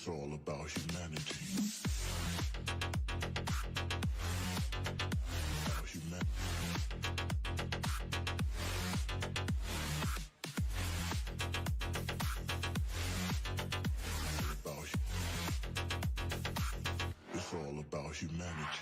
It's all about humanity. About humanity. It's all about humanity.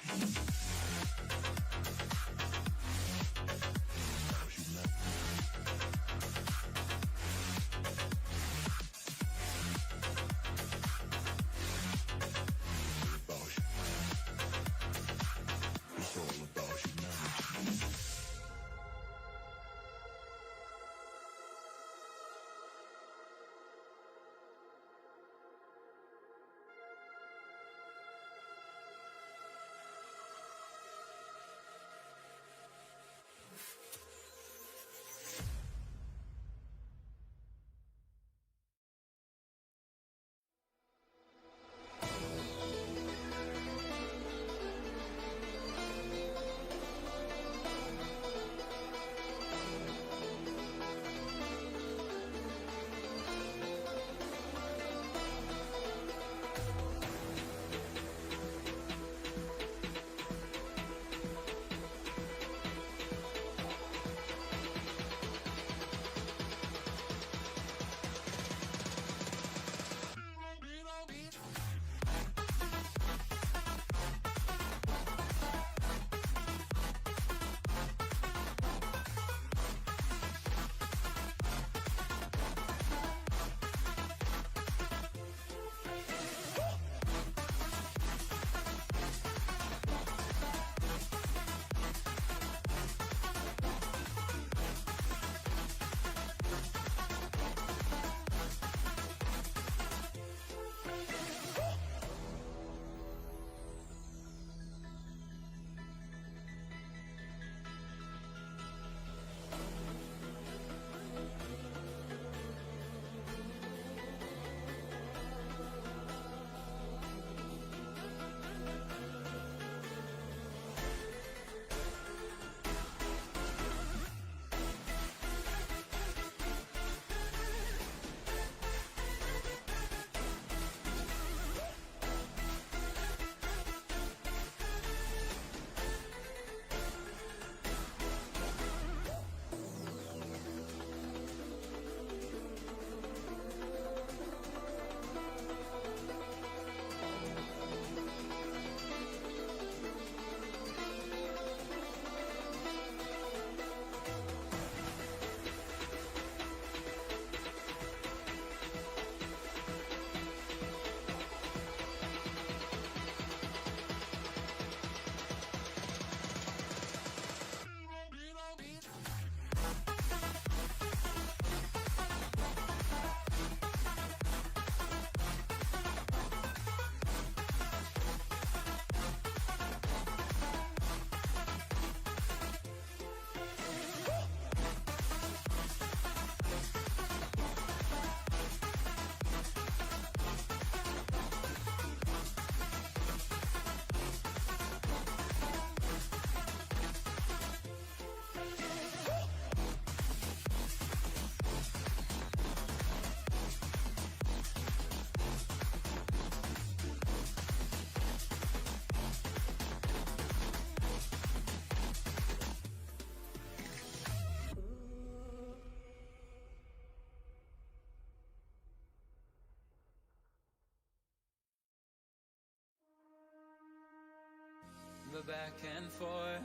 The back and forth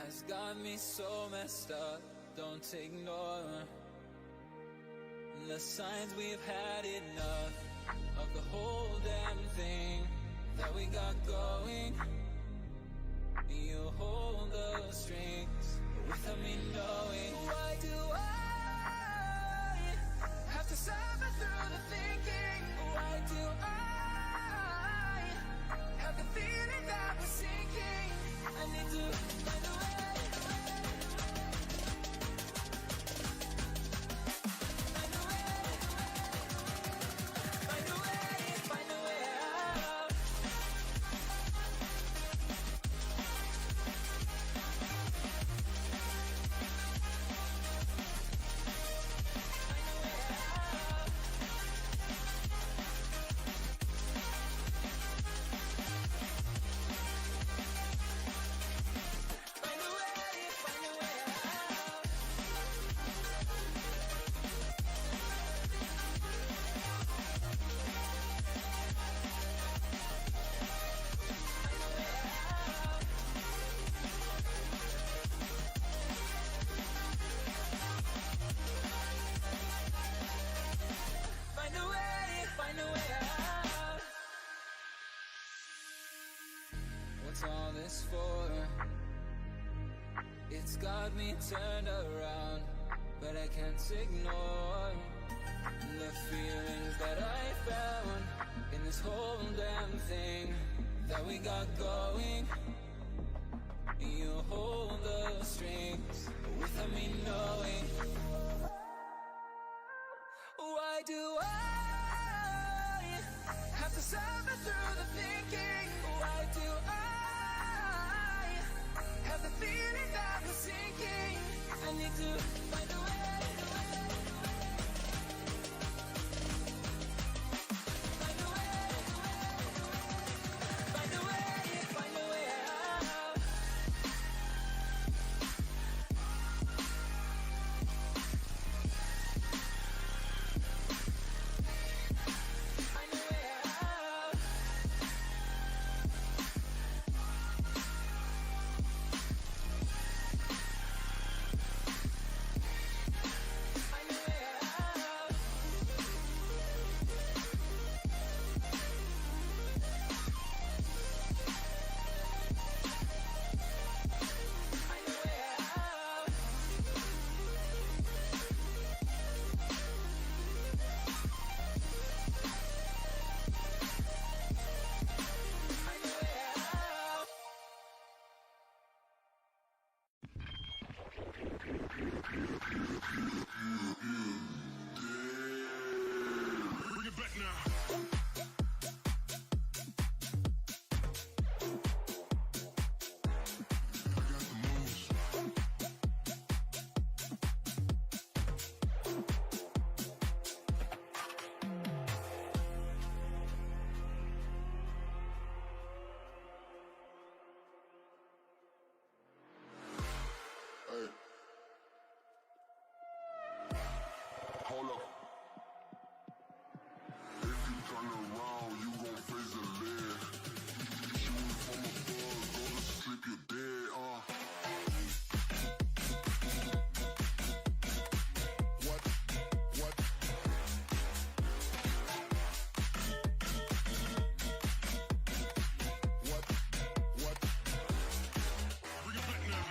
has got me so messed up. Don't ignore the signs. We've had enough of the whole damn thing that we got going. You hold the strings without me knowing. Why do I have to suffer through the thinking? Why do I have the feeling that we're sinking? I need to find a way. got me turned around, but I can't ignore the feelings that I found in this whole damn thing that we got going. You hold the strings without me knowing. Why do I have to suffer through the thinking? Why do I have the feeling that we're sinking? I need to find a way. Hold up. If you turn around, you gon' face the lead. Shooting from above, go to sleep, you're dead, What? Bring it back now.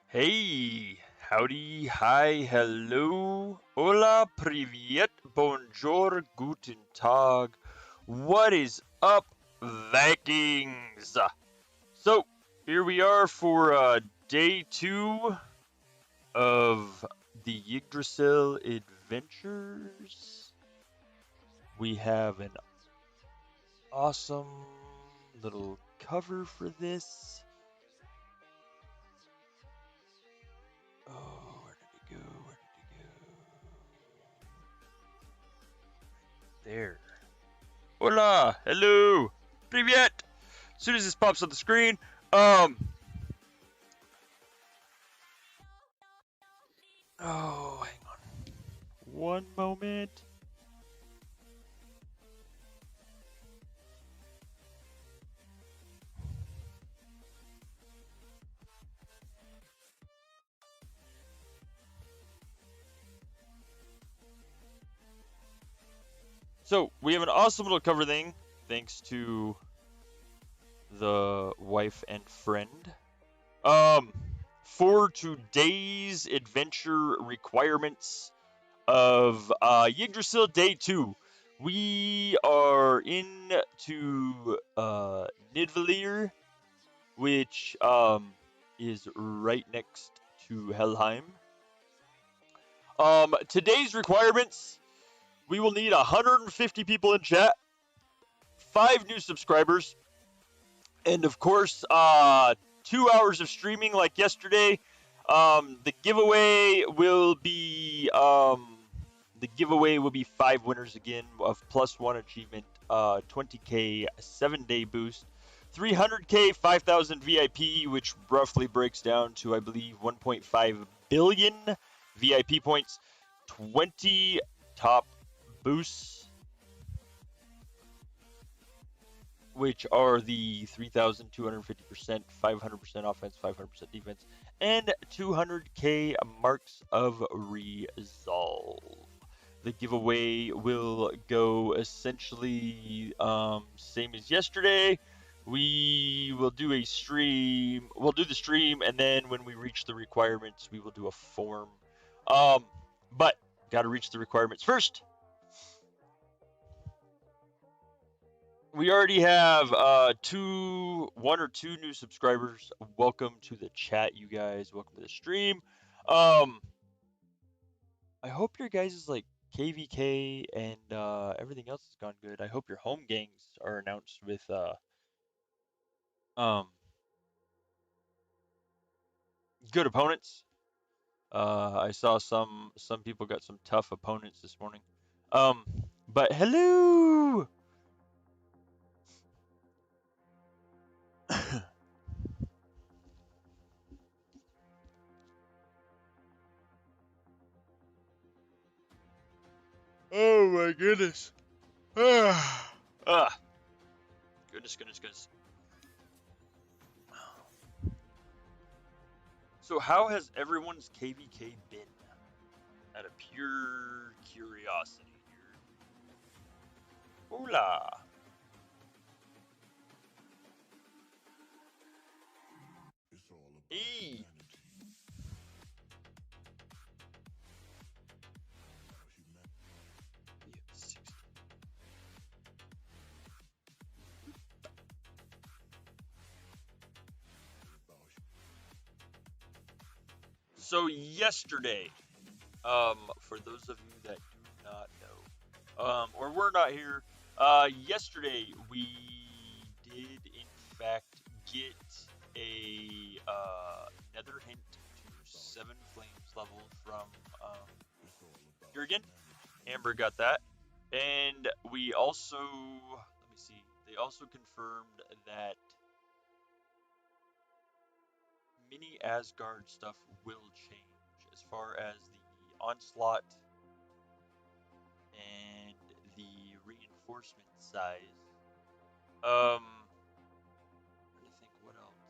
Hey, howdy, hi, hello, hola, privyet, bonjour, guten tag. What is up, Vikings? So, here we are for day 2 of the Yggdrasil adventures. We have an awesome little cover for this. Oh, where did it go? There. Hola! Hello! Privyet! As soon as this pops on the screen, oh, hang on. One moment. So, we have an awesome little cover thing, thanks to the wife and friend. For today's adventure requirements of Yggdrasil Day 2, we are into Nidavellir, which is right next to Helheim. Today's requirements: we will need 150 people in chat, 5 new subscribers, and of course, 2 hours of streaming like yesterday. The giveaway will be 5 winners again of +1 achievement, 20k 7-day boost, 300k 5,000 VIP, which roughly breaks down to, I believe, 1.5 billion VIP points, 20 top boosts, which are the 3,250%, 500% offense, 500% defense, and 200k marks of resolve. The giveaway will go essentially same as yesterday. we will do a stream. We'll do the stream, and then when we reach the requirements, we will do a form. But gotta reach the requirements first. We already have one or two new subscribers. Welcome to the chat, you guys. Welcome to the stream. I hope your guys' like KVK and everything else has gone good. I hope your home gangs are announced with good opponents. I saw some people got some tough opponents this morning. But hello. Oh my goodness. Goodness. So how has everyone's KVK been? Out of pure curiosity here. Hola. Hey. So yesterday, for those of you that do not know, or were not here, yesterday we did in fact get a Nether Hint to 7 Flames level from Jurgen. Amber got that, and we also, let me see, they also confirmed that mini Asgard stuff will change as far as the onslaught and the reinforcement size. I'm trying to think what else.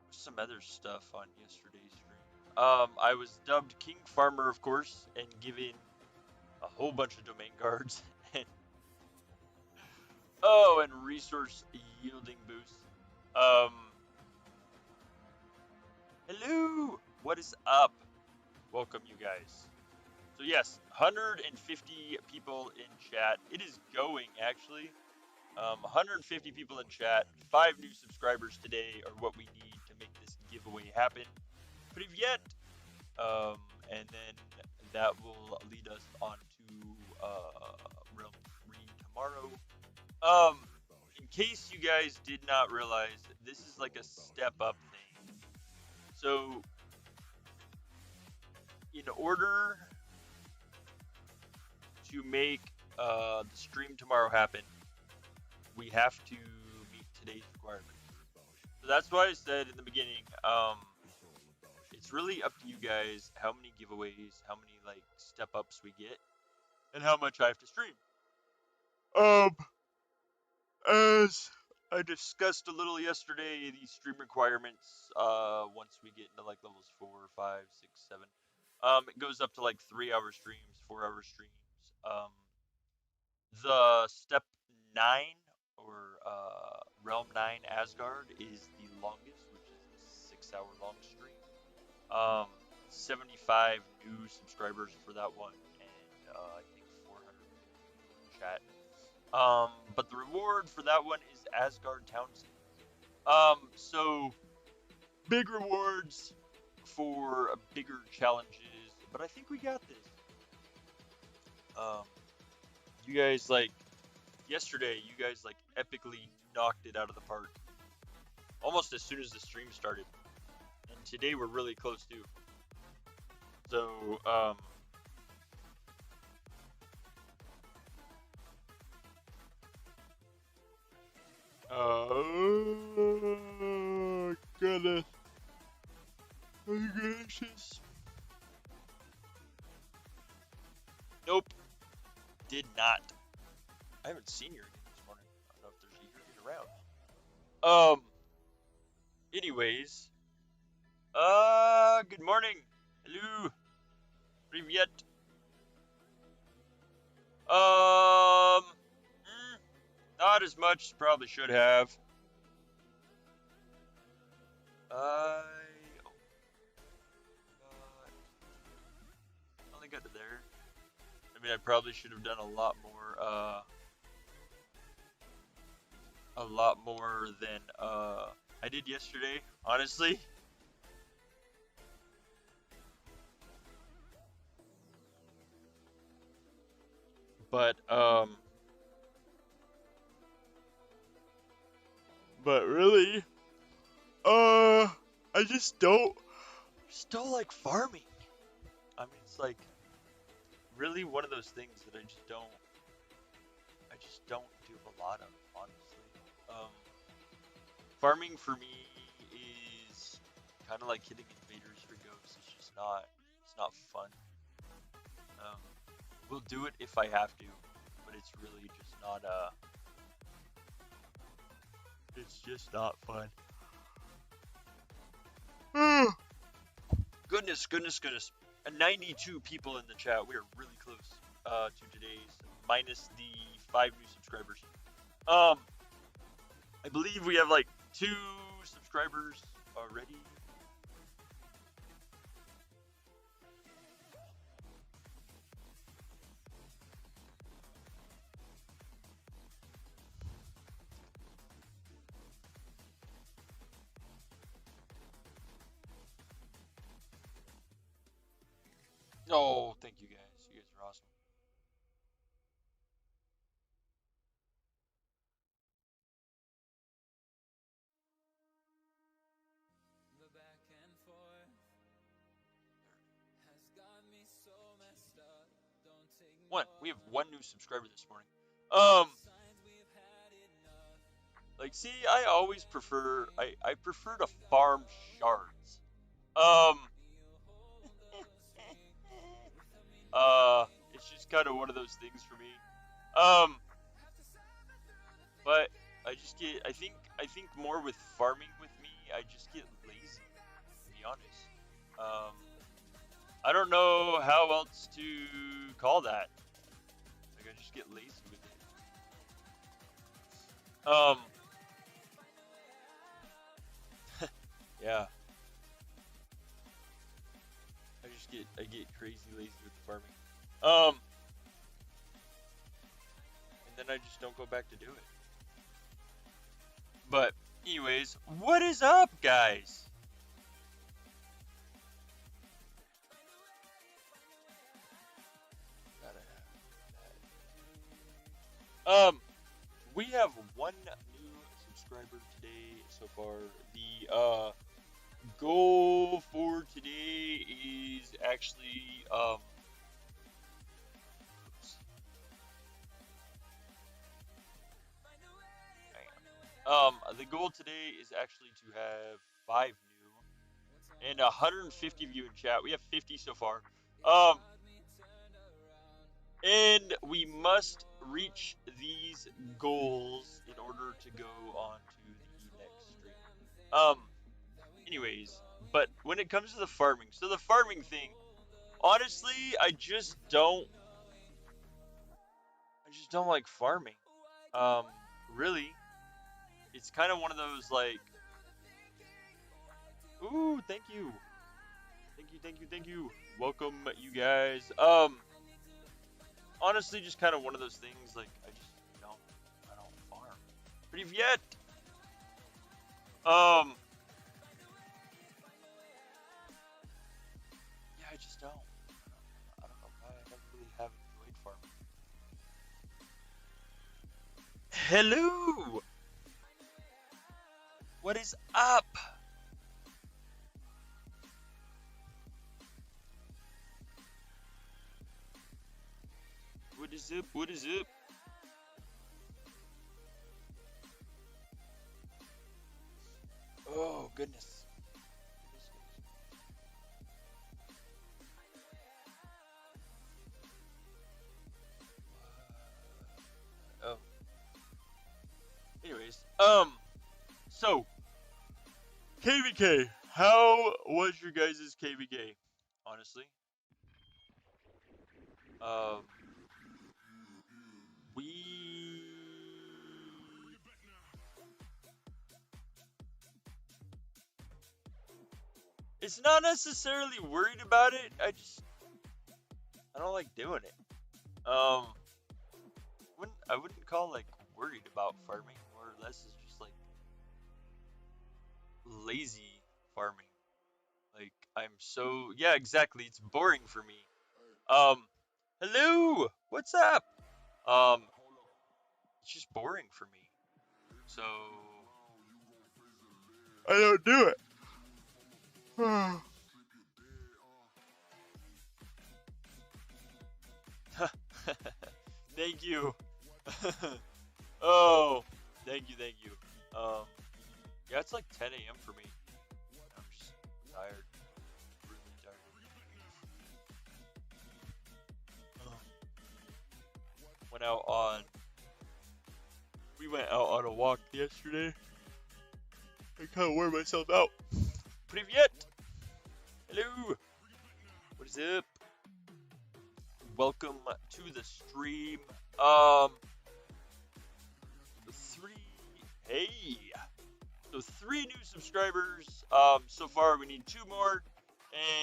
There's some other stuff on yesterday's stream. I was dubbed King Farmer, of course, and given a whole bunch of domain guards and and resource yielding boosts. Hello! What is up? Welcome, you guys. So yes, 150 people in chat. It is going, actually. 150 people in chat. 5 new subscribers today are what we need to make this giveaway happen. Привет! And then that will lead us on to Realm 3 tomorrow. In case you guys did not realize, this is like a step up thing. So, in order to make the stream tomorrow happen, we have to meet today's requirements. So that's why I said in the beginning, it's really up to you guys how many giveaways, how many like step ups we get, and how much I have to stream. As I discussed a little yesterday, the stream requirements, once we get into like levels 4, 5, 6, 7, it goes up to like 3-hour streams, 4-hour streams. The step 9 or Realm 9 Asgard is the longest, which is a 6-hour long stream. 75 new subscribers for that one, and I think 400 in chat. But the reward for that one is Asgard Town City. So big rewards for bigger challenges, but I think we got this. You guys like yesterday, you guys like epically knocked it out of the park. Almost as soon as the stream started. And today we're really close too. So, goodness. Oh, gracious. Nope. Did not. I haven't seen Jurgen this morning. I don't know if there's a Jurgen around. Anyways. Good morning. Hello. Привет. Not as much as probably should have. I only got to there. I mean, I probably should have done a lot more than I did yesterday, honestly. But really, I just don't like farming. I mean, it's like really one of those things that I just don't do a lot of, honestly. Farming for me is kind of like hitting invaders for ghosts. It's not fun. We'll do it if I have to, but it's really just not it's just not fun. Goodness. 92 people in the chat. We are really close to today's, minus the 5 new subscribers. I believe we have like 2 subscribers already. Oh, thank you guys. You guys are awesome. The back and forth has got me so messed up. Don't take We have 1 new subscriber this morning. Like, see, I always prefer I prefer to farm shards. It's just kind of one of those things for me. But I think more with farming with me, I just get lazy, to be honest. I don't know how else to call that. Like, I just get lazy with it. Yeah. I get crazy lazy with the farming. And then I just don't go back to do it. But anyways, what is up, guys? We have 1 new subscriber today so far. The goal for today is actually the goal today is actually to have 5 new and 150 of you in chat. We have 50 so far. And we must reach these goals in order to go on to the next stream. Anyways, but when it comes to the farming, so the farming thing, honestly, I just don't like farming. Really, it's kind of one of those like, ooh, thank you. Welcome, you guys. Honestly, just kind of one of those things, like, I don't farm. Привет! Yeah, I just don't. I don't know why. I never really have enjoyed farming. Hello! What is up? What is up? Oh, goodness. Oh. Anyways, so, KVK. How was your guys' KVK? Honestly. We It's not necessarily worried about it. I don't like doing it. I wouldn't call like worried about farming. More or less, it's just like lazy farming. Like yeah, exactly. It's boring for me. Hello, what's up? Um, it's just boring for me. So I don't do it. Thank you. Oh, thank you. Yeah, it's like 10 a.m. for me. I'm just tired. Really tired. We went out on a walk yesterday. I kind of wore myself out. Привет! Hello! What is up? Welcome to the stream. Three new subscribers. So far we need 2 more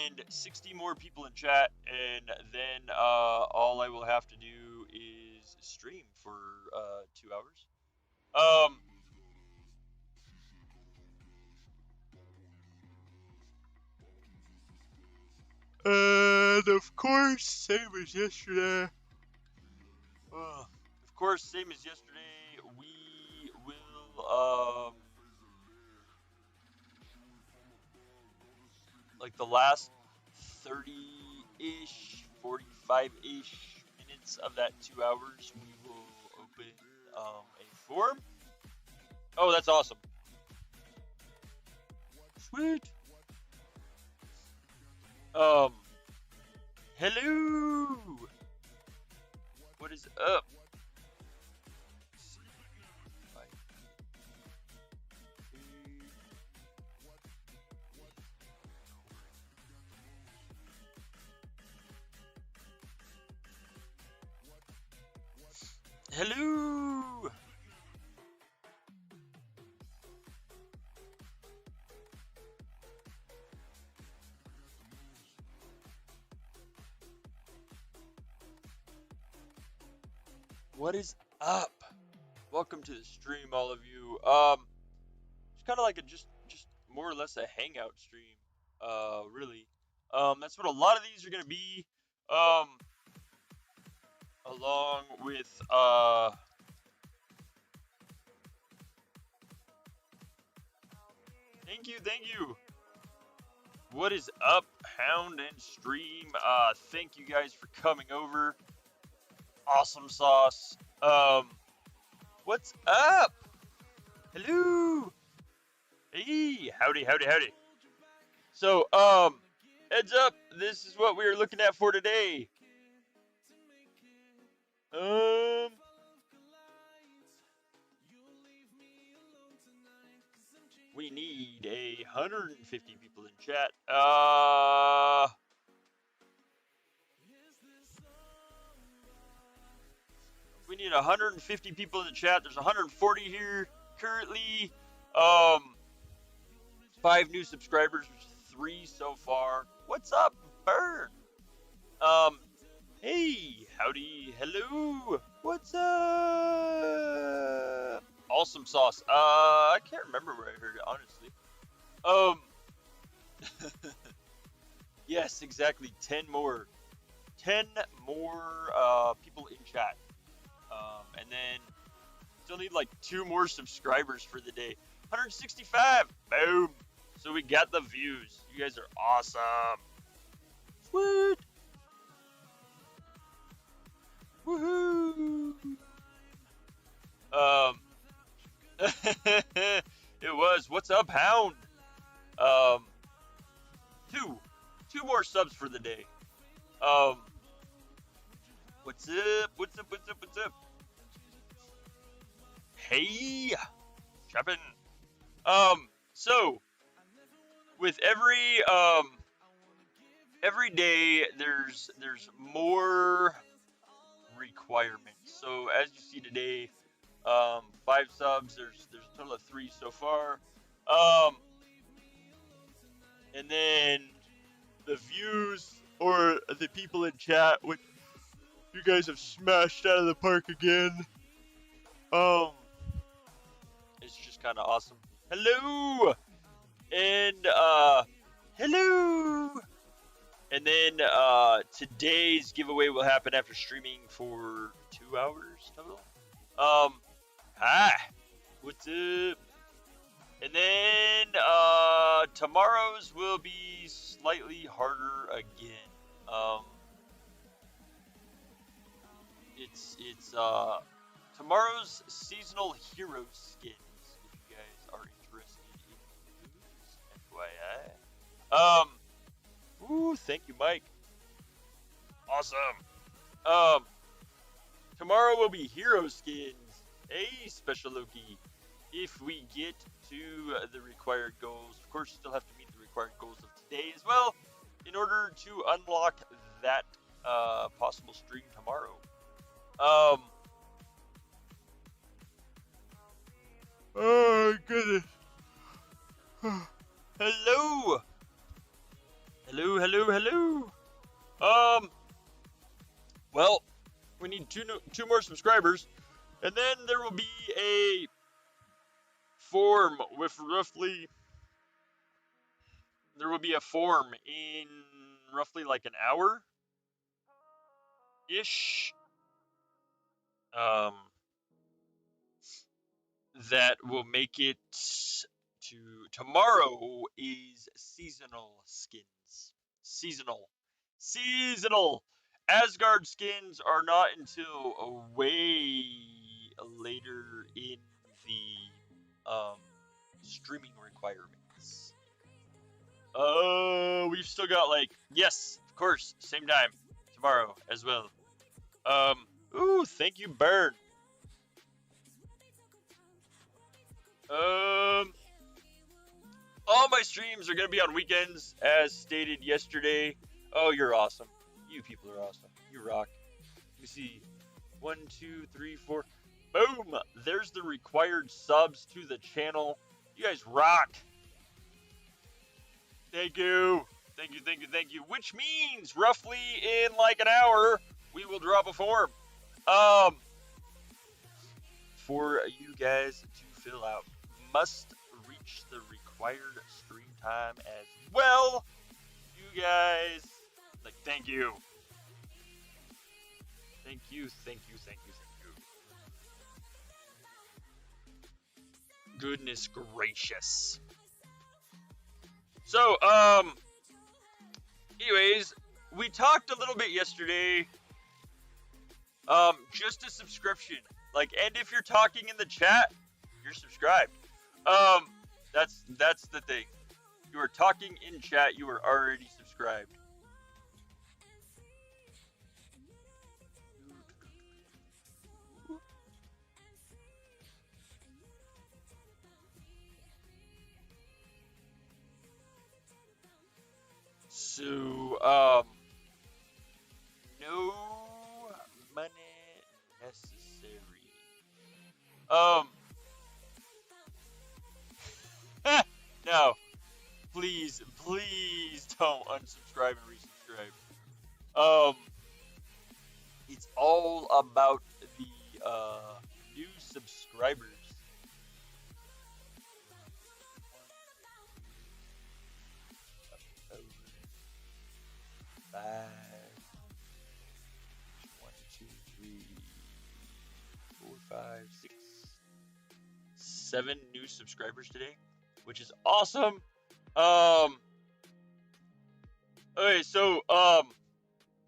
and 60 more people in chat, and then all I will have to do is stream for 2 hours. And of course, same as yesterday. We will like the last 30-ish, 45-ish minutes of that 2 hours, we will open a form. Oh, that's awesome. Sweet. Hello. What is up? Hello. What is up? Welcome to the stream, all of you. It's kind of like just more or less a hangout stream. Really. That's what a lot of these are gonna be. Along with Thank you. What is up, Hound and Stream? Thank you guys for coming over. Awesome sauce. What's up? Hello. Hey, howdy. So, heads up, this is what we are looking at for today. We need 150 people in chat. We need 150 people in the chat. There's 140 here currently. 5 new subscribers, 3 so far. What's up, Burn? Hey, howdy, hello. What's up? Awesome sauce. I can't remember where I heard it, honestly. Yes, exactly. 10 more people in chat. And then still need like 2 more subscribers for the day. 165. Boom. So we got the views. You guys are awesome. Sweet. Woohoo. It was. What's up, Hound? 2 more subs for the day. What's up? Hey, chopping. So with every day there's more requirements. So as you see today, 5 subs. There's a total of 3 so far. And and then the views or the people in chat, which you guys have smashed out of the park again. It's just kind of awesome. Hello, and hello. And then today's giveaway will happen after streaming for 2 hours total. Hi, what's up? And then tomorrow's will be slightly harder again. It's tomorrow's seasonal hero skins. If you guys are interested in those, FYI. Ooh, thank you, Mike. Awesome. Tomorrow will be hero skins. Hey, Special Loki. If we get to the required goals, of course, you still have to meet the required goals of today as well, in order to unlock that possible stream tomorrow. Oh goodness. Hello. Hello. Well, we need two more subscribers, and then there will be a form with roughly. There will be a form in roughly like an hour ish. That will make it to tomorrow is seasonal skins. Seasonal. Asgard skins are not until way later in the streaming requirements. We've still got like, yes, of course, same time tomorrow as well. Ooh, thank you, Burn. All my streams are gonna be on weekends, as stated yesterday. Oh, you're awesome. You people are awesome. You rock. Let me see. 1, 2, 3, 4. Boom! There's the required subs to the channel. You guys rock. Thank you. Which means roughly in like an hour, we will drop a form. For you guys to fill out. Must reach the required stream time as well. You guys, like, thank you. Goodness gracious. So, anyways, we talked a little bit yesterday. Just a subscription. Like, and if you're talking in the chat, you're subscribed. That's the thing. You are talking in chat, you are already subscribed. So, no money necessary. No, please don't unsubscribe and resubscribe. It's all about the new subscribers. 5. 1, 2, 3, 4, 5, 6, 7 new subscribers today, which is awesome. Okay, so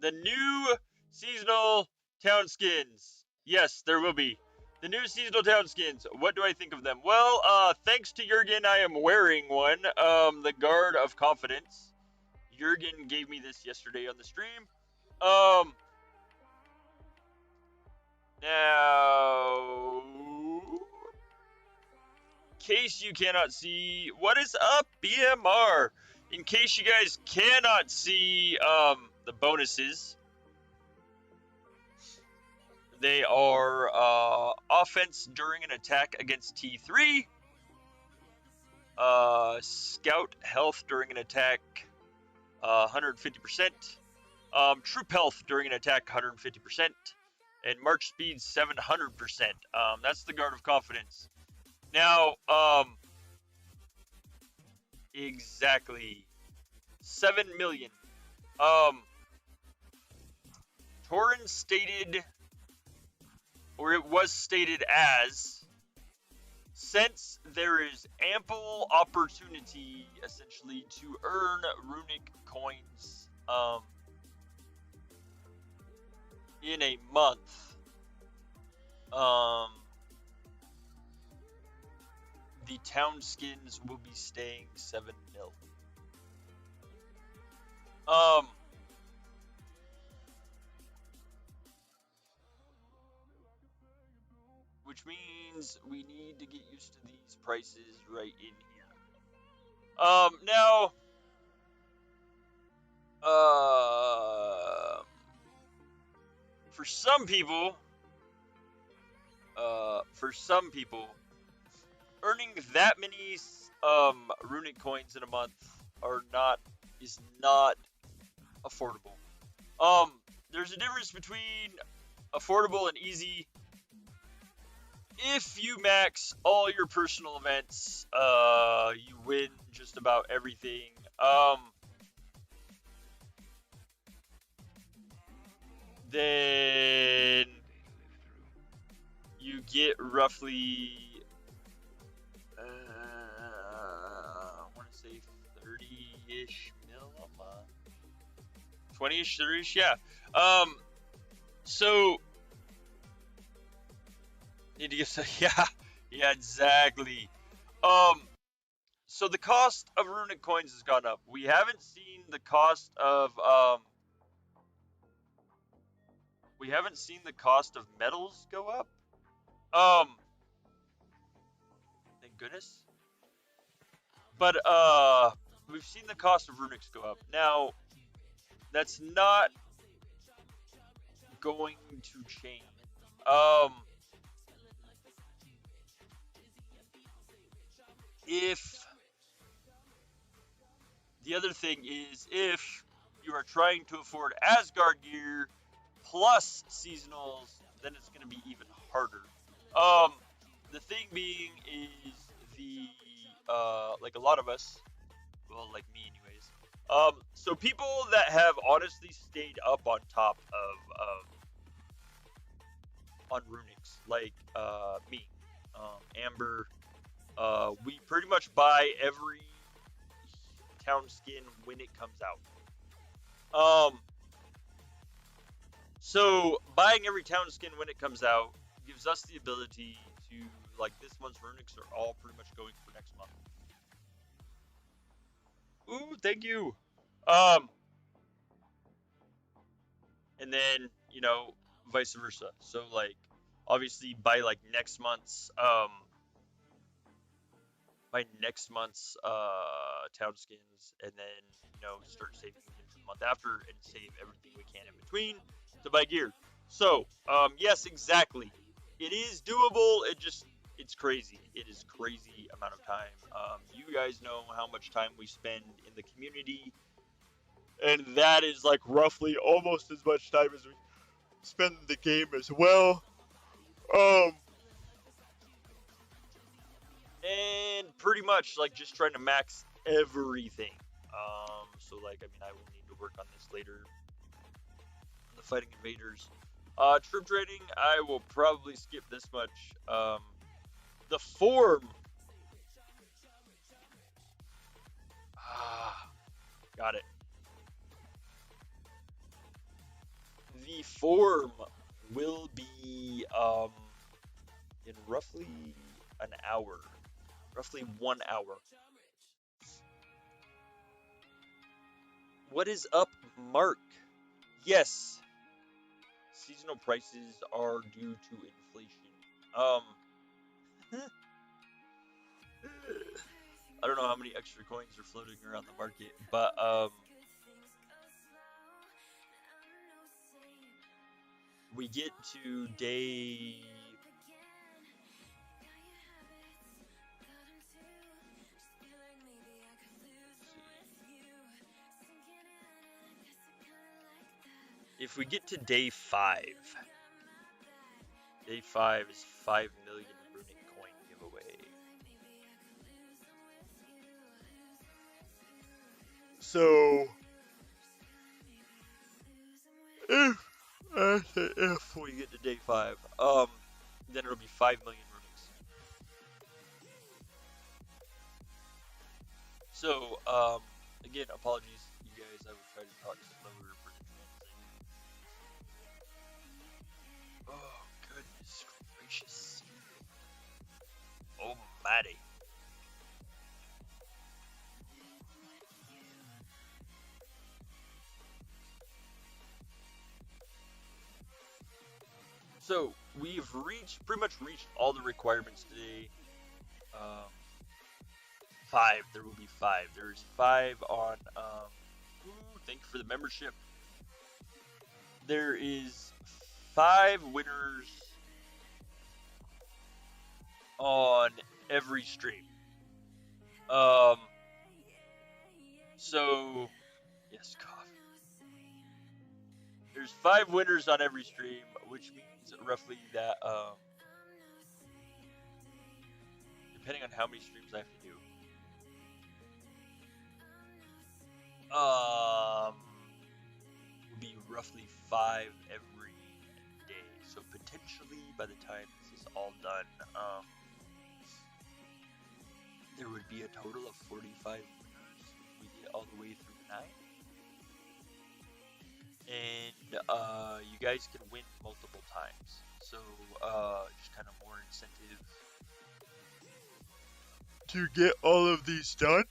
the new seasonal town skins. Yes, there will be. The new seasonal town skins. What do I think of them? Well, thanks to Jurgen, I am wearing one. The Guard of Confidence. Jurgen gave me this yesterday on the stream. Now, in case you cannot see, what is up, BMR? In case you guys cannot see the bonuses, they are offense during an attack against T3, Scout health during an attack, 150%. Troop health during an attack, 150%. And march speed, 700%. That's the Guard of Confidence. Now, exactly 7 million. Torin stated, or it was stated as, since there is ample opportunity, essentially, to earn runic coins, in a month, the town skins will be staying 7 mil. Which means we need to get used to these prices right in here. Now, for some people, earning that many runic coins in a month is not affordable. There's a difference between affordable and easy. If you max all your personal events, you win just about everything. Then you get roughly, I want to say 30-ish mil a month. 20-ish, 30-ish, yeah. So need to get yeah, exactly. So the cost of runic coins has gone up. We haven't seen the cost of metals go up. Thank goodness. But we've seen the cost of runics go up. Now, that's not going to change. If the other thing is, if you are trying to afford Asgard gear plus seasonals, then it's going to be even harder. The thing being is like a lot of us, well, like me anyways. So people that have honestly stayed up on top of on runics, like me, Amber. We pretty much buy every town skin when it comes out. So buying every town skin when it comes out gives us the ability to, like, this month's runics are all pretty much going for next month. Ooh, thank you. And then, you know, vice versa. So, like, obviously by like next month's town skins, and then, you know, start saving the month after and save everything we can in between to buy gear. So, yes, exactly. It is doable. It's crazy. It is crazy amount of time. You guys know how much time we spend in the community, and that is like roughly almost as much time as we spend in the game as well. And pretty much like just trying to max everything. So like, I mean, I will need to work on this later. The fighting invaders. Troop training, I will probably skip this much. The form. Got it. The form will be in roughly an hour. Roughly 1 hour. What is up, Mark? Yes. Seasonal prices are due to inflation. I don't know how many extra coins are floating around the market, but we get to day if we get to day 5, day 5 is 5 million runic coin giveaway. So if we get to day 5, then it'll be 5 million runics. So, again, apologies, you guys. I will try to talk slower for the translation. Oh, goodness gracious. Almighty. So, we've pretty much reached all the requirements today. 5, there will be 5. There's 5 on, thank you for the membership. There is 5 winners on every stream. So, yes, coffee. There's 5 winners on every stream, which means roughly that, depending on how many streams I have to do, will be roughly 5 every day. So potentially by the time this is all done, there would be a total of 45 winners if we get all the way through the night. And you guys can win multiple times. So just kind of more incentive to get all of these done.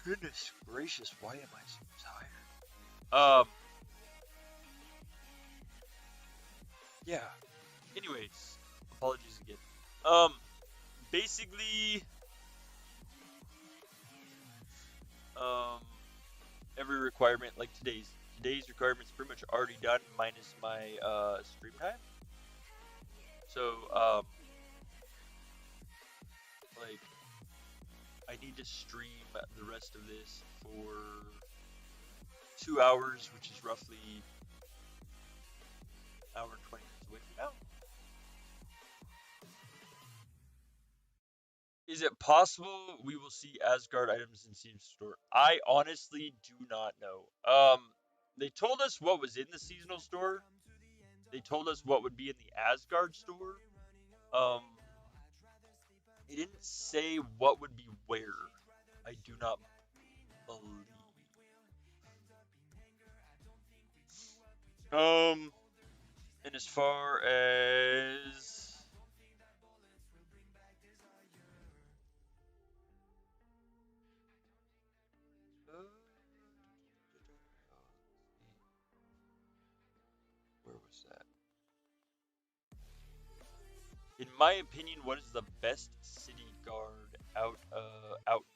Goodness gracious, why am I so tired? Yeah. Anyways, apologies again. Basically, every requirement, like today's requirement's pretty much already done, minus my stream time. So, like, I need to stream the rest of this for 2 hours, which is roughly an hour and 20 minutes away from now. Is it possible we will see Asgard items in seasonal store? I honestly do not know. They told us what was in the seasonal store. They told us what would be in the Asgard store. They didn't say what would be where. I do not believe. And as far as where was that? In my opinion, what is the best city guard out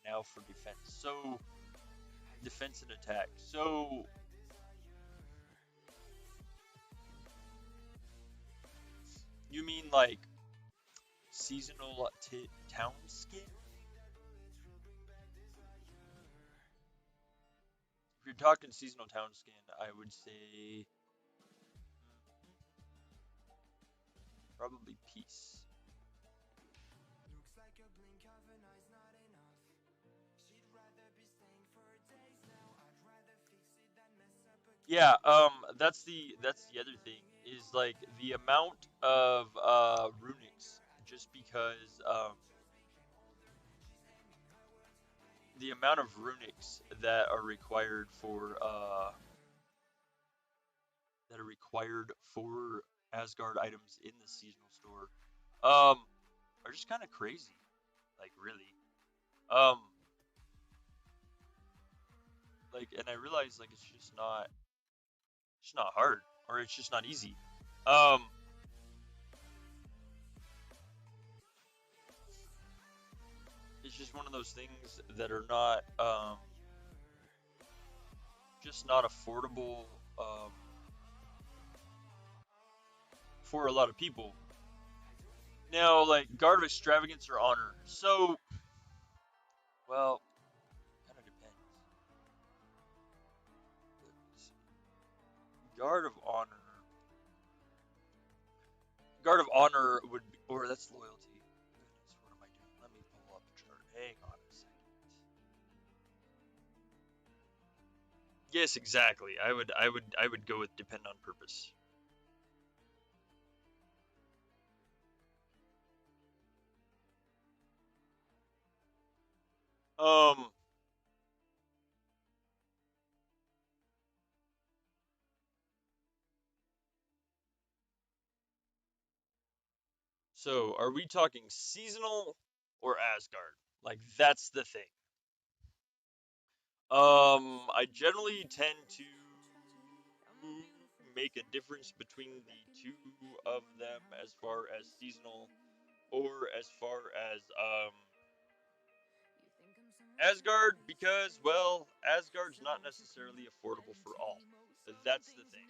now for defense? So defense and attack. So you mean like seasonal town skin? If you're talking seasonal town skin, I would say probably peace. Yeah, that's the other thing, is like the amount of runics, just because the amount of runics that are required for Asgard items in the seasonal store are just kind of crazy, like really. Like, and I realize like it's just not hard, or it's just not easy. It's just one of those things that are not just not affordable for a lot of people. Now, like Guard of Extravagance or Honor. So, well, kind of depends. Guard of Honor. Guard of Honor would be, or that's loyalty. Goodness, what am I doing? Let me pull up a chart. Hang on a second. Yes, exactly. I would go with depend on purpose. So are we talking seasonal or Asgard? Like that's the thing. I generally tend to make a difference between the two of them as far as seasonal or as far as Asgard because well, Asgard's not necessarily affordable for all. That's the thing.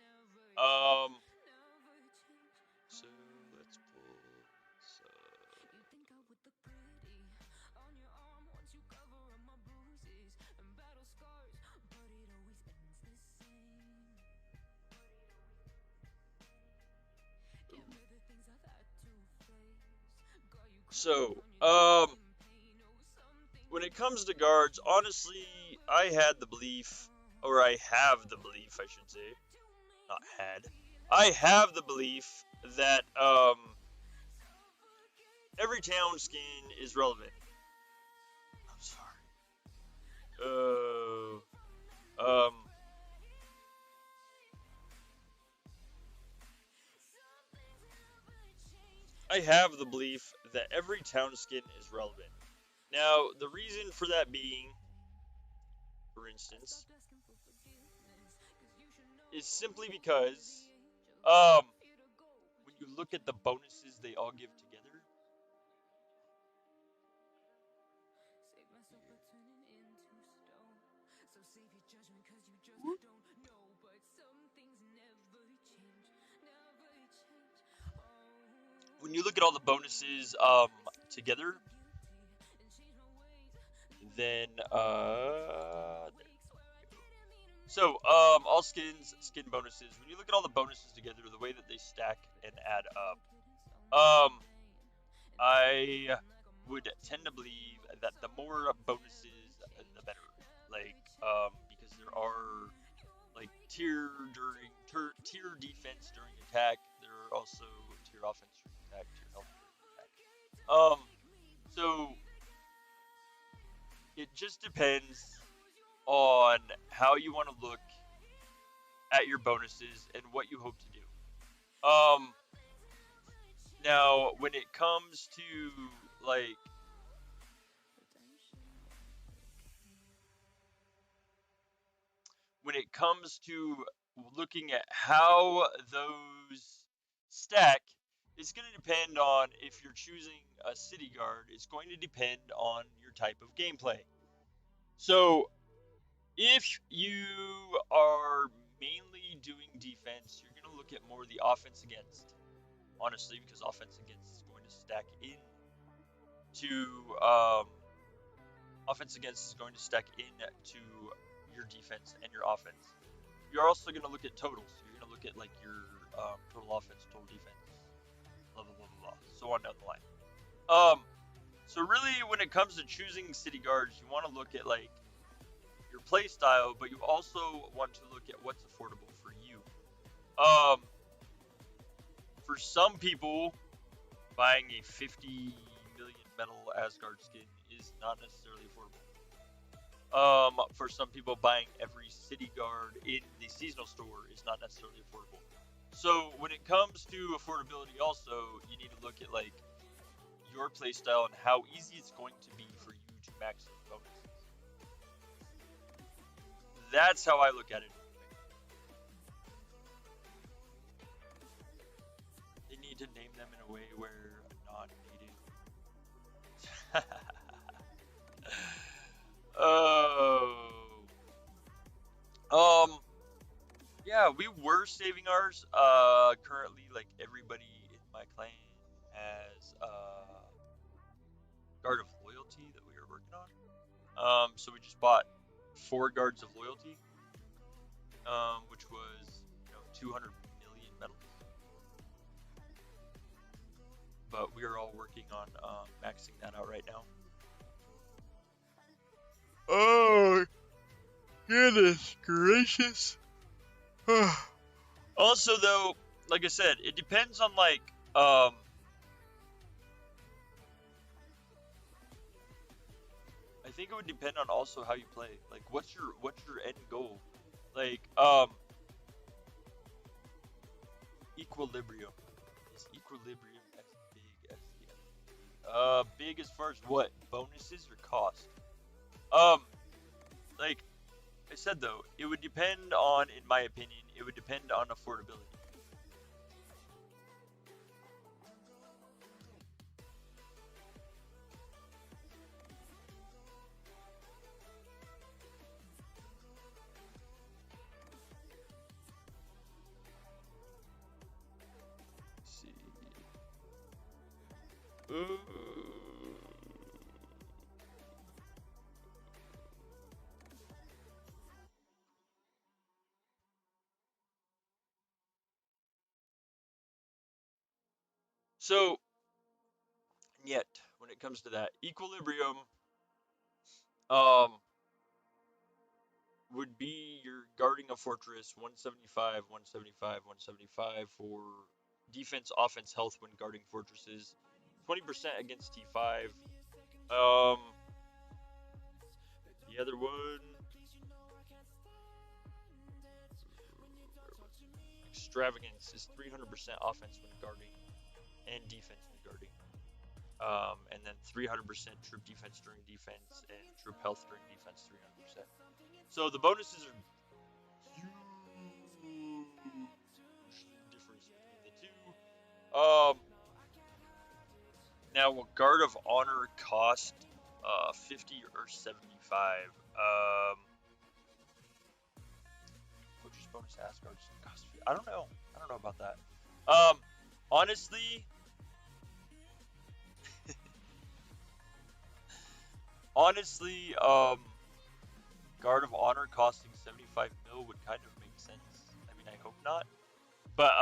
So let's pull So, when it comes to guards, honestly, I had the belief, or I have the belief, I should say, not had. I have the belief that every town skin is relevant. I'm sorry. I have the belief that every town skin is relevant. Now, the reason for that being, for instance, is simply because when you look at the bonuses they all give together, when you look at all the bonuses together, then so all skins, skin bonuses. When you look at all the bonuses together, the way that they stack and add up, I would tend to believe that the more bonuses, the better. Like because there are like tier defense during attack. There are also tier offense during attack, tier health during attack. So it just depends on how you want to look at your bonuses and what you hope to do. Now when it comes to like when it comes to looking at how those stack, it's going to depend on if you're choosing a city guard. It's going to depend on your type of gameplay. So, if you are mainly doing defense, you're going to look at more the offense against. Honestly, because offense against is going to stack in to offense against is going to stack in to your defense and your offense. You're also going to look at totals. You're going to look at like your total offense, total defense, blah blah blah blah blah, so on down the line. So really, when it comes to choosing city guards, you want to look at like your play style, but you also want to look at what's affordable for you. For some people, buying a 50 million metal Asgard skin is not necessarily affordable. For some people, buying every city guard in the seasonal store is not necessarily affordable. So when it comes to affordability, also you need to look at like your playstyle and how easy it's going to be for you to max those bonuses. That's how I look at it. They need to name them in a way where non-native. Yeah, we were saving ours. Currently, like everybody in my clan has Guard of Loyalty that we are working on. So we just bought 4 Guards of Loyalty, which was 2 200 million medals. But we are all working on maxing that out right now. Oh, goodness gracious. Also, though, like I said, it depends on, like, I think it would depend on also how you play. Like, what's your end goal? Like, equilibrium. Is equilibrium as big as the big as far as what? Bonuses or cost? Like I said, though, it would depend on, in my opinion, it would depend on affordability. Let's see. So, yet, when it comes to that, equilibrium, would be you're guarding a fortress, 175, 175, 175 for defense, offense, health when guarding fortresses, 20% against T5. The other one, extravagance is 300% offense when guarding and defense when guarding. And then 300% troop defense during defense and troop health during defense, 300%. So the bonuses are huge difference between the two. Now, will Guard of Honor cost 50 or 75? Coach's bonus Asgard cost 50. I don't know. I don't know about that. Honestly, Guard of Honor costing 75 mil would kind of make sense. I mean, I hope not. But,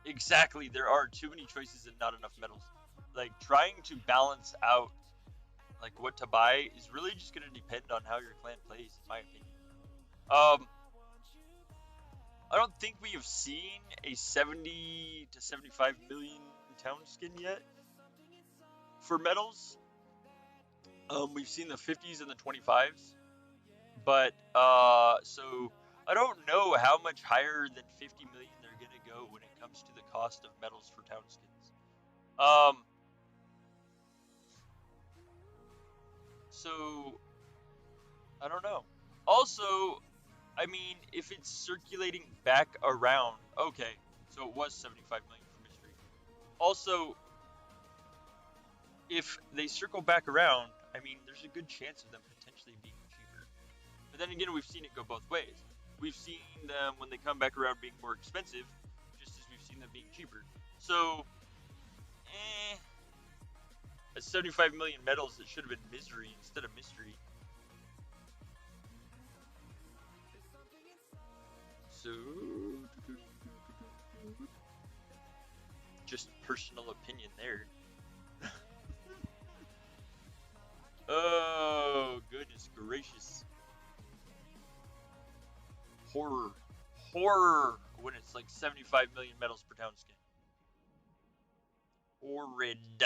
exactly, there are too many choices and not enough medals. Like, trying to balance out, like, what to buy is really just going to depend on how your clan plays, in my opinion. I don't think we have seen a 70 to 75 million town skin yet for medals. We've seen the 50s and the 25s, but so I don't know how much higher than 50 million they're gonna go when it comes to the cost of medals for town skins. So I don't know. Also, I mean, if it's circulating back around, okay, so it was 75 million for mystery. Also, if they circle back around, I mean, there's a good chance of them potentially being cheaper. But then again, we've seen it go both ways. We've seen them, when they come back around, being more expensive, just as we've seen them being cheaper. So, at 75 million medals, it should have been misery instead of mystery. So, just personal opinion there. Oh, goodness gracious. Horror. Horror when it's like 75 million medals per town skin. Horrid.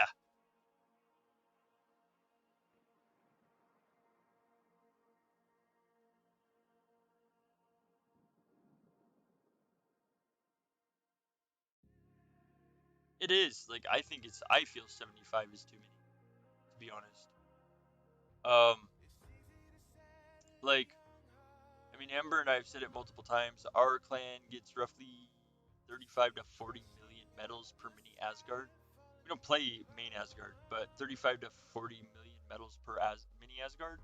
It is. Like, I feel 75 is too many, to be honest. Like, I mean, Amber and I have said it multiple times. Our clan gets roughly 35 to 40 million medals per mini Asgard. We don't play main Asgard, but 35 to 40 million medals per mini Asgard.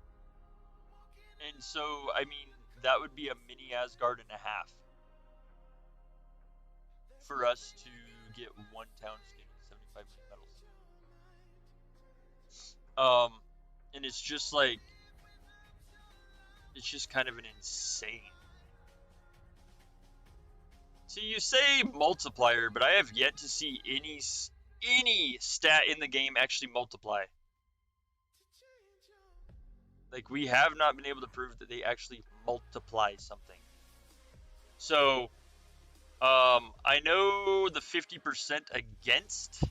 And so, I mean, that would be a mini Asgard and a half for us to get one town skin with 75 million medals. And it's just like, it's just kind of an insane See, you say multiplier, but I have yet to see any stat in the game actually multiply. Like, we have not been able to prove that they actually multiply something. So, I know the 50% against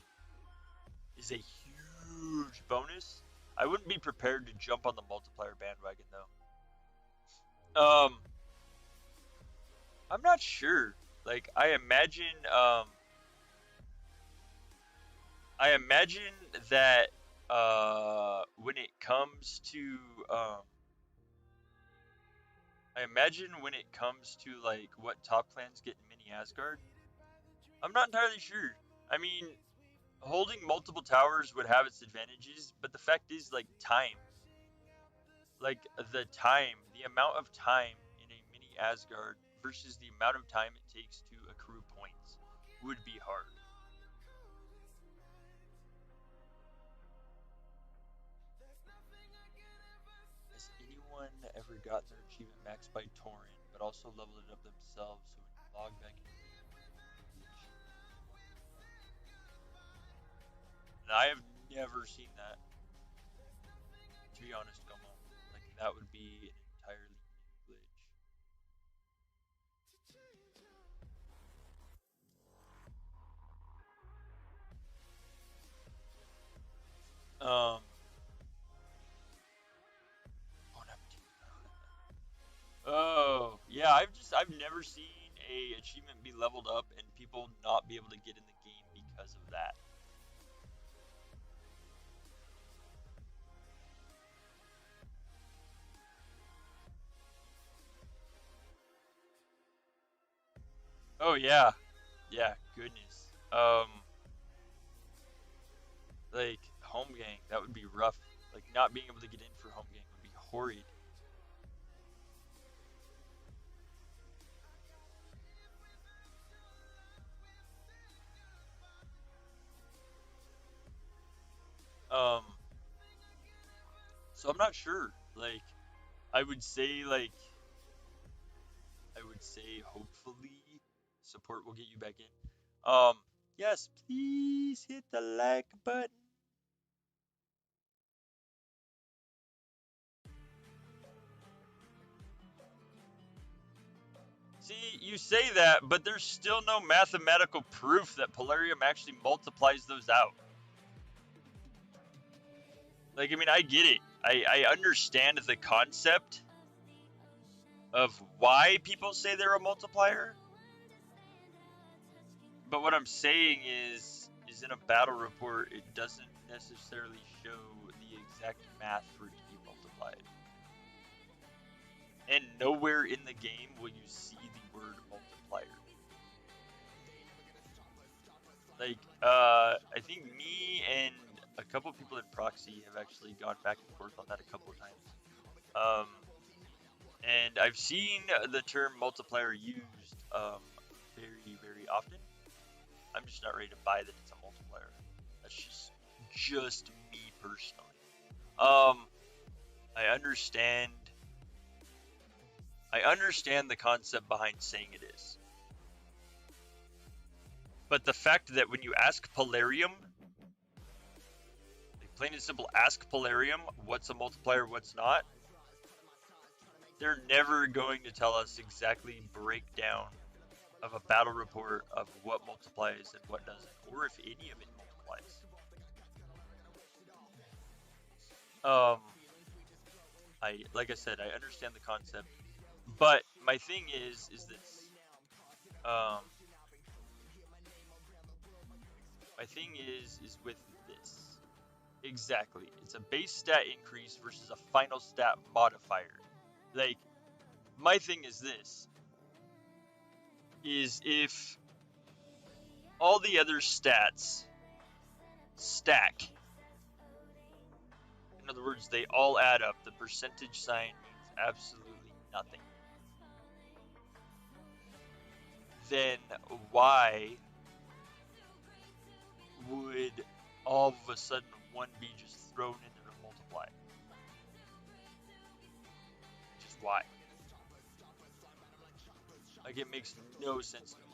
is a huge bonus. I wouldn't be prepared to jump on the multiplier bandwagon, though. I'm not sure. Like, I imagine that when it comes to like what top clans get in mini Asgard, I'm not entirely sure. I mean, holding multiple towers would have its advantages, but the fact is, like, time. Like, the amount of time in a mini Asgard versus the amount of time it takes to accrue points would be hard. Has anyone ever gotten their achievement maxed by torrent, but also leveled it up themselves, so when you log back in? And I have never seen that. To be honest, Gomo. Like, that would be an entirely new glitch. Oh, yeah, I've never seen a achievement be leveled up and people not be able to get in the game because of that. Oh yeah. Yeah, goodness. Like, home gang, that would be rough. Like, not being able to get in for home gang would be horrid. So I'm not sure. Like, I would say like hopefully support will get you back in. Yes, please hit the like button. See, you say that, but there's still no mathematical proof that Polarium actually multiplies those out. Like, I mean, I get it. I understand the concept of why people say they're a multiplier. But what I'm saying is in a battle report, it doesn't necessarily show the exact math for it to be multiplied. And nowhere in the game will you see the word multiplier. Like, I think me and a couple people in Proxy have actually gone back and forth on that a couple of times. And I've seen the term multiplier used very, very often. I'm just not ready to buy that it's a multiplier. That's just me personally. I understand the concept behind saying it is. But the fact that when you ask Polarium, like, plain and simple, ask Polarium what's a multiplier, what's not, they're never going to tell us exactly breakdown of a battle report of what multiplies and what doesn't, or if any of it multiplies. Like I said, I understand the concept, but my thing is this. My thing is with this. Exactly. It's a base stat increase versus a final stat modifier. Like, my thing is this. Is if all the other stats stack, in other words, they all add up, the percentage sign means absolutely nothing, then why would all of a sudden one be just thrown into the multiply? Just why? Like, it makes no sense to me.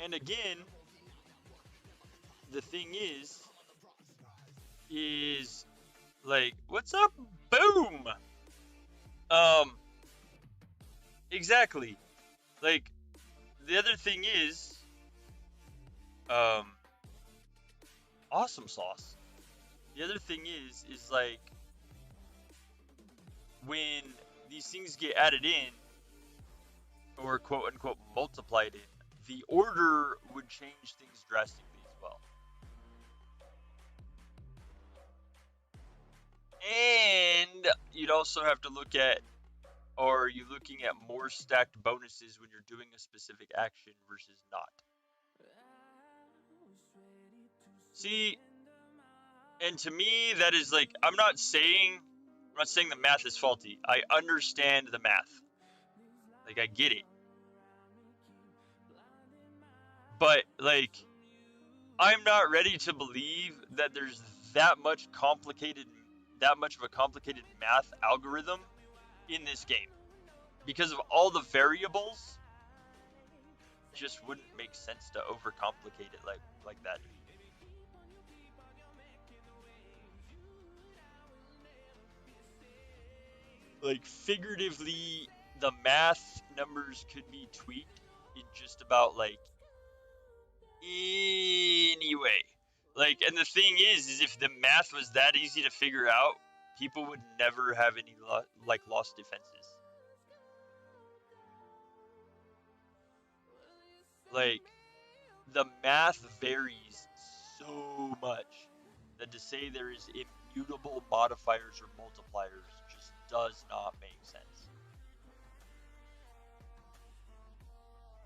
And again, the thing is like, what's up? Boom! Exactly. Like, the other thing is, awesome sauce. The other thing is like, when these things get added in, or quote unquote multiplied in, the order would change things drastically as well. And you'd also have to look at, or are you looking at more stacked bonuses when you're doing a specific action versus not? See, and to me, that is like, I'm not saying the math is faulty. I understand the math. Like, I get it. But, like, I'm not ready to believe that there's that much of a complicated math algorithm in this game. Because of all the variables, it just wouldn't make sense to overcomplicate it like that. Like, figuratively, the math numbers could be tweaked in just about, like, any way. Like, and the thing is if the math was that easy to figure out, people would never have any, lost defenses. Like, the math varies so much that to say there is immutable modifiers or multipliers just does not make sense.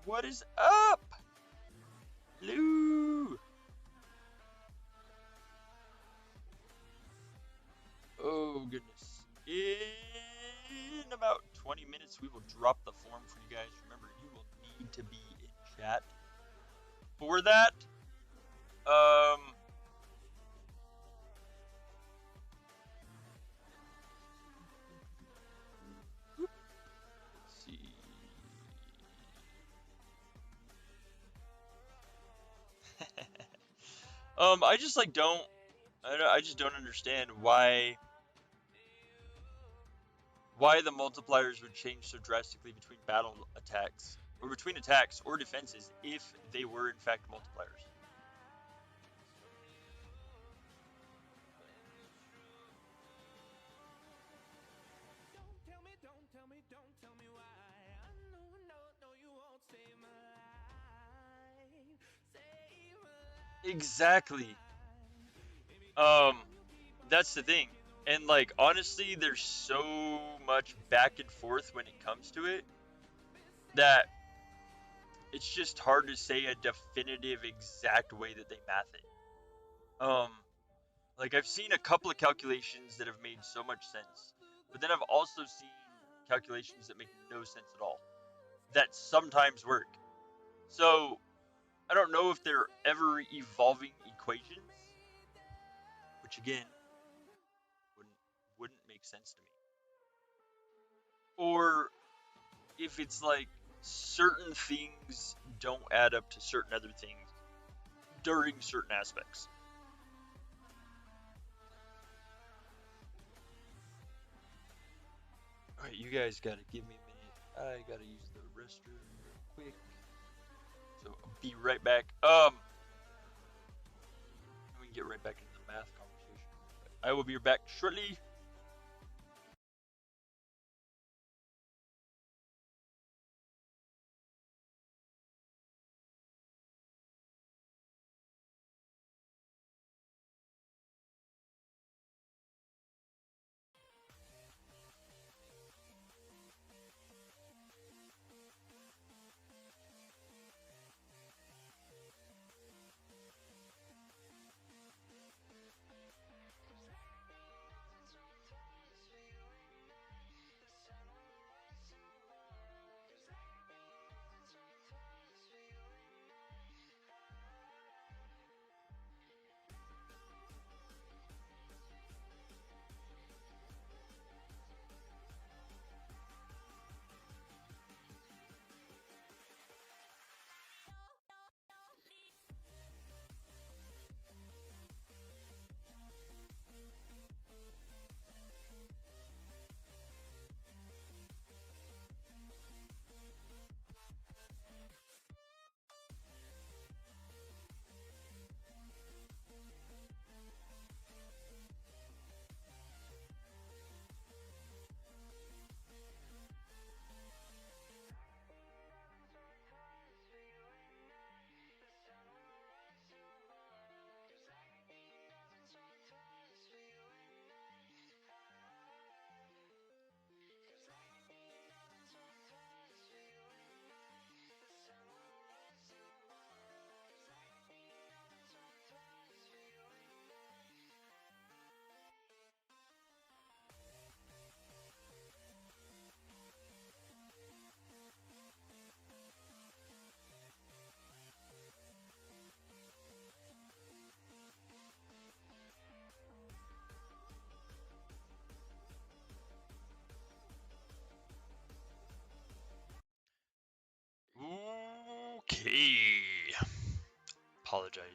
What is up? Hello. Oh goodness. In about 20 minutes we will drop the form for you guys. Remember, you will need to be in chat for that. Let's see. I just I just don't understand why the multipliers would change so drastically between battle attacks, or between attacks or defenses, if they were in fact multipliers. Exactly. That's the thing. And, like, honestly, there's so much back and forth when it comes to it that it's just hard to say a definitive exact way that they math it. Like, I've seen a couple of calculations that have made so much sense, but then I've also seen calculations that make no sense at all, that sometimes work. So, I don't know if they're ever evolving equations, which again, wouldn't make sense to me. Or if it's like certain things don't add up to certain other things during certain aspects. Alright, you guys gotta give me a minute. I gotta use the restroom real quick. So I'll be right back. We can get right back into the math conversation. I will be back shortly.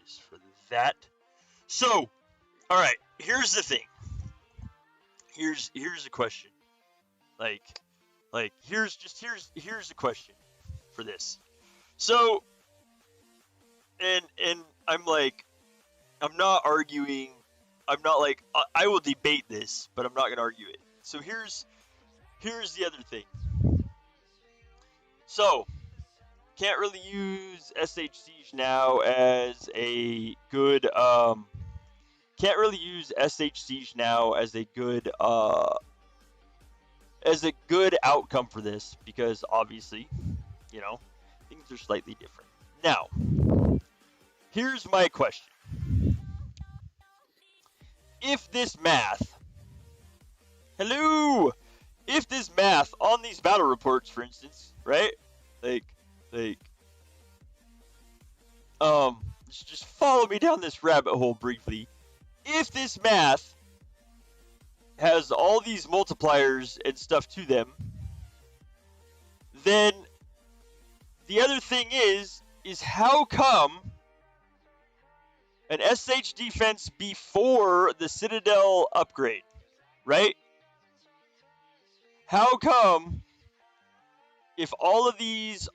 apologies for that. So, all right, here's the thing. Here's a question. Like here's the question for this. So, and I'm like, I'm not arguing. I'm not like, I will debate this, but I'm not gonna argue it. So here's the other thing. So, can't really use SH Siege now as a good can't really use SH Siege now as a good outcome for this, because obviously, you know, things are slightly different. Now, here's my question. If this math on these battle reports, for instance, right? Like just follow me down this rabbit hole briefly. If this math has all these multipliers and stuff to them, then the other thing is how come an SH defense before the Citadel upgrade, right? How come, if all of these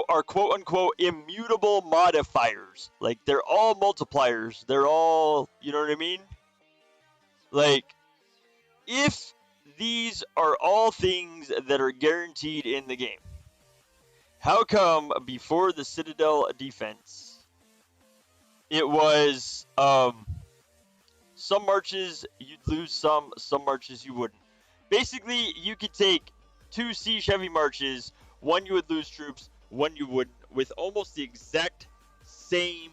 are quote unquote immutable modifiers, like they're all multipliers, they're all, you know what I mean? Like, if these are all things that are guaranteed in the game, how come before the Citadel defense, it was some marches you'd lose, some marches you wouldn't? Basically, you could take 2 siege heavy marches, one you would lose troops, one you wouldn't, with almost the exact same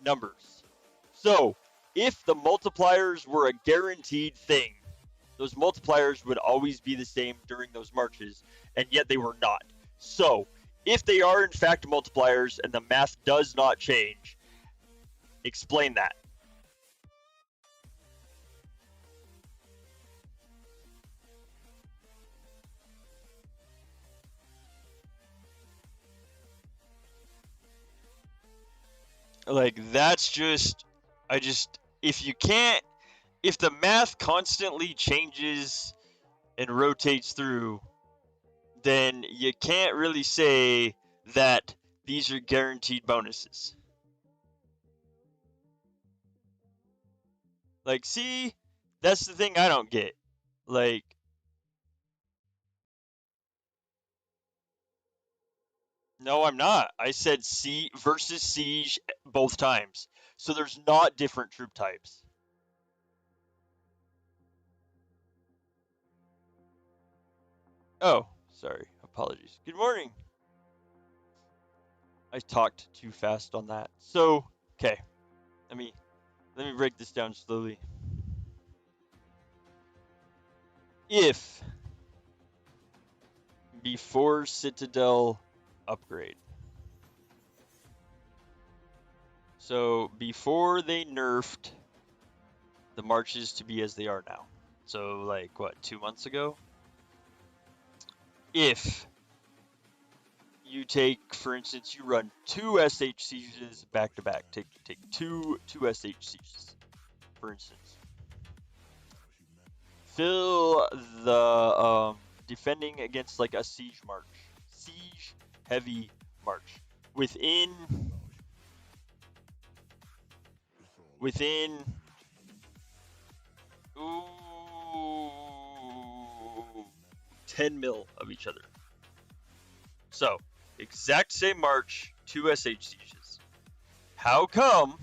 numbers. So, if the multipliers were a guaranteed thing, those multipliers would always be the same during those marches, and yet they were not. So, if they are in fact multipliers and the math does not change, explain that. Like, that's just, if the math constantly changes and rotates through, then you can't really say that these are guaranteed bonuses. Like, see, that's the thing I don't get. Like, no, I'm not. I said versus siege both times. So there's not different troop types. Oh, sorry. Apologies. Good morning. I talked too fast on that. So, okay. Let me break this down slowly. If before Citadel upgrade, so before they nerfed the marches to be as they are now, so like what, 2 months ago? If you take, for instance, you run 2 SH sieges back to back, take two SH sieges, for instance. Fill the defending against like a siege heavy march within 10 mil of each other. So, exact same march, 2 SH sieges. How come,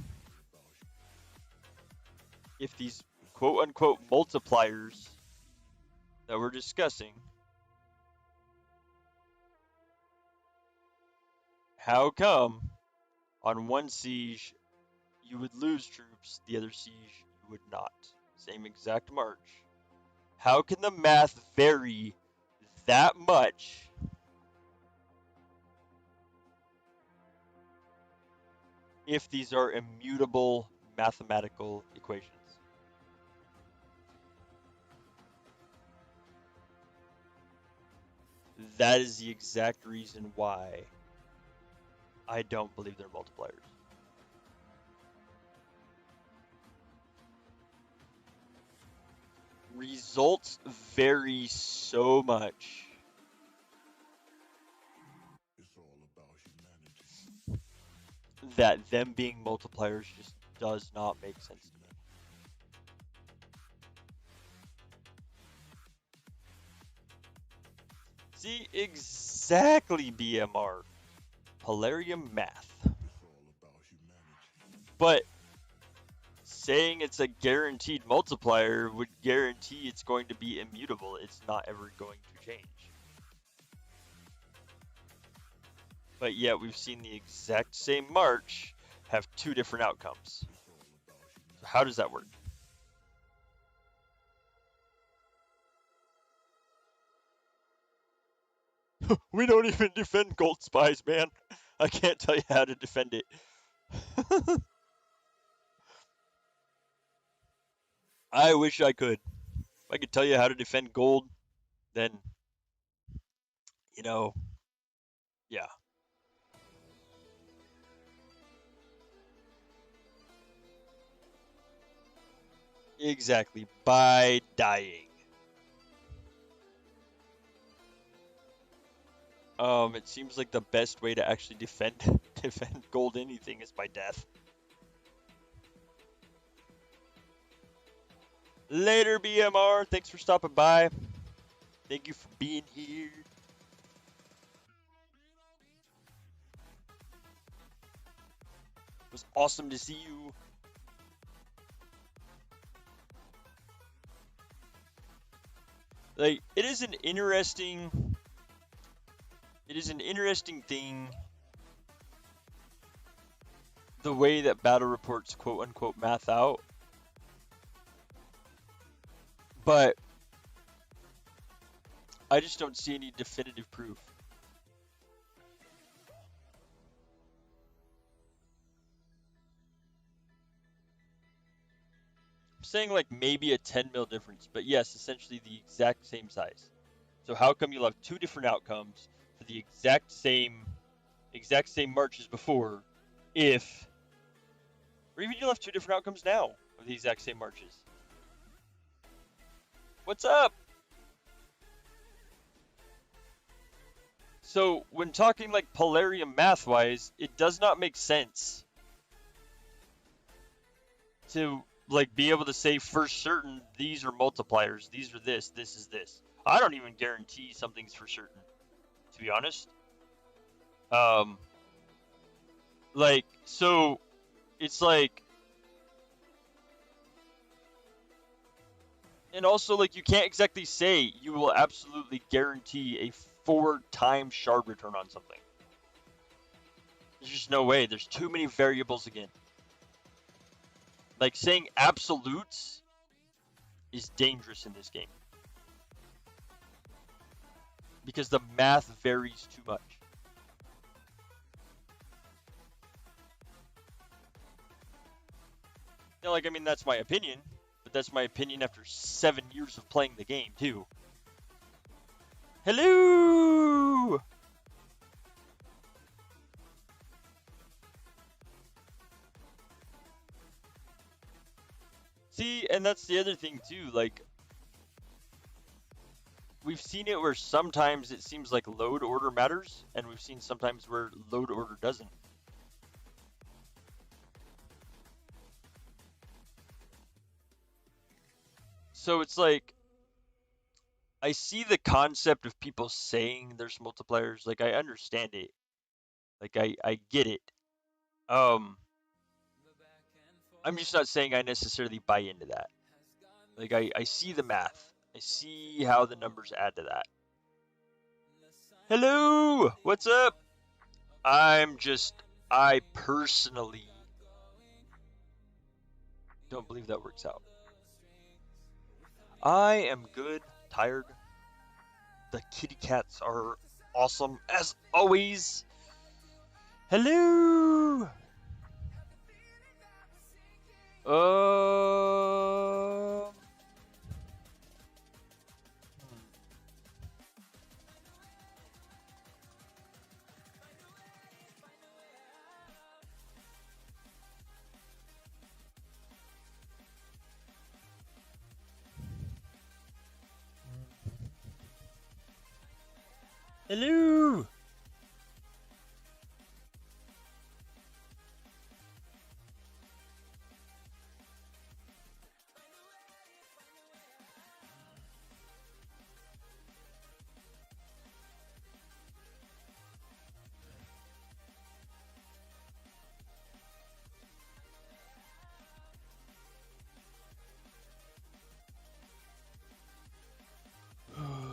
if these quote-unquote multipliers that we're discussing, how come on one siege you would lose troops, the other siege you would not? Same exact march. How can the math vary that much if these are immutable mathematical equations? That is the exact reason why I don't believe they're multipliers. results vary so much It's all about humanity. that them being multipliers just does not make sense to me. See, exactly, BMR. Polarium math. It's all about humanity. But saying it's a guaranteed multiplier would guarantee it's going to be immutable. It's not ever going to change. But yet we've seen the exact same march have two different outcomes. So how does that work? We don't even defend gold spies, man. I can't tell you how to defend it. I wish I could. If I could tell you how to defend gold, then, you know, yeah. Exactly, by dying. It seems like the best way to actually defend gold anything is by death. Later, BMR. Thanks for stopping by. Thank you for being here. It was awesome to see you. Like, it is an interesting thing, the way that battle reports quote unquote math out. But I just don't see any definitive proof. I'm saying like maybe a 10 mil difference, but yes, essentially the exact same size. So how come you'll have two different outcomes for the exact same march as before, or even you'll have two different outcomes now of the exact same marches? What's up? So when talking like polarium math-wise, it does not make sense to like be able to say for certain these are multipliers, these are this is this. I don't even guarantee something's for certain, to be honest. Like, so it's like, and also like you can't exactly say you will absolutely guarantee a 4-time shard return on something. There's just no way. There's too many variables again. Like saying absolutes is dangerous in this game because the math varies too much. You know, like, I mean, that's my opinion, but that's my opinion after 7 years of playing the game too. Hello! See, and that's the other thing too, like, we've seen it where sometimes it seems like load order matters, and we've seen sometimes where load order doesn't. So it's like, I see the concept of people saying there's multipliers, like, I understand it. Like, I get it. I'm just not saying I necessarily buy into that. Like, I see the math. I see how the numbers add to that. Hello! What's up? I personally don't believe that works out. I am good, tired. The kitty cats are awesome, as always. Hello! Hello.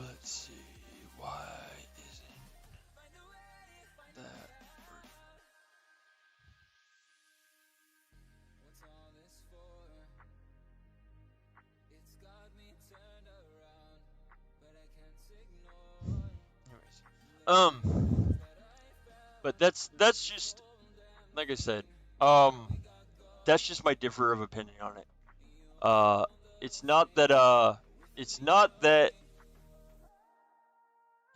Let's see. Why isn't that working? What's all this for? It's got me turned around, but I can't ignore. Anyways, but that's just like I said. That's just my differ of opinion on it. It's not that. It's not that.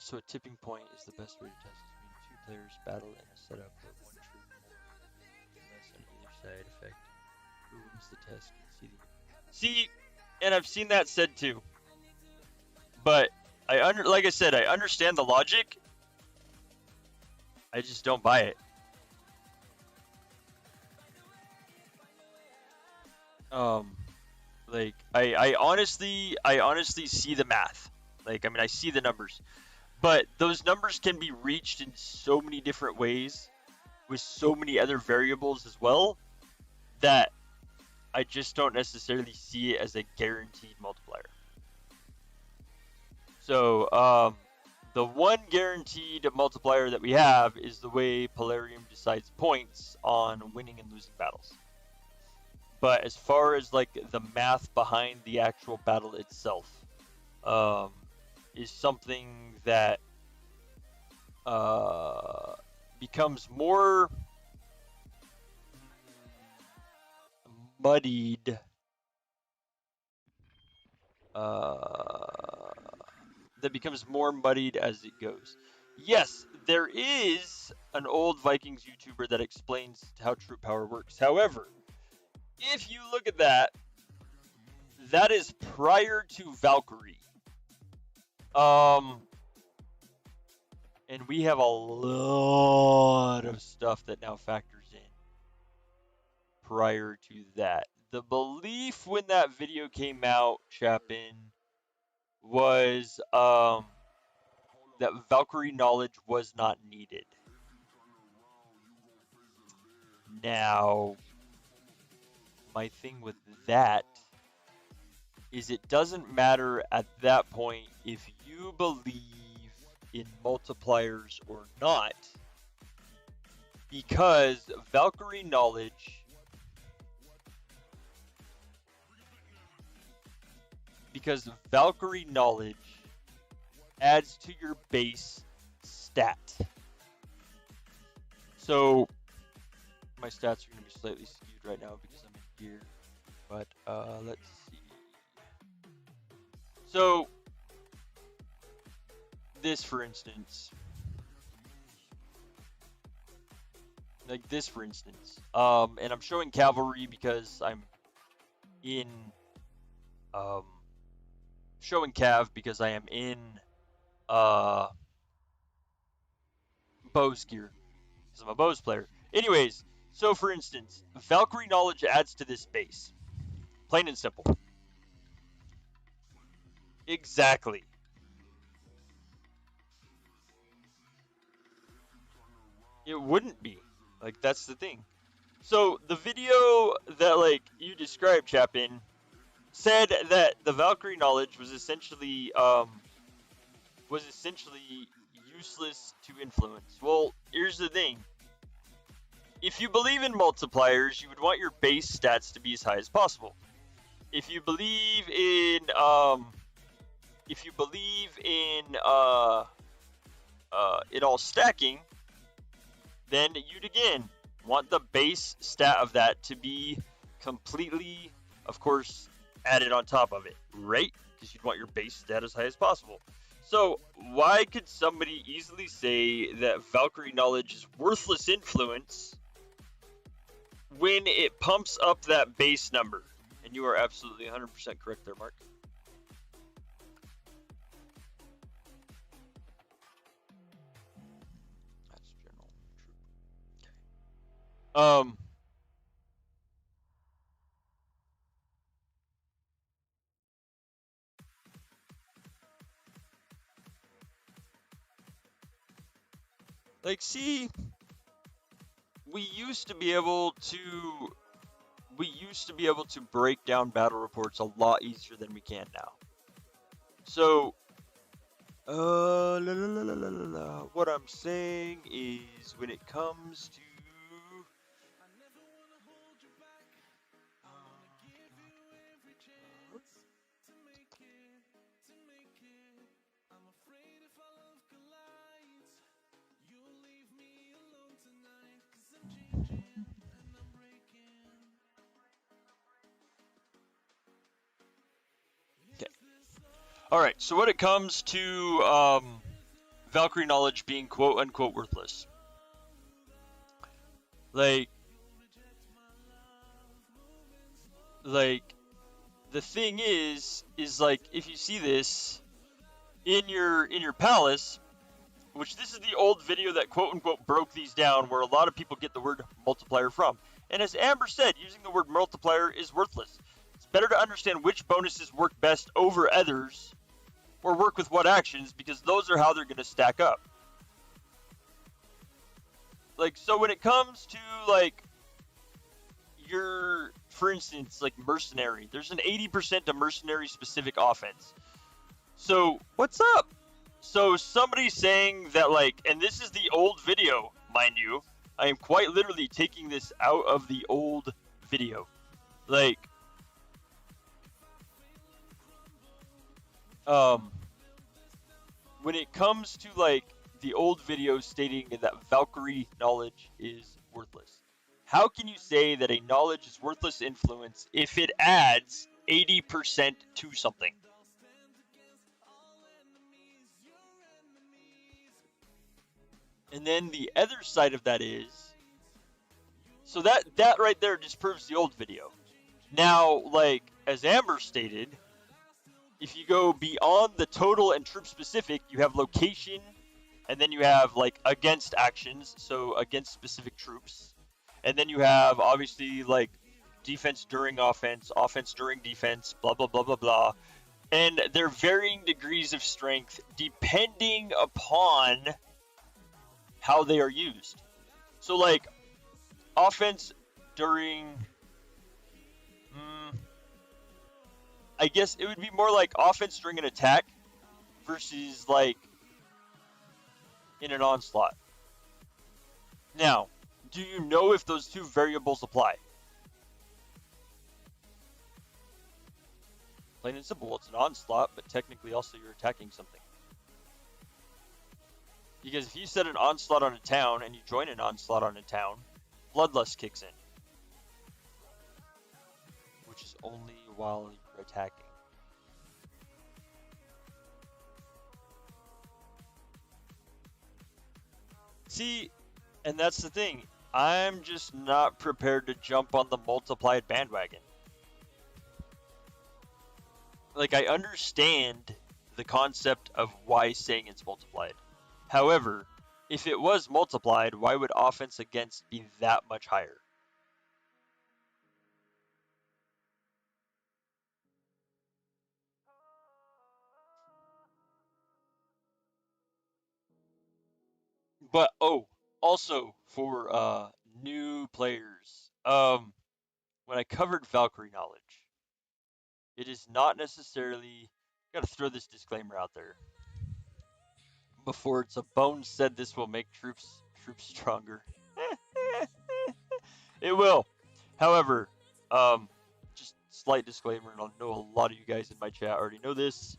So a tipping point is the best way to test between two players battle in a setup where one true less on either side effect. Who wins the test? See, and I've seen that said too. But like I said, I understand the logic. I just don't buy it. Like I honestly see the math. Like I mean I see the numbers. But those numbers can be reached in so many different ways with so many other variables as well that I just don't necessarily see it as a guaranteed multiplier. So, the one guaranteed multiplier that we have is the way Polarium decides points on winning and losing battles. But as far as like the math behind the actual battle itself, is something that becomes more muddied. That becomes more muddied as it goes. Yes, there is an old Vikings YouTuber that explains how troop power works. However, if you look at that, that is prior to Valkyrie. And we have a lot of stuff that now factors in prior to that. The belief when that video came out, Chapin, was that Valkyrie knowledge was not needed. Now, my thing with that is it doesn't matter at that point if you believe in multipliers or not, because Valkyrie knowledge adds to your base stat. So my stats are going to be slightly skewed right now because I'm in gear, but let's see. So this, for instance, and I'm showing cavalry because I'm in showing cav because I am in bows gear because I'm a bows player. Anyways, so for instance, Valkyrie knowledge adds to this base. Plain and simple. Exactly. It wouldn't be. Like, that's the thing. So, the video that, like, you described, Chapin, said that the Valkyrie knowledge was essentially useless to influence. Well, here's the thing. If you believe in multipliers, you would want your base stats to be as high as possible. If you believe in it all stacking, then you'd again want the base stat of that to be completely, of course, added on top of it, right? Because you'd want your base stat as high as possible. So why could somebody easily say that Valkyrie knowledge is worthless influence when it pumps up that base number? And you are absolutely 100% correct there, Mark. Um, like, see, we used to be able to break down battle reports a lot easier than we can now. So, what I'm saying is, when it comes to all right, so when it comes to Valkyrie knowledge being quote unquote worthless, like the thing is like, if you see this in your palace, which this is the old video that quote unquote broke these down, where a lot of people get the word multiplier from. And as Amber said, using the word multiplier is worthless. It's better to understand which bonuses work best over others, or work with what actions, because those are how they're going to stack up. Like, so when it comes to, like, your, for instance, like mercenary, there's an 80% to mercenary specific offense. So, what's up? So somebody's saying that, like, and this is the old video, mind you, I am quite literally taking this out of the old video. Like, when it comes to, like, the old video stating that Valkyrie knowledge is worthless, how can you say that a knowledge is worthless influence if it adds 80% to something? And then the other side of that is, so that right there just proves the old video. Now, like, as Amber stated, if you go beyond the total and troop specific, you have location, and then you have, like, against actions, so against specific troops. And then you have, obviously, like, defense during offense, offense during defense, blah, blah, blah, blah, blah. And they're varying degrees of strength depending upon how they are used. So, like, offense during, I guess it would be more like offense during an attack versus, like, in an onslaught. Now, do you know if those two variables apply? Plain and simple, it's an onslaught, but technically also you're attacking something. Because if you set an onslaught on a town and you join an onslaught on a town, bloodlust kicks in, which is only while you're attacking. See, and that's the thing. I'm just not prepared to jump on the multiplied bandwagon. Like, I understand the concept of why saying it's multiplied. However, if it was multiplied, why would offense against be that much higher? But, oh, also for new players, when I covered Valkyrie knowledge, it is not necessarily, gotta throw this disclaimer out there before it's a bone said this will make troops stronger. It will. However, just slight disclaimer, and I know a lot of you guys in my chat already know this.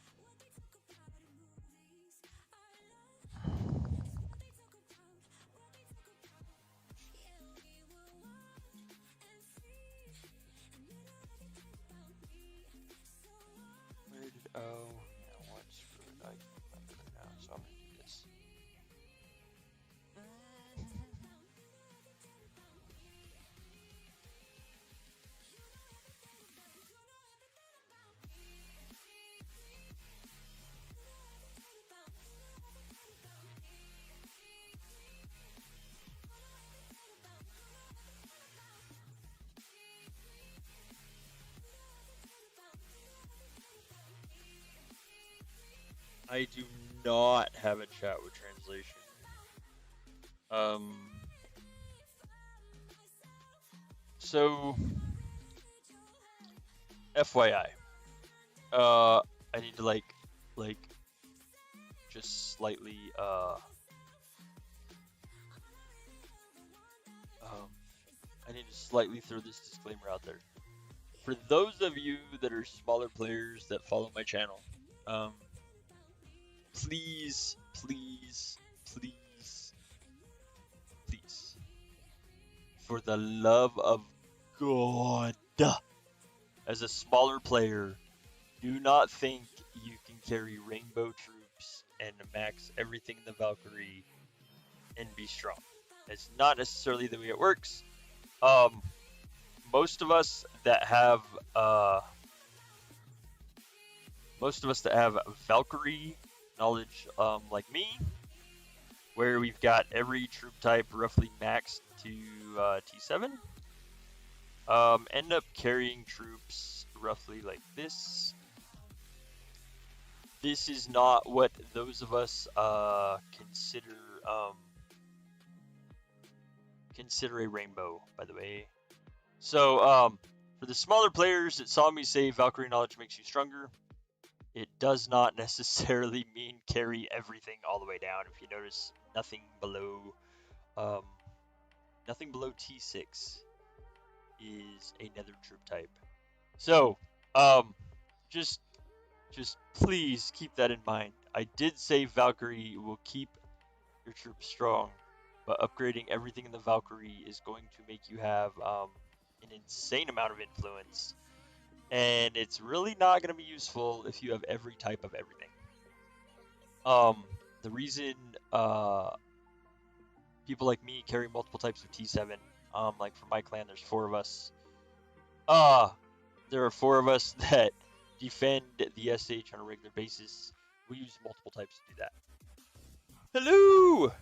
Where did, oh, yeah, what, screw it, I remember it now, so I'm gonna do this. I do not have a chat with translation. So, FYI, I need to like, just slightly, I need to slightly throw this disclaimer out there. For those of you that are smaller players that follow my channel, please, for the love of God, as a smaller player, do not think you can carry rainbow troops and max everything in the Valkyrie and be strong. It's not necessarily the way it works. Most of us that have Valkyrie knowledge, like me, where we've got every troop type roughly maxed to T7, end up carrying troops roughly like this. This is not what those of us consider a rainbow, by the way. So, for the smaller players that saw me say Valkyrie knowledge makes you stronger, it does not necessarily mean carry everything all the way down. If you notice, nothing below T6 is another troop type. So, just please keep that in mind. I did say Valkyrie will keep your troops strong, but upgrading everything in the Valkyrie is going to make you have an insane amount of influence, and it's really not going to be useful if you have every type of everything. The reason people like me carry multiple types of T7, like for my clan, there's 4 of us. There are 4 of us that defend the SH on a regular basis. We use multiple types to do that. Hello!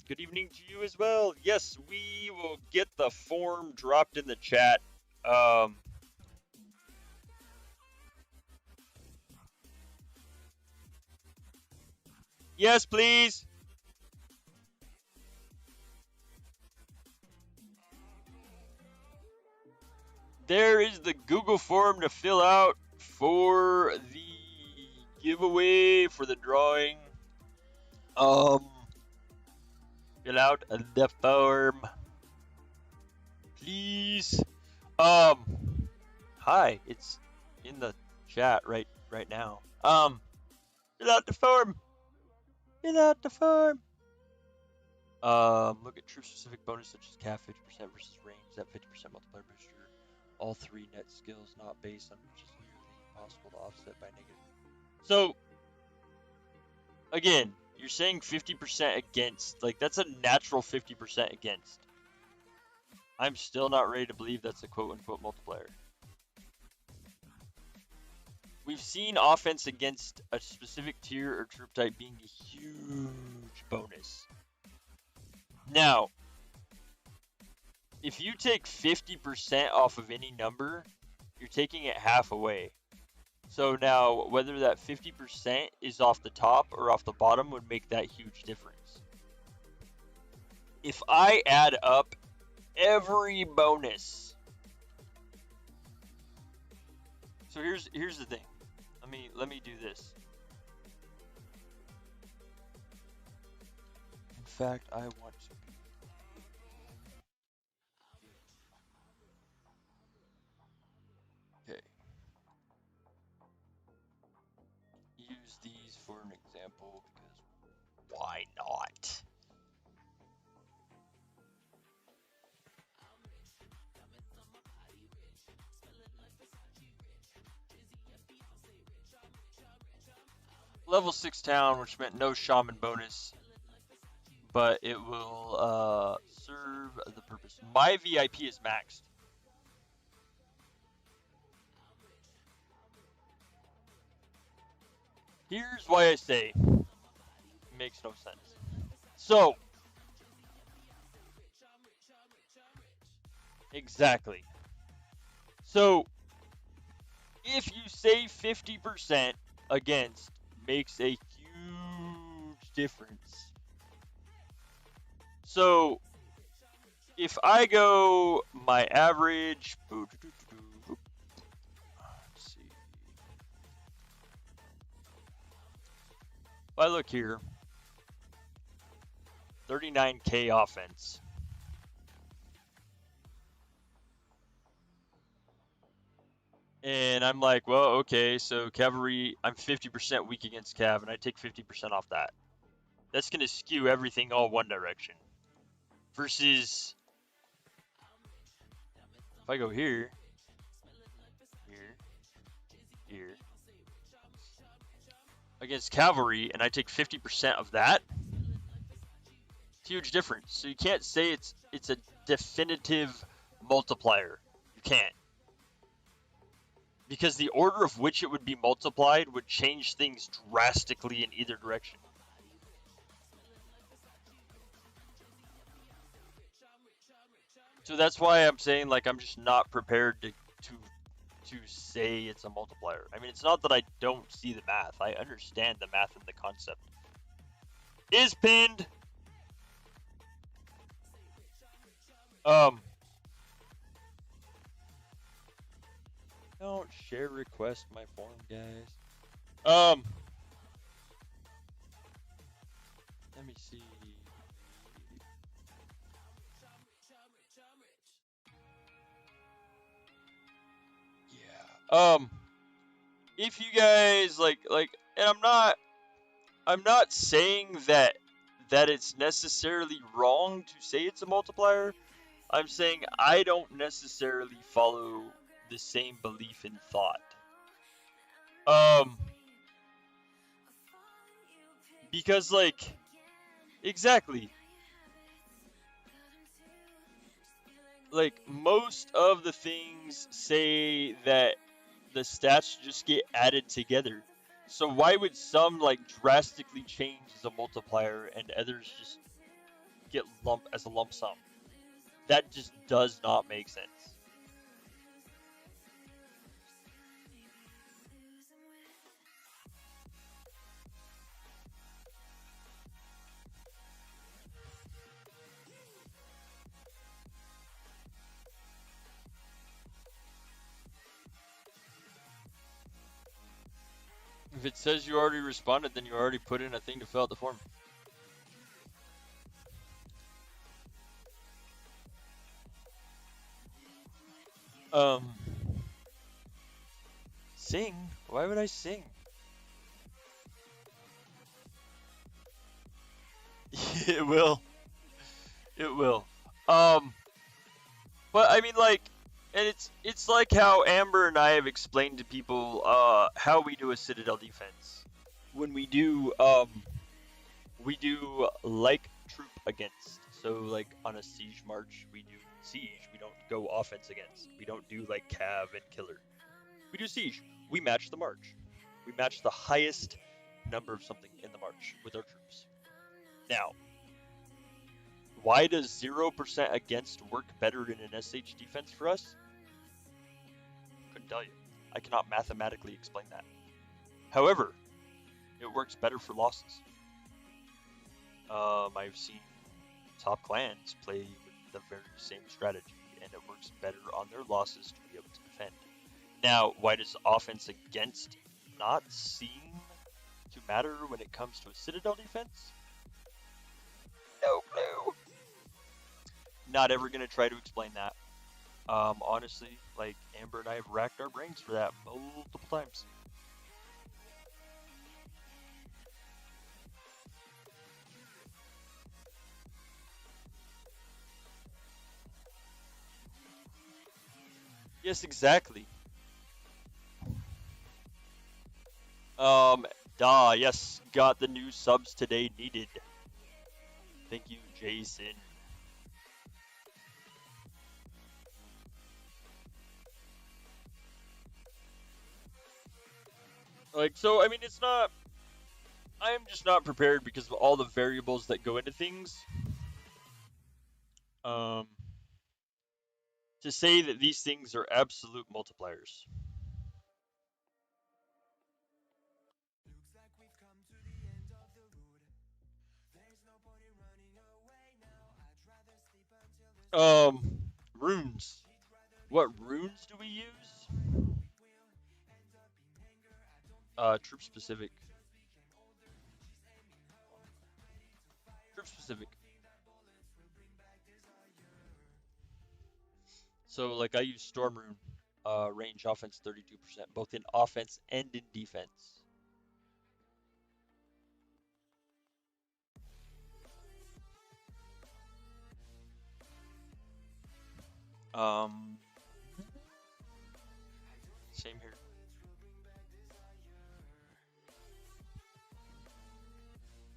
Good evening to you as well. Yes, we will get the form dropped in the chat. Yes, please. There is the Google form to fill out for the giveaway, for the drawing. Fill out the form, please. Hi, it's in the chat right now. Fill out the form. Fill out the form. Look at troop-specific bonus such as CAF 50% versus range. That 50% multiplier booster. All 3 net skills not based on which is nearly impossible to offset by negative. So, again, you're saying 50% against. Like, that's a natural 50% against. I'm still not ready to believe that's a quote-unquote multiplier. We've seen offense against a specific tier or troop type being a huge bonus. Now, if you take 50% off of any number, you're taking it half away. So now, whether that 50% is off the top or off the bottom would make that huge difference. If I add up every bonus, so here's the thing. Let me do this. In fact, I want to. Okay. Use these for an example because why not? Level 6 town, which meant no shaman bonus, but it will serve the purpose. My VIP is maxed. Here's why I say it makes no sense. So, exactly. So, if you say 50% against makes a difference. So if I go my average, let's see. If I look here, 39k offense. And I'm like, well, okay, so cavalry, I'm 50% weak against cav, and I take 50% off that. That's going to skew everything all one direction. Versus, if I go here, here, against cavalry, and I take 50% of that, it's a huge difference. So you can't say it's a definitive multiplier. You can't. Because the order of which it would be multiplied would change things drastically in either direction. So that's why I'm saying, like, I'm just not prepared to say it's a multiplier. I mean, it's not that I don't see the math. I understand the math and the concept. Is pinned. Don't share request my form, guys. Let me see. Yeah. If you guys like, and I'm not saying that it's necessarily wrong to say it's a multiplier. I'm saying I don't necessarily follow the same belief in thought. Because, like, exactly. Like, most of the things say that the stats just get added together. So why would some, like, drastically change as a multiplier and others just get lumped as a lump sum? That just does not make sense. If it says you already responded, then you already put in a thing to fill out the form. Sing? Why would I sing? It will. It will. But I mean, like, and it's like how Amber and I have explained to people how we do a Citadel defense. When we do like troop against. So like on a siege march, we do siege. We don't go offense against. We don't do like cav and killer. We do siege. We match the march. We match the highest number of something in the march with our troops. Now, why does 0% against work better in an SH defense for us? Couldn't tell you. I cannot mathematically explain that. However, it works better for losses. I've seen top clans play with the very same strategy, and it works better on their losses to be able to defend. Now, why does offense against not seem to matter when it comes to a Citadel defense? No clue. Not ever gonna try to explain that. Honestly, like, Amber and I have racked our brains for that multiple times. Yes, exactly. Yes, got the new subs today needed. Thank you, Jason. Like, so, I mean, it's not... I'm just not prepared because of all the variables that go into things. To say that these things are absolute multipliers. Runes. What runes do we use? Troop specific. Troop specific. So, like, I use Storm Rune. Range offense 32%, both in offense and in defense. Same here.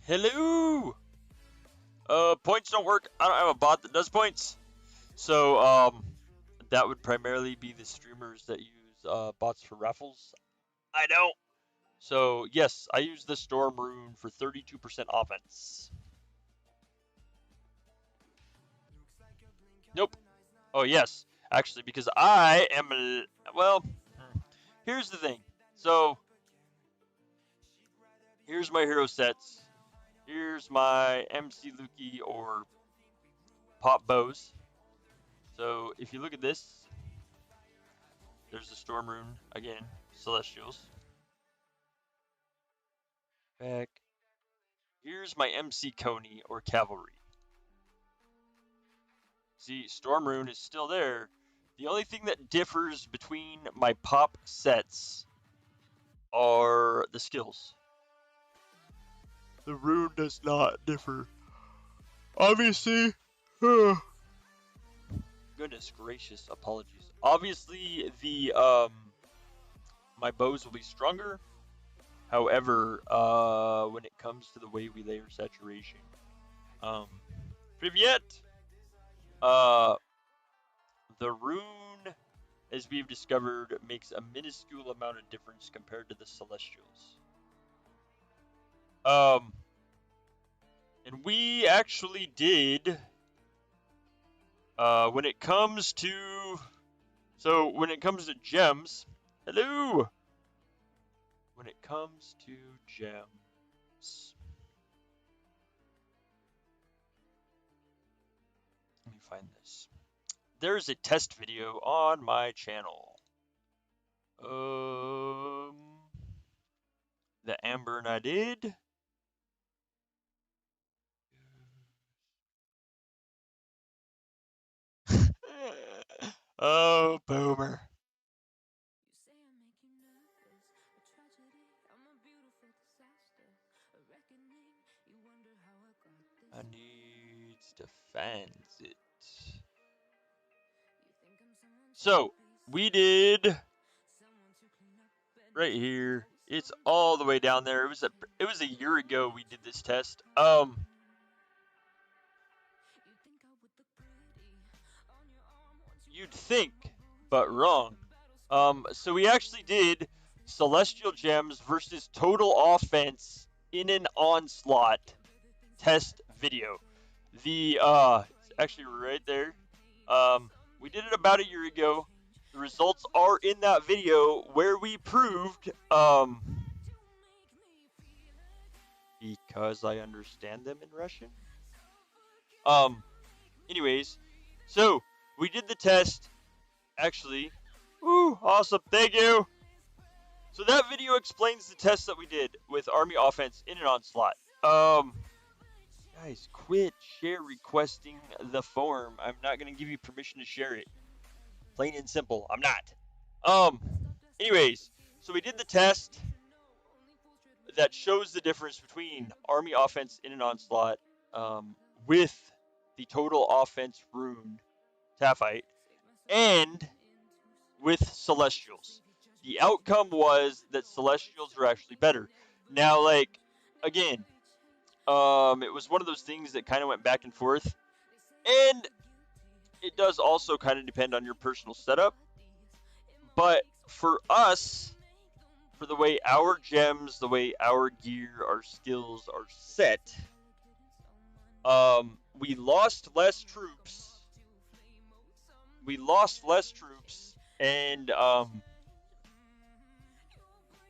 Hello! Points don't work. I don't have a bot that does points. So, that would primarily be the streamers that use bots for raffles. I don't. So, yes, I use the Storm Rune for 32% offense. Nope. Oh, yes. Actually, because I am... Well, here's the thing. So, here's my hero sets. Here's my MC Luki or Pop Bows. So, if you look at this, there's the Storm Rune. Again, Celestials. Back. Here's my MC Coney or Cavalry. See, Storm Rune is still there. The only thing that differs between my pop sets are the skills. The rune does not differ. Obviously, goodness gracious, apologies. Obviously, the my bows will be stronger. However, when it comes to the way we layer saturation, Privyet, the rune, as we've discovered, makes a minuscule amount of difference compared to the Celestials. And we actually did, when it comes to gems, hello! When it comes to gems, let me find this. There's a test video on my channel. The Amber and I did. Oh, boomer. I needs to find it. So, we did right here. It's all the way down there. It was a year ago we did this test. You'd think, but wrong. So we actually did Celestial Gems versus Total Offense in an Onslaught test video. It's actually right there. We did it about a year ago. The results are in that video where we proved, because I understand them in Russian. Anyways, so we did the test. Actually, woo, awesome, thank you. So that video explains the test that we did with Army Offense in an Onslaught. Guys, quit share requesting the form. I'm not gonna give you permission to share it. Plain and simple, I'm not. Anyways, so we did the test that shows the difference between Army Offense in an Onslaught with the Total Offense rune Taphite and with Celestials. The outcome was that Celestials are actually better. Now, like, again, it was one of those things that kind of went back and forth, and it does also kind of depend on your personal setup. But for us, for the way our gems, the way our gear, our skills are set, we lost less troops. And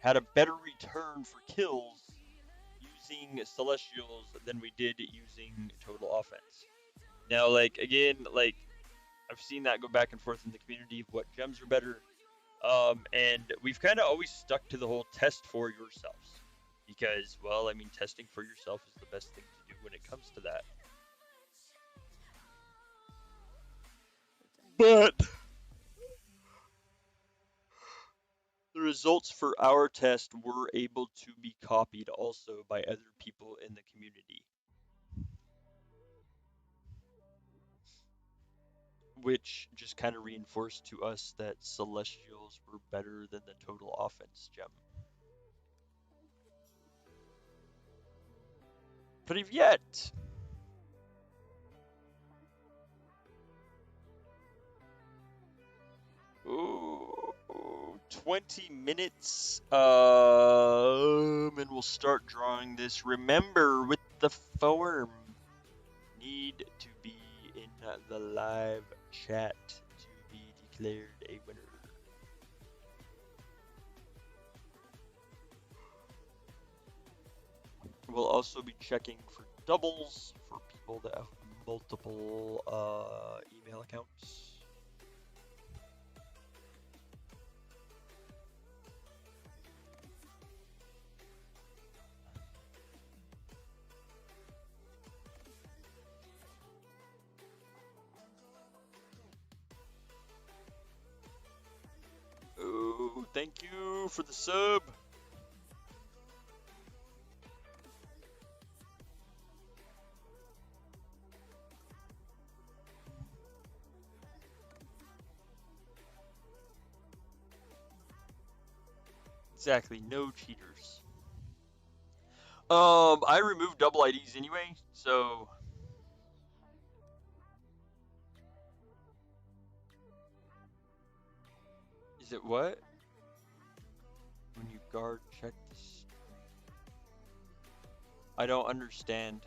had a better return for kills using Celestials than we did using Total Offense. Now, like, again, like, I've seen that go back and forth in the community of what gems are better. And we've kind of always stuck to the whole test for yourselves. Because, well, I mean, testing for yourself is the best thing to do when it comes to that. But the results for our test were able to be copied also by other people in the community. Which just kind of reinforced to us that Celestials were better than the Total Offense gem. Привет! Ooh, 20 minutes, and we'll start drawing this. Remember, with the form, need to be in the live chat to be declared a winner. We'll also be checking for doubles for people that have multiple email accounts. Oh, thank you for the sub. Exactly, no cheaters. I removed double IDs anyway, so is it what? When you guard check this. I don't understand.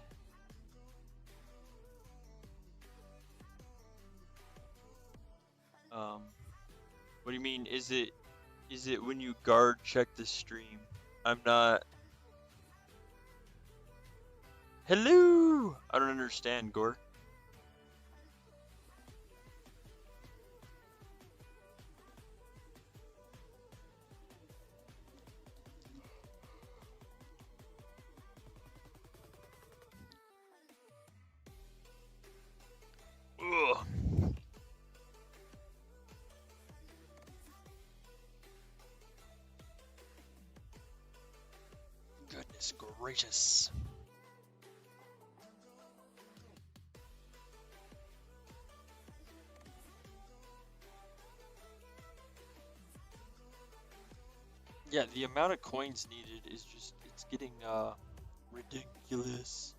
What do you mean? Is it when you guard check the stream? I'm not. Hello! I don't understand, Gore. Ugh. Goodness gracious. Yeah, the amount of coins needed is just, it's getting ridiculous.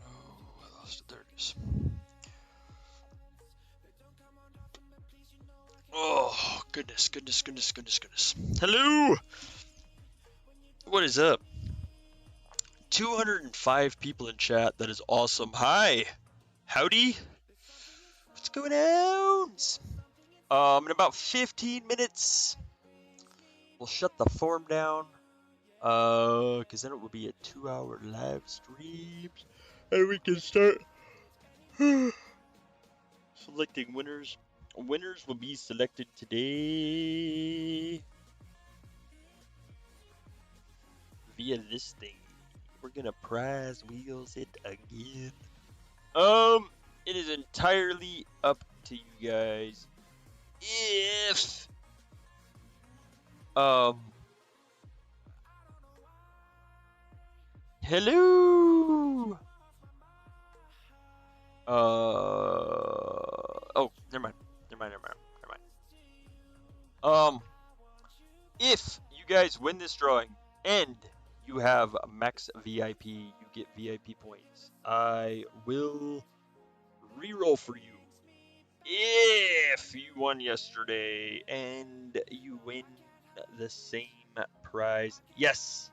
Oh, I lost it. There it is. Oh, goodness, goodness, goodness, goodness, goodness. Hello! What is up? 205 people in chat. That is awesome. Hi! Howdy! What's going on? In about 15 minutes, we'll shut the form down. Because then it will be a 2-hour live stream. And we can start selecting winners. Winners will be selected today via this thing. We're gonna prize wheels it again. It is entirely up to you guys. If hello. Oh, never mind. If you guys win this drawing and you have max VIP, you get VIP points. I will reroll for you if you won yesterday and you win the same prize. Yes,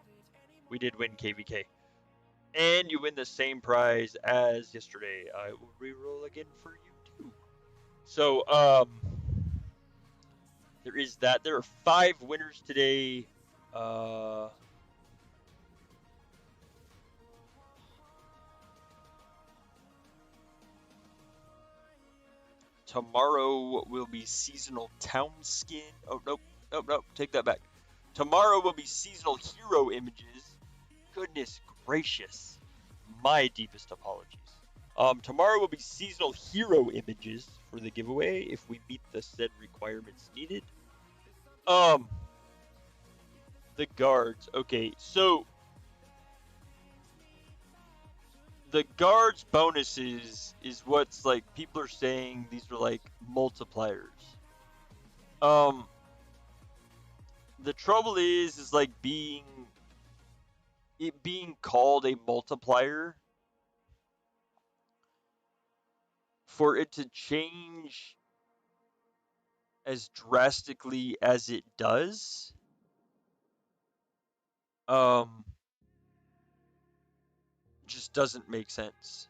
we did win KVK. And you win the same prize as yesterday. I will reroll again for you too. So, there is that. There are 5 winners today. Tomorrow will be seasonal town skin. Oh, nope. Take that back. Tomorrow will be seasonal hero images. Goodness gracious. My deepest apologies. Tomorrow will be seasonal hero images for the giveaway if we meet the said requirements needed. The guards. Okay, so the guards bonuses is what's like people are saying these are like multipliers. The trouble is like being called a multiplier, for it to change as drastically as it does, just doesn't make sense.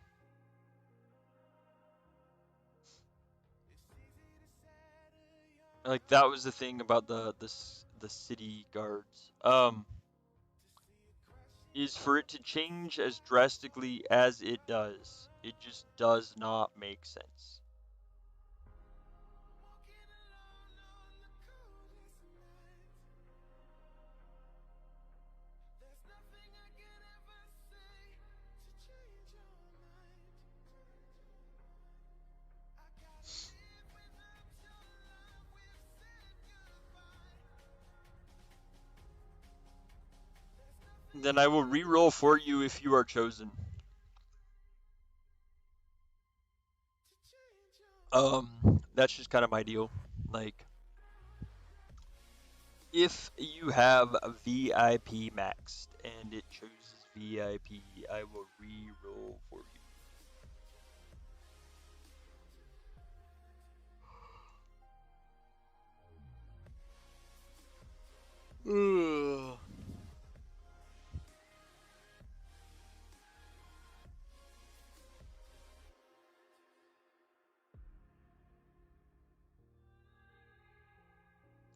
Like that was the thing about the city guards. Is for it to change as drastically as it does. It just does not make sense. Then I will re-roll for you if you are chosen. That's just kind of my deal. Like, if you have a VIP maxed and it chooses VIP, I will re-roll for you.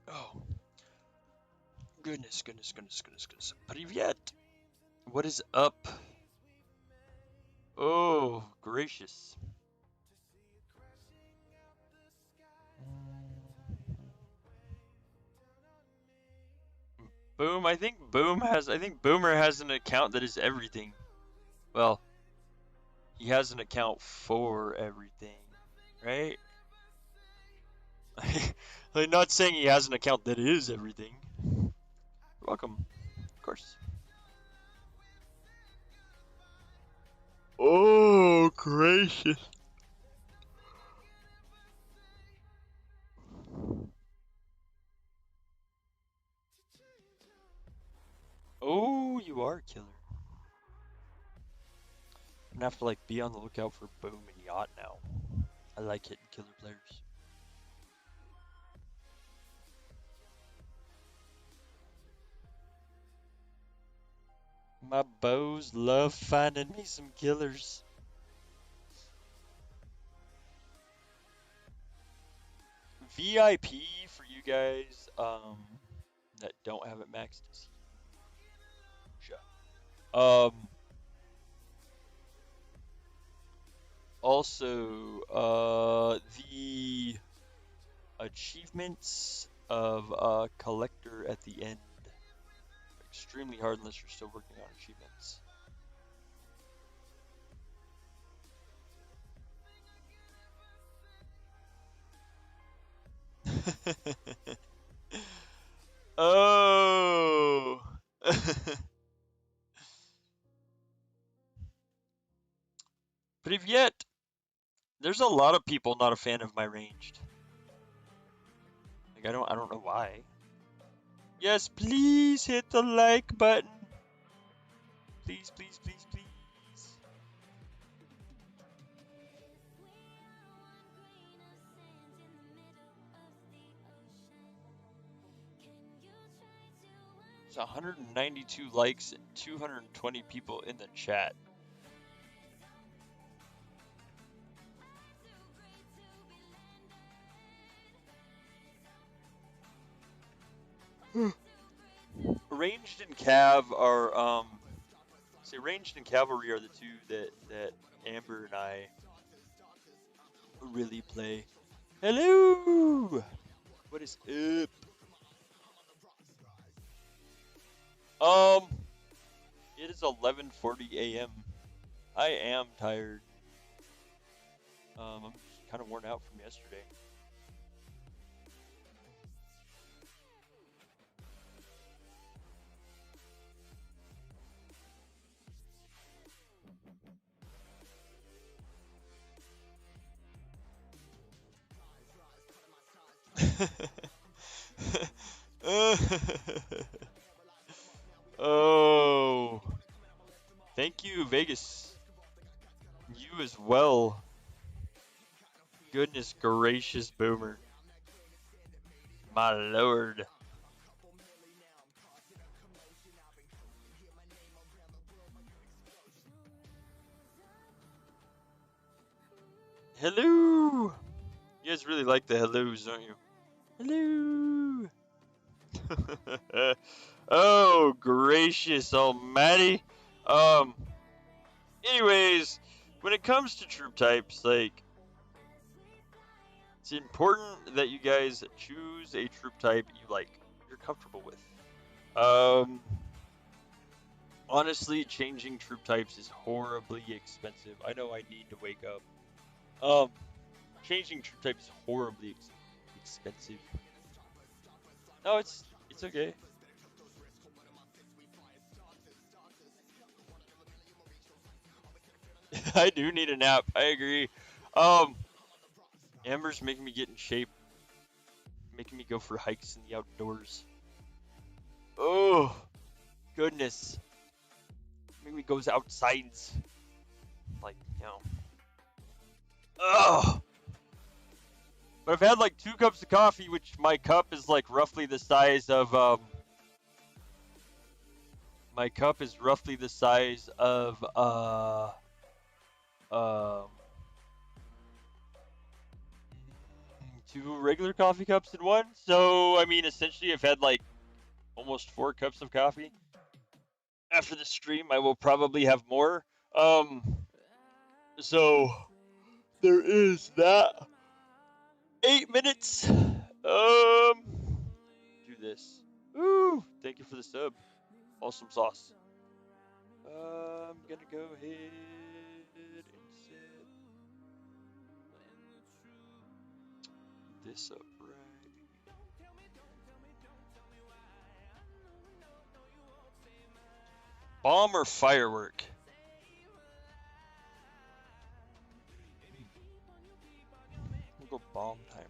Oh. Goodness. Привет. What is up? Oh, gracious. Boom, I think Boomer has an account that is everything. Well, he has an account for everything, right? I'm not saying he has an account that is everything. You're welcome, of course. Oh, gracious. Oh, you are a killer. I'm gonna have to like be on the lookout for Boom and Yacht now. I like hitting killer players. My bows love finding me some killers. VIP for you guys that don't have it maxed. Also, the achievements of collector at the end are extremely hard unless you're still working on achievements. Oh. Привет. There's a lot of people not a fan of my ranged. Like I don't know why. Yes, please hit the like button. Please, please, please, please. There's 192 likes and 220 people in the chat. Ranged and Cav are say Ranged and Cavalry are the two that Amber and I really play. Hello. What is up? It is 11:40 a.m. I am tired. I'm kind of worn out from yesterday. Oh, thank you, Vegas. You as well. Goodness gracious, Boomer. My lord. Hello. You guys really like the hellos, don't you? Hello. Oh, gracious almighty. Anyways, when it comes to troop types, like, it's important that you guys choose a troop type you're comfortable with. Honestly, changing troop types is horribly expensive. I know I need to wake up. Changing troop types is horribly expensive. No, it's okay. I do need a nap. I agree. Amber's making me get in shape, making me go for hikes in the outdoors. Oh, goodness. Making me go outsides. Like, you know. Ugh. But I've had like 2 cups of coffee, which my cup is like roughly the size of, my cup is roughly the size of, 2 regular coffee cups in one. So, I mean, essentially I've had like almost 4 cups of coffee. After the stream, I will probably have more. So there is that. 8 minutes. Do this. Ooh, thank you for the sub. Awesome sauce. I'm gonna go ahead and set this up right. Bomb or firework? We'll go bomb timer.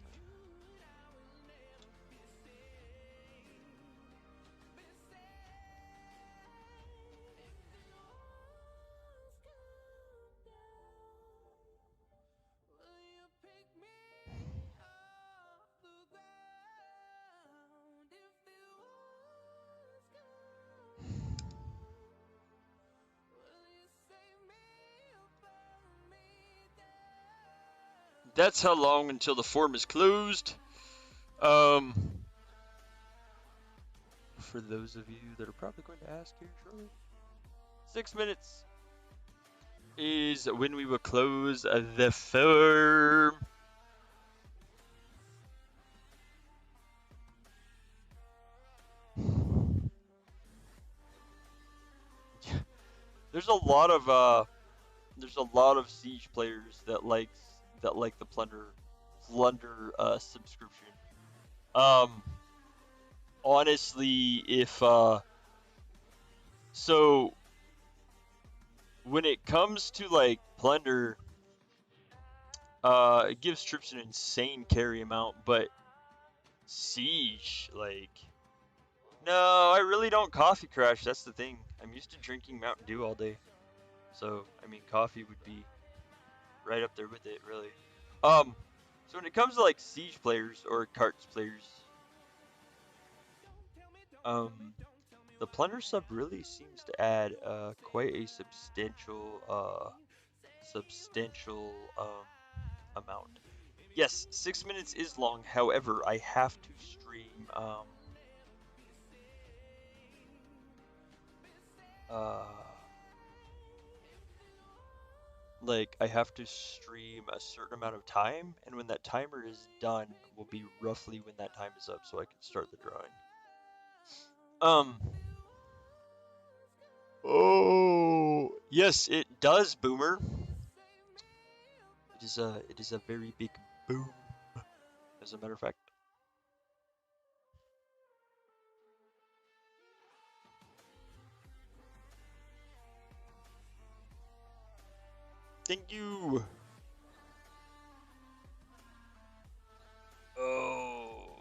That's how long until the form is closed. For those of you that are probably going to ask here shortly, 6 minutes is when we will close the form. There's a lot of Siege players that like the plunder subscription. Honestly, if so when it comes to like plunder, it gives troops an insane carry amount, but Siege, like, No, I really don't coffee crash. That's the thing. I'm used to drinking Mountain Dew all day. So, I mean, coffee would be right up there with it, really. So when it comes to like Siege players or Carts players, the Plunder sub really seems to add quite a substantial amount. Yes, 6 minutes is long. However, I have to stream uh like I have to stream a certain amount of time, and when that timer is done will be roughly when that time is up, so I can start the drawing. Oh yes, it does, Boomer. It is a very big boom, as a matter of fact. Thank you. Oh.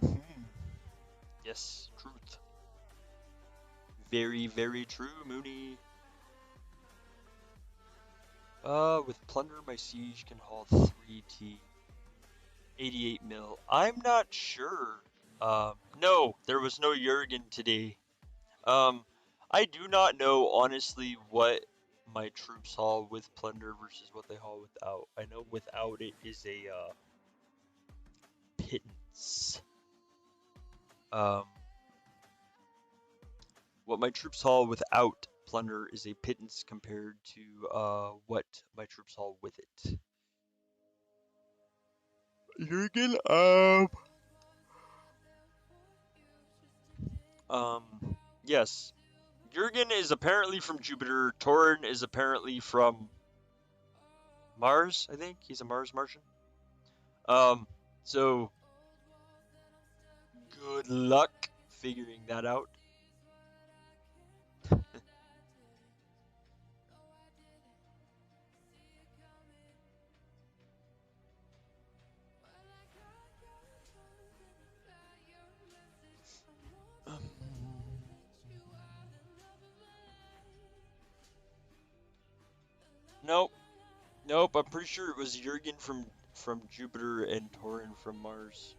Mhm. Yes, truth. Very, very true, Mooney. With Plunder, my Siege can haul 3T. 88 mil. I'm not sure. No, there was no Jurgen today. I do not know, honestly, what my troops haul with Plunder versus what they haul without. I know without it is a, pittance. What my troops haul without Plunder is a pittance compared to, what my troops haul with it. Jurgen, yes. Jurgen is apparently from Jupiter. Torin is apparently from Mars, I think. He's a Mars Martian. So good luck figuring that out. Nope. Nope, I'm pretty sure it was Jurgen from Jupiter and Torin from Mars.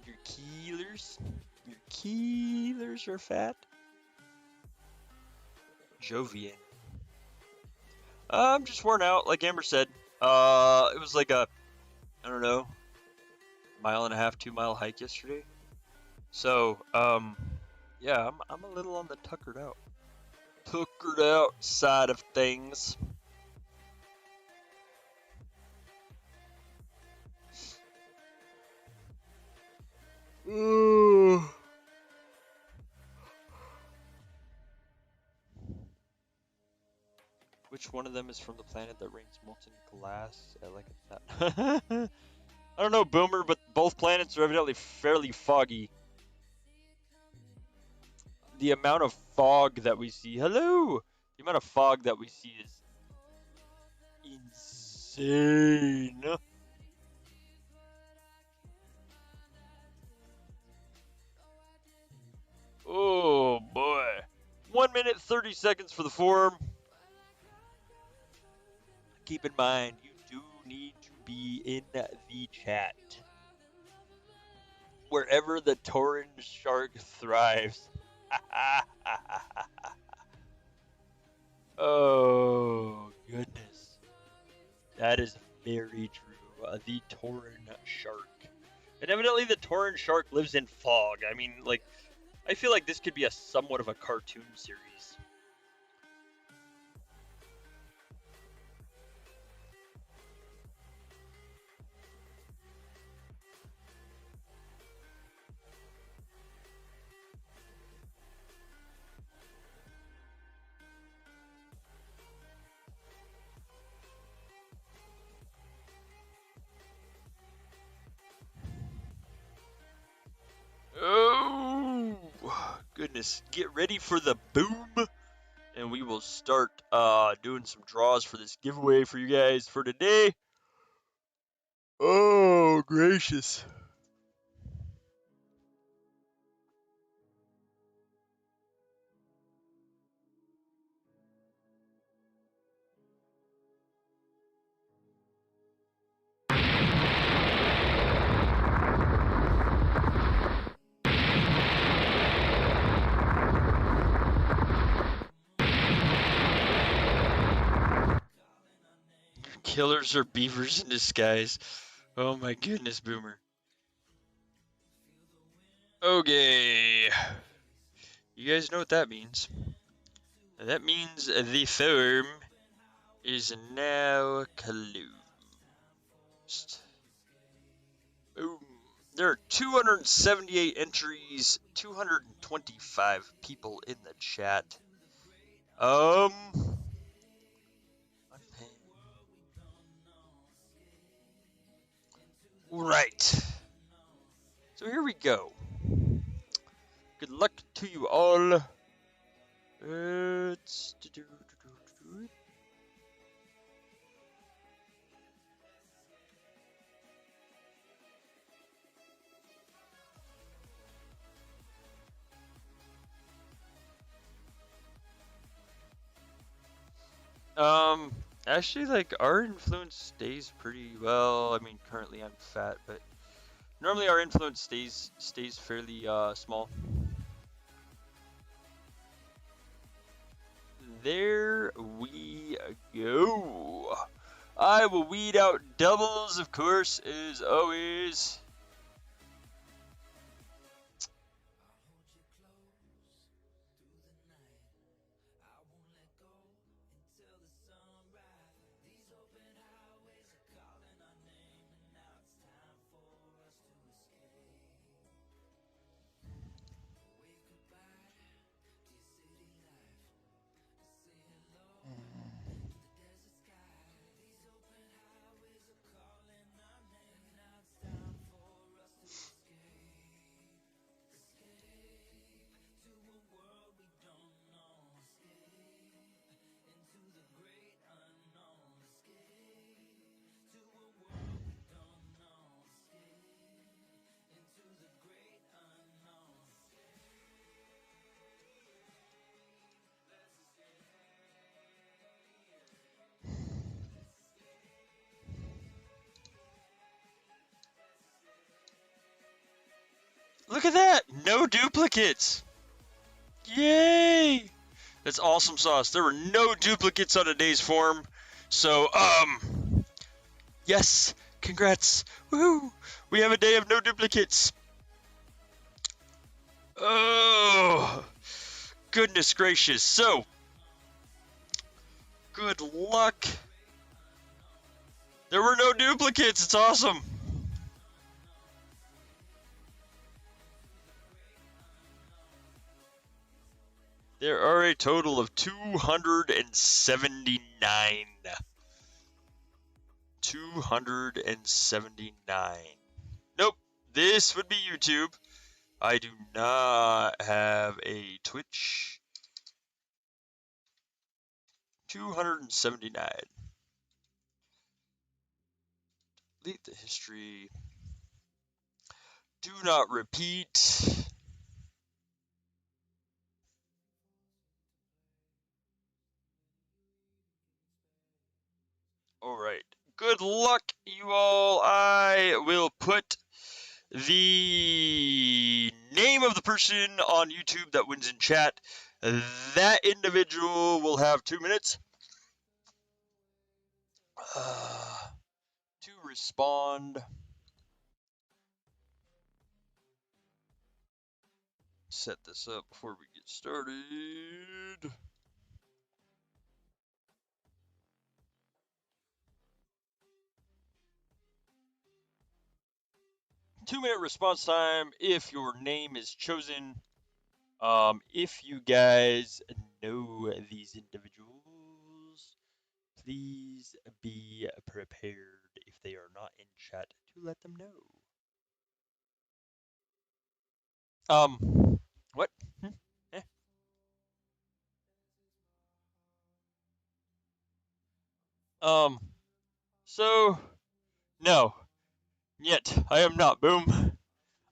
Your keelers are fat. Jovian. I'm just worn out, like Amber said. It was like a, I don't know, mile and a half, 2 mile hike yesterday. So, yeah, I'm a little on the tuckered out side of things. Ooh. Which one of them is from the planet that rains molten glass? I like that. I don't know, Boomer, but both planets are evidently fairly foggy. The amount of fog that we see. Hello! The amount of fog that we see is insane. Oh boy. 1 minute 30 seconds for the forum. Keep in mind, you do need to be in the chat. Wherever the Tauren shark thrives. Oh, goodness. That is very true. The Tauren shark. And evidently the Tauren shark lives in fog. I mean, like, I feel like this could be a somewhat of a cartoon series. goodness. Get ready for the boom. And we will start doing some draws for this giveaway for you guys for today. Oh, gracious. Killers are beavers in disguise. Oh my goodness, Boomer. Okay. You guys know what that means. That means the farm is now closed. Boom. There are 278 entries, 225 people in the chat. Right. So here we go. Good luck to you all. Actually, like, our influence stays pretty well. I mean, currently I'm fat, but normally our influence stays fairly small. There we go. I will weed out doubles, of course, as always. Look at that! No duplicates! Yay! That's awesome sauce. There were no duplicates on today's form. So, yes! Congrats! Woohoo! We have a day of no duplicates! Oh! Goodness gracious. So, good luck! There were no duplicates. It's awesome! There are a total of 279. 279. Nope, this would be YouTube. I do not have a Twitch. 279. Delete the history. Do not repeat. Alright. Good luck, you all. I will put the name of the person on YouTube that wins in chat. That individual will have 2 minutes to respond. Set this up before we get started. Two-minute response time if your name is chosen. If you guys know these individuals, please be prepared if they are not in chat to let them know. What? Um, so no, yet I am not. Boom.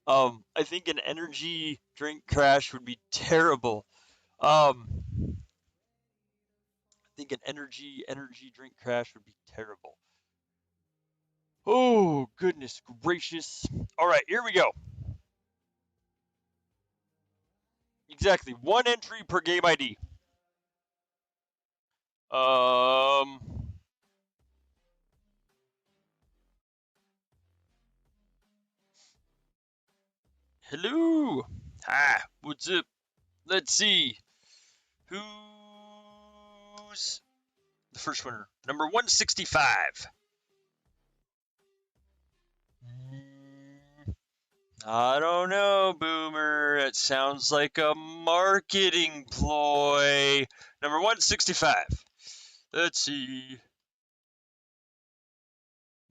I think an energy drink crash would be terrible. I think an energy drink crash would be terrible. Oh, goodness gracious. All right, here we go. Exactly. One entry per game ID. Um, Hello. Hi, what's up? Let's see. Who's the first winner? Number 165. I don't know, Boomer. It sounds like a marketing ploy. Number 165. Let's see.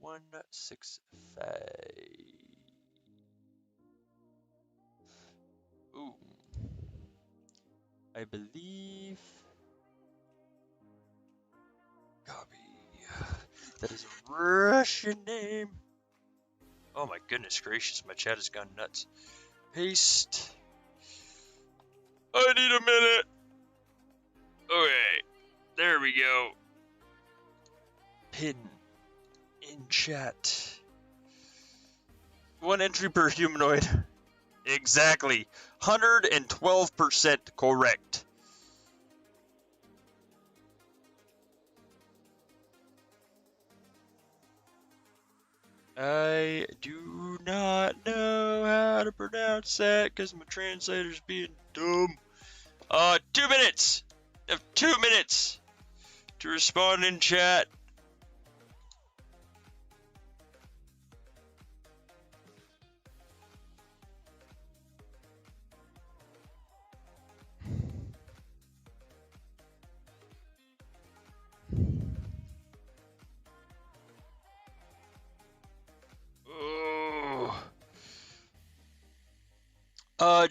165. Ooh. I believe. Copy. That is a Russian name. Oh my goodness gracious, my chat has gone nuts. Paste. I need a minute. Okay, there we go. Pin in chat. One entry per humanoid. Exactly. 112% correct. I do not know how to pronounce that because my translator's being dumb. 2 minutes! 2 minutes to respond in chat.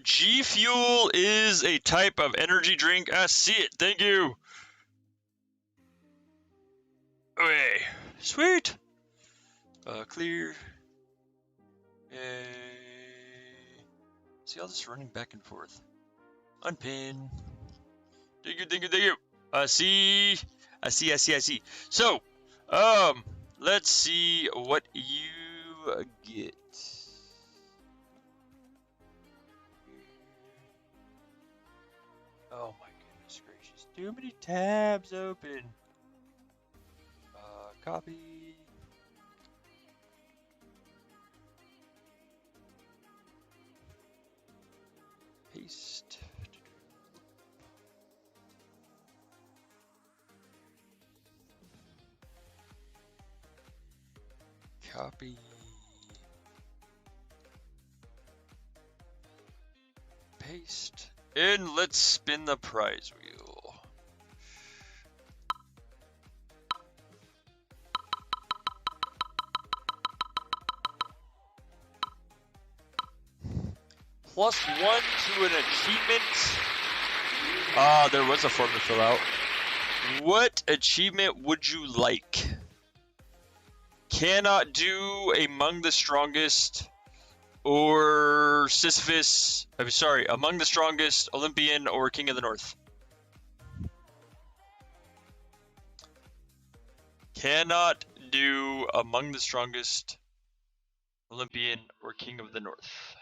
G Fuel is a type of energy drink. I see it. Thank you. Okay. Sweet. Clear. See all this running back and forth. Unpin. Thank you, thank you, thank you. I see. So, let's see what you get. Oh my goodness gracious. Too many tabs open. Copy. Paste. Copy. Paste. And let's spin the prize wheel. +1 to an achievement. There was a form to fill out. What achievement would you like? Cannot do among the strongest or Sisyphus. I'm sorry, among the strongest, Olympian, or King of the North. Cannot do among the strongest, Olympian, or King of the North.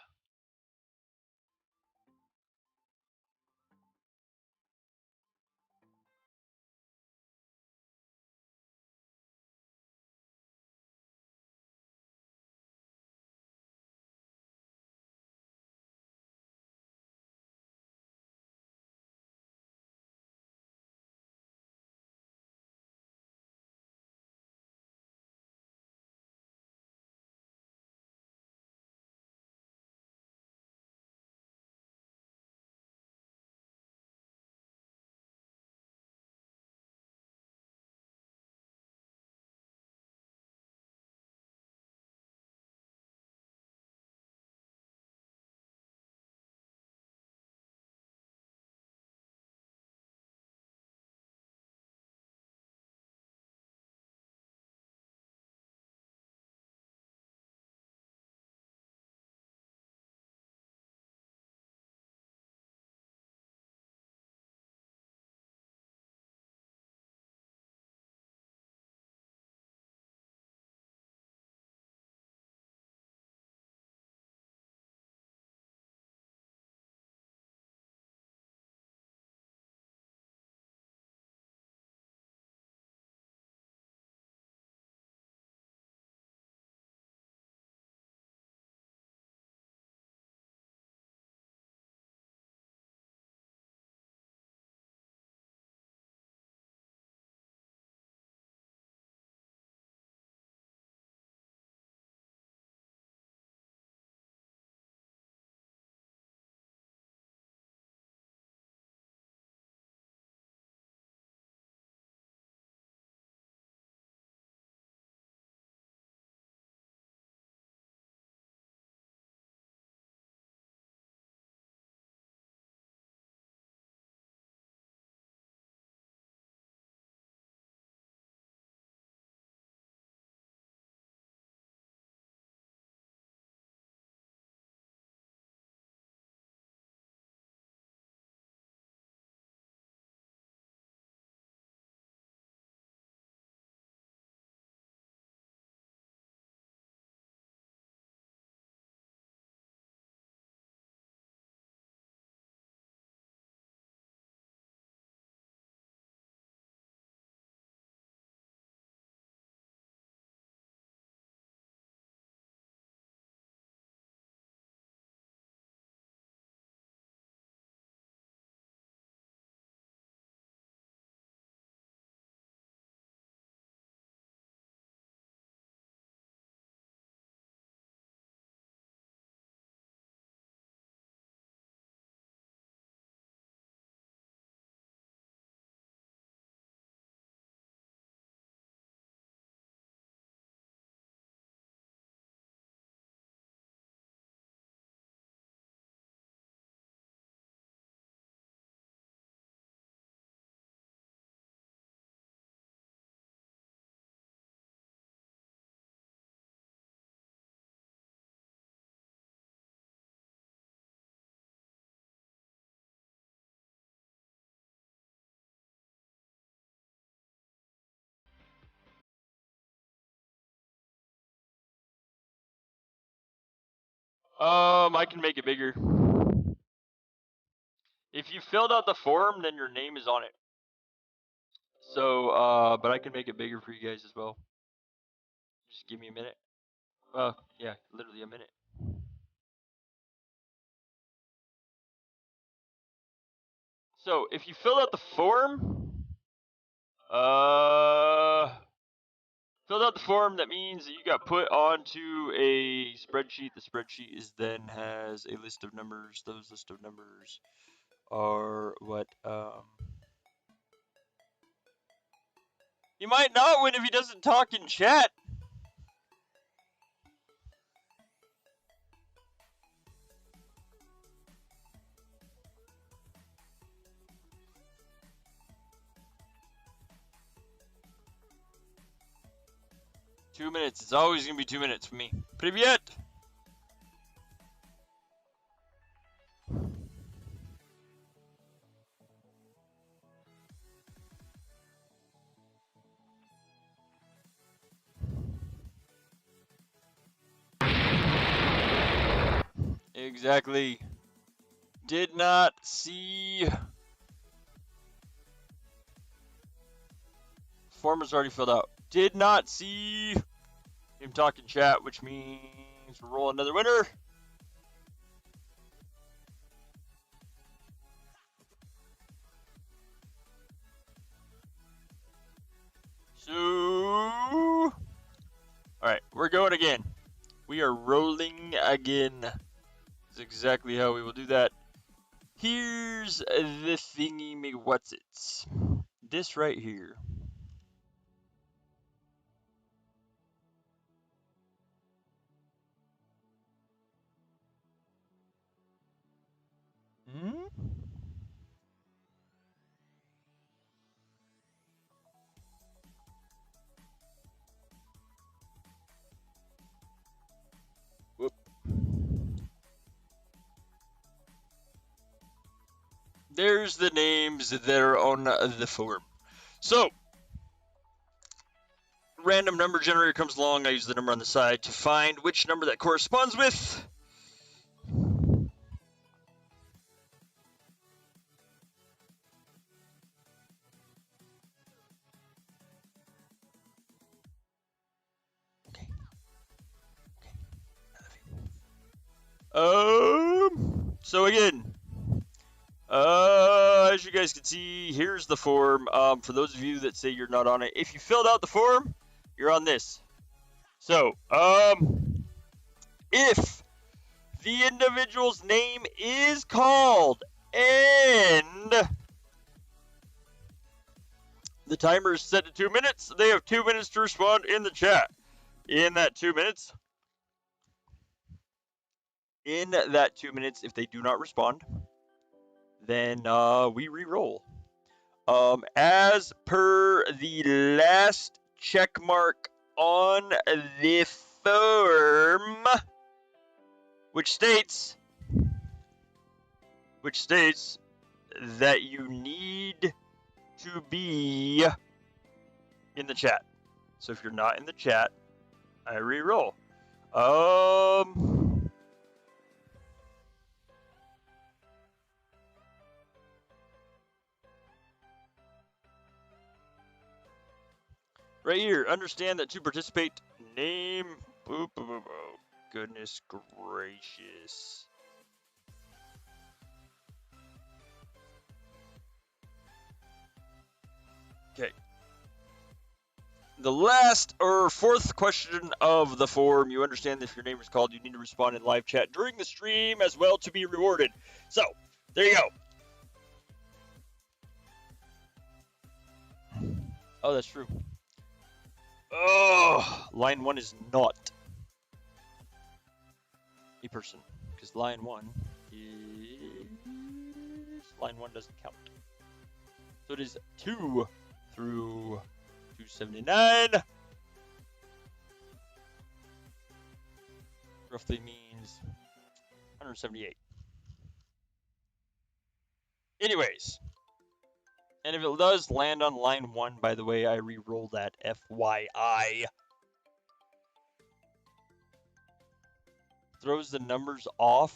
I can make it bigger. If you filled out the form, then your name is on it. So, but I can make it bigger for you guys as well. Just give me a minute. Yeah, literally a minute. So, if you fill out the form, filled out the form, that means that you got put onto a spreadsheet. The spreadsheet is then has a list of numbers. Those list of numbers are what, he might not win if he doesn't talk in chat. Two minutes. It's always gonna be 2 minutes for me. Привет! Exactly. Did not see. Form is already filled out. Did not see him talk in chat, which means we'll roll another winner. So, alright, we're going again. We are rolling again. That's exactly how we will do that. Here's the thingy me what's it. This right here. Whoop. There's the names that are on the form. So, random number generator comes along. I use the number on the side to find which number that corresponds with. So again, as you guys can see, here's the form. For those of you that say you're not on it, if you filled out the form, you're on this. So, if the individual's name is called and the timer is set to 2 minutes, they have 2 minutes to respond in the chat. In that 2 minutes, if they do not respond, then we re-roll. As per the last check mark on the form, which states that you need to be in the chat. So if you're not in the chat, I re-roll. Right here, understand that to participate, name. Boop, boop, boop, boop. Goodness gracious. Okay. The last or fourth question of the form, you understand that if your name is called, you need to respond in live chat during the stream as well to be rewarded. So, there you go. Oh, that's true. Oh, line 1 is not a person, because line 1 doesn't count. So it is 2 through 279. Roughly means 178. Anyways. And if it does land on line 1, by the way, I re-roll that, FYI. throws the numbers off.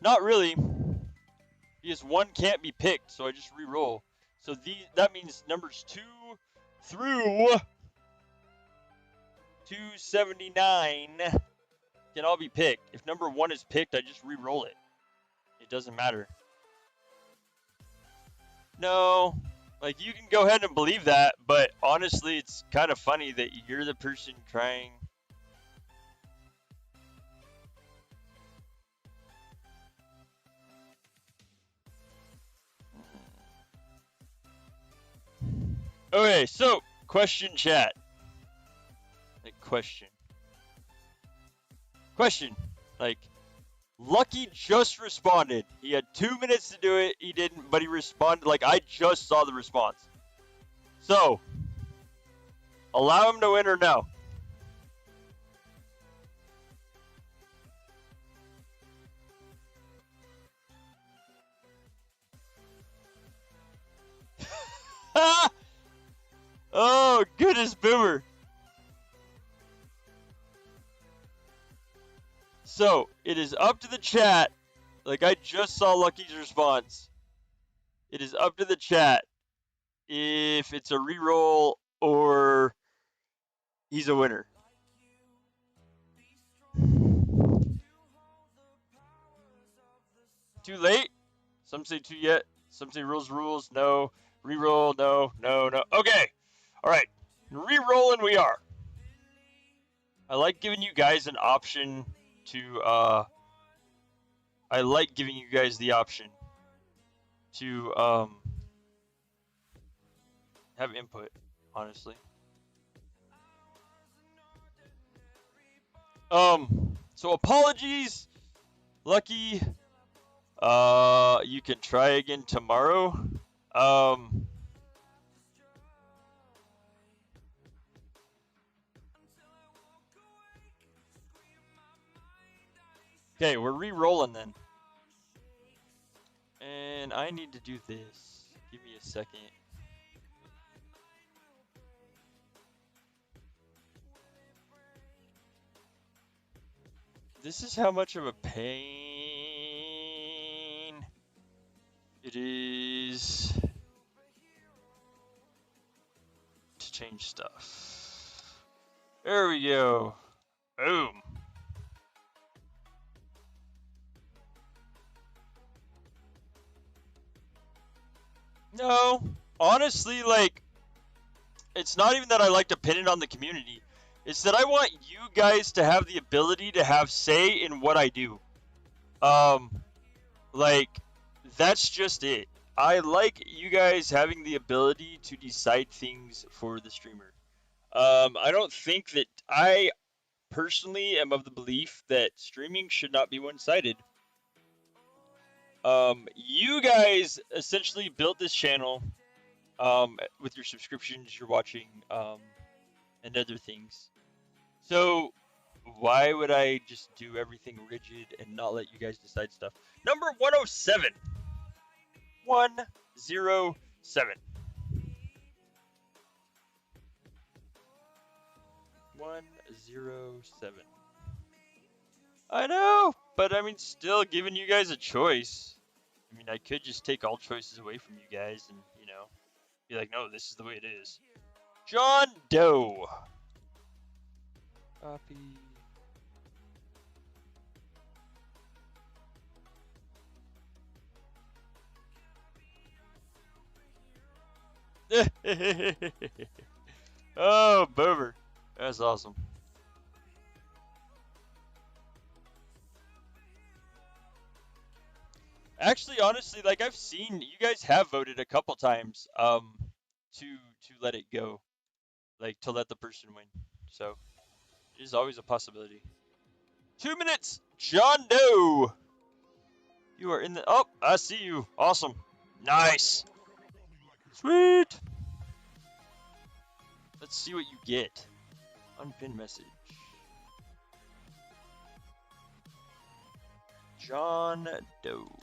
Not really, because 1 can't be picked, so I just re-roll. So that means numbers 2 through 279 can all be picked. If number 1 is picked, I just re-roll it. It doesn't matter. No, like you can go ahead and believe that, but honestly, it's kind of funny that you're the person trying. Okay, so question chat. Like question. Like, Lucky just responded. He had 2 minutes to do it. He didn't, but he responded. Like, I just saw the response. So, allow him to win or no? Oh, goodness, Boomer. So, it is up to the chat. Like, I just saw Lucky's response. It is up to the chat if it's a reroll or he's a winner. Too late? Some say too yet. Some say rules. No. Reroll. No. Okay. All right. Rerolling we are. I like giving you guys an option to, I like giving you guys the option to, have input, honestly. So apologies, Lucky. You can try again tomorrow. Okay, we're re-rolling then. And I need to do this. Give me a second. This is how much of a pain it is to change stuff. There we go. Boom. No, honestly, like, it's not even that I like to pin it on the community. It's that I want you guys to have the ability to have say in what I do. Like, that's just it. I like you guys having the ability to decide things for the streamer. I don't think that I personally am of the belief that streaming should not be one-sided. You guys essentially built this channel with your subscriptions, you're watching, and other things. So why would I just do everything rigid and not let you guys decide stuff? Number 107. 107. 107. I know, but I mean, still giving you guys a choice. I mean, I could just take all choices away from you guys and, you know, be like, no, this is the way it is. John Doe. Copy. Oh, Boomer. That's awesome. Actually, honestly, like, I've seen you guys have voted a couple times to let it go, like, to let the person win. So it is always a possibility. 2 minutes, John Doe. You are in the. Oh, I see you. Awesome. Nice. Sweet. Let's see what you get. Unpinned message. John Doe.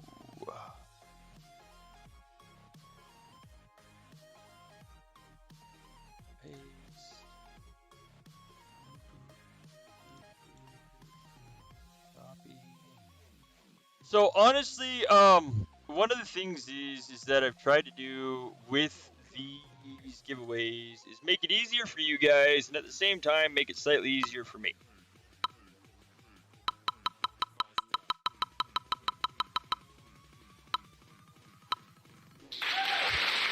Paste. So honestly, one of the things is that I've tried to do with these giveaways is make it easier for you guys, and at the same time make it slightly easier for me.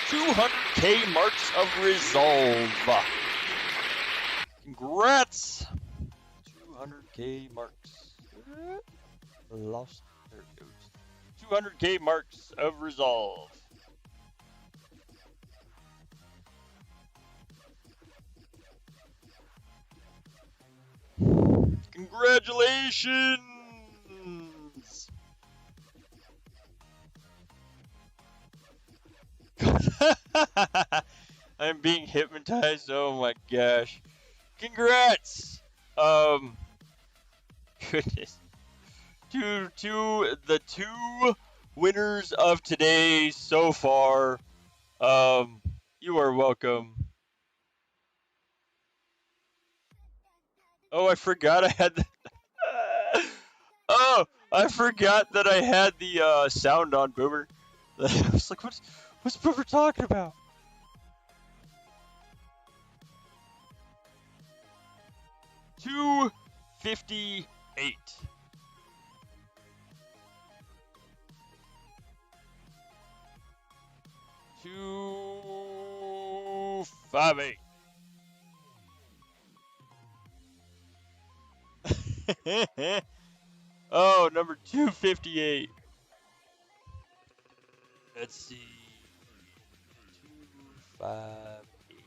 $200K marks of resolve. Congrats! 200K marks. Lost. There it goes. 200K marks of resolve. Congratulations! I'm being hypnotized. Oh my gosh. Congrats! Goodness. To the two winners of today so far. You are welcome. Oh, I forgot I had the Oh, I forgot that I had the sound on Boomer. I was like, what's Boomer talking about? $258. 258. Oh, number 258. Let's see. 258.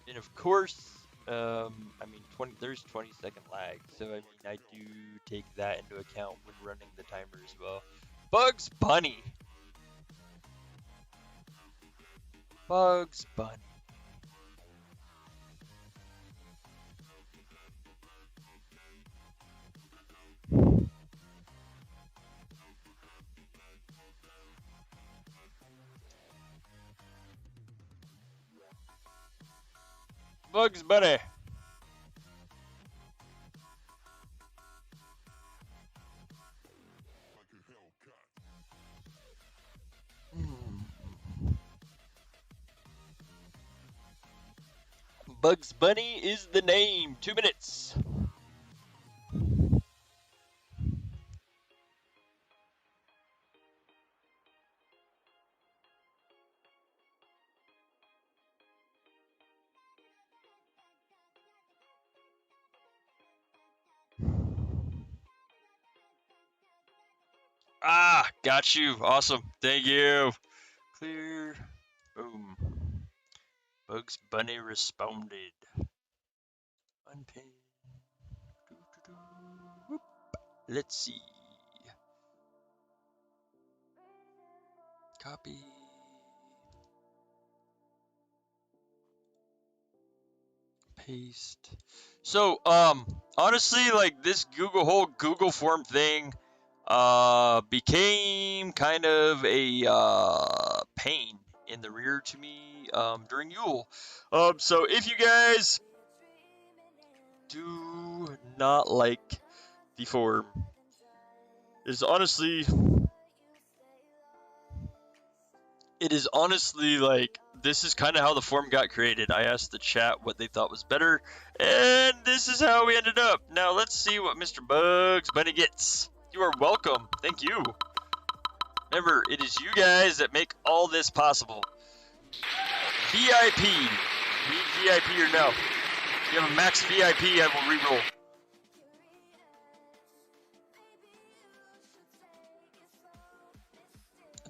And of course, I mean, there's 20-second lag, so I mean, I do take that into account when running the timer as well. Bugs Bunny. Bugs Bunny. Bugs Bunny. Bugs Bunny is the name. 2 minutes. Ah, got you. Awesome. Thank you. Clear. Boom. Bugs Bunny responded. Unpin. Whoop. Let's see. Copy. Paste. So, honestly, like this whole Google form thing, became kind of a pain in the rear to me, during Yule. So if you guys do not like the form, it is honestly like, this is kind of how the form got created. I asked the chat what they thought was better, and this is how we ended up. Now let's see what Mr. Bugs Bunny gets. You are welcome. Thank you. Remember, it is you guys that make all this possible. VIP. Need VIP or no? If you have a max VIP, I will reroll.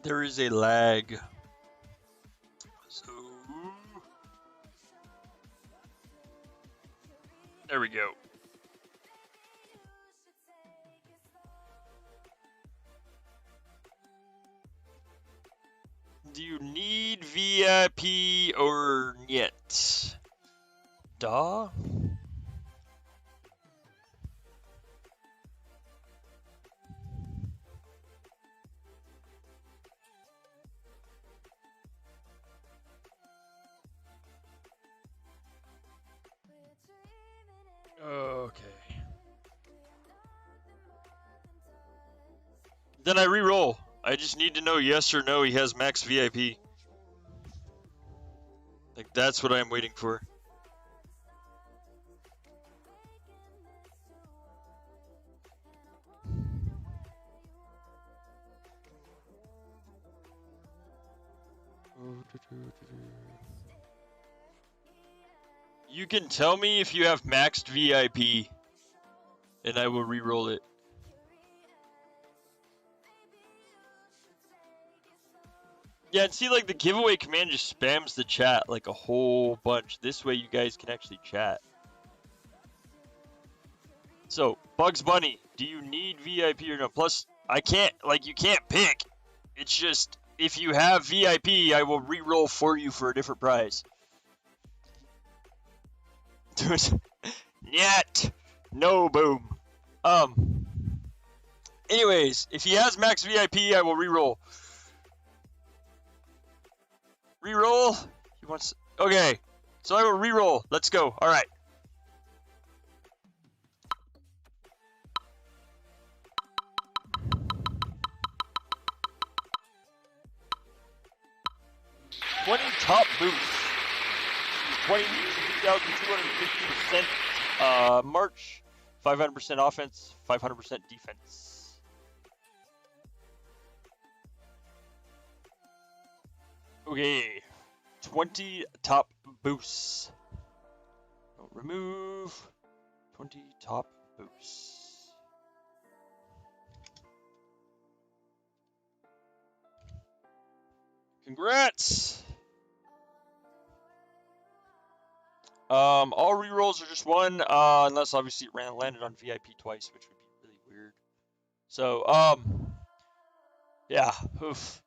There is a lag. So there we go. Do you need VIP or yet? Duh. Okay. Then I re-roll. I just need to know yes or no he has max VIP. Like, that's what I'm waiting for. You can tell me if you have maxed VIP, and I will re-roll it. Yeah, and see, like, the giveaway command just spams the chat, like, a whole bunch. This way you guys can actually chat. So, Bugs Bunny, do you need VIP or no? Plus, I can't, like, you can't pick. It's just, if you have VIP, I will re-roll for you for a different prize. Yet. No, boom. Anyways, if he has max VIP, I will re-roll. Re-roll? He wants... Okay. So I will re-roll. Let's go. Alright. Top boost. 22,250% March. 500% offense. 500% defense. Okay. 20 top boosts. Don't remove. 20 top boosts. Congrats! All rerolls are just one, unless obviously it landed on VIP twice, which would be really weird. So, yeah, oof.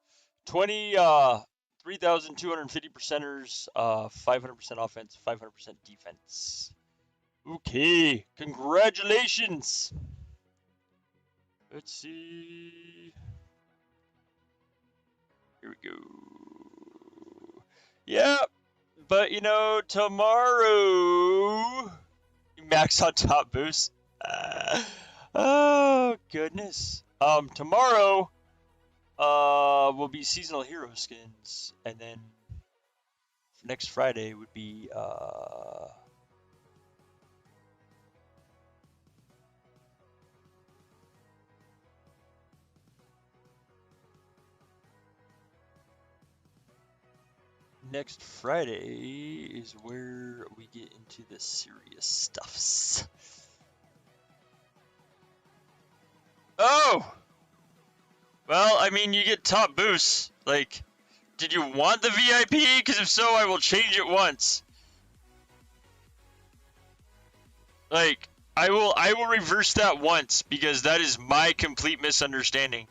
3,250 percenters, 500% offense, 500% defense. Okay, congratulations! Let's see. Here we go. Yeah. But, you know, tomorrow, max on top boost. Oh, goodness. Tomorrow, will be seasonal hero skins. And then next Friday would be, next Friday is where we get into the serious stuffs. Oh! Well, I mean, you get top boosts. Like, did you want the VIP? Because if so, I will change it once. Like, I will reverse that once, because that is my complete misunderstanding.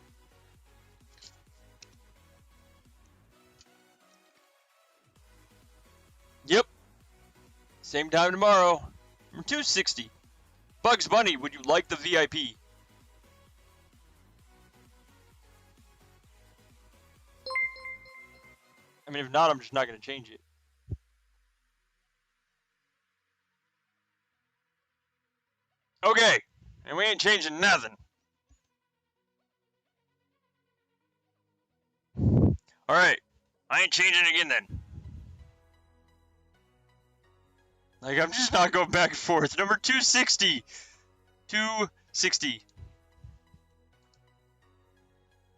Yep. Same time tomorrow. 260. Bugs Bunny, would you like the VIP? I mean, if not, I'm just not going to change it. Okay. And we ain't changing nothing. Alright. I ain't changing again then. Like, I'm just not going back and forth. Number 260. 260.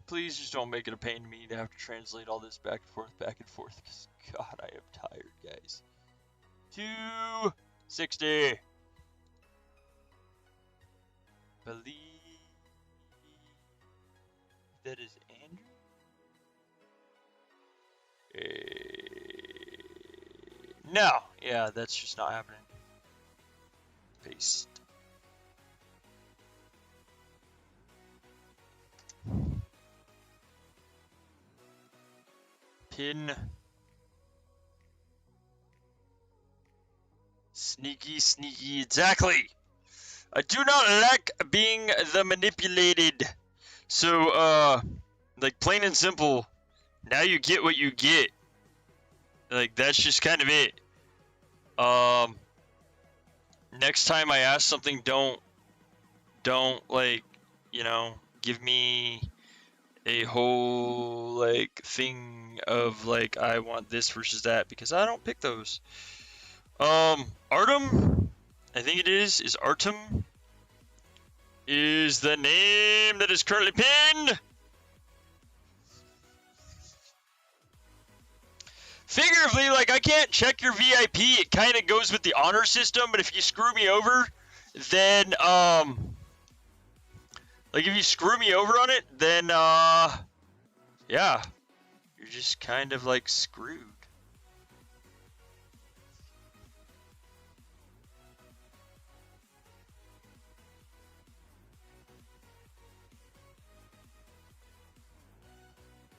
Please just don't make it a pain to me to have to translate all this back and forth, because, God, I am tired, guys. 260. Believe that is Andrew? No, yeah, that's just not happening. Paste. Pin. Sneaky, sneaky, exactly. I do not like being the manipulated. So, like, plain and simple, now you get what you get. Like, that's just kind of it. Next time I ask something, don't, like, you know, give me a whole like thing of like I want this versus that because I don't pick those. Artem, I think it is Artem is the name that is currently pinned. Figuratively, like I can't check your VIP. It kind of goes with the honor system, but if you screw me over, then like if you screw me over on it, then yeah, you're just kind of like screwed.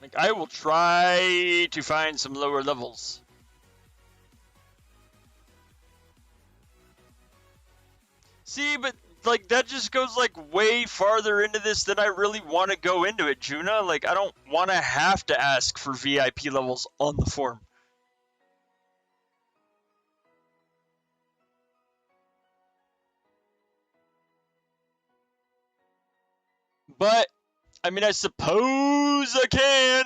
Like I will try to find some lower levels. See, but like that just goes like way farther into this than I really want to go into it, Juna. Like I don't want to have to ask for VIP levels on the form. But I mean, I suppose I can.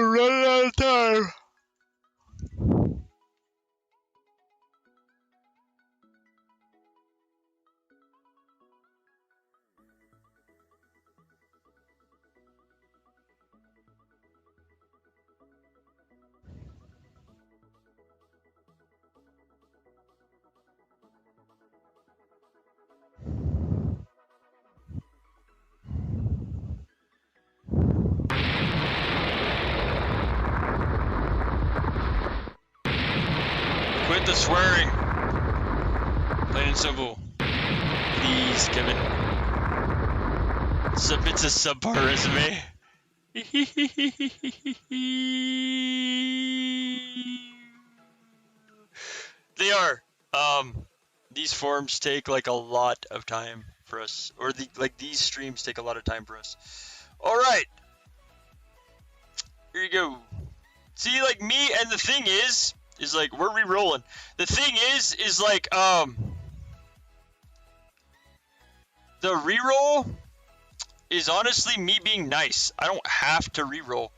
Running out of time. Quit the swearing. Plain and simple. Please, Kevin. Submit a subpar resume. They are. These forms take like a lot of time for us, or these streams take a lot of time for us. All right, here you go. See, like me, and the thing is like we're re-rolling. The thing is like the re-roll is honestly me being nice. I don't have to re-roll.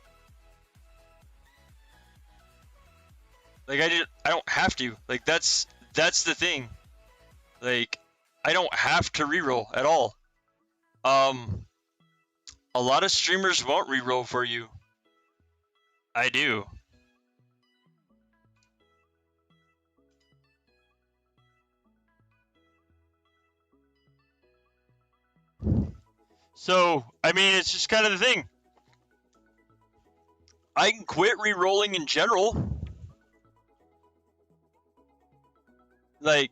Like I don't have to. Like that's the thing. Like I don't have to re-roll at all. A lot of streamers won't re-roll for you. I do. So, I mean, it's just kind of the thing. I can quit re-rolling in general. Like,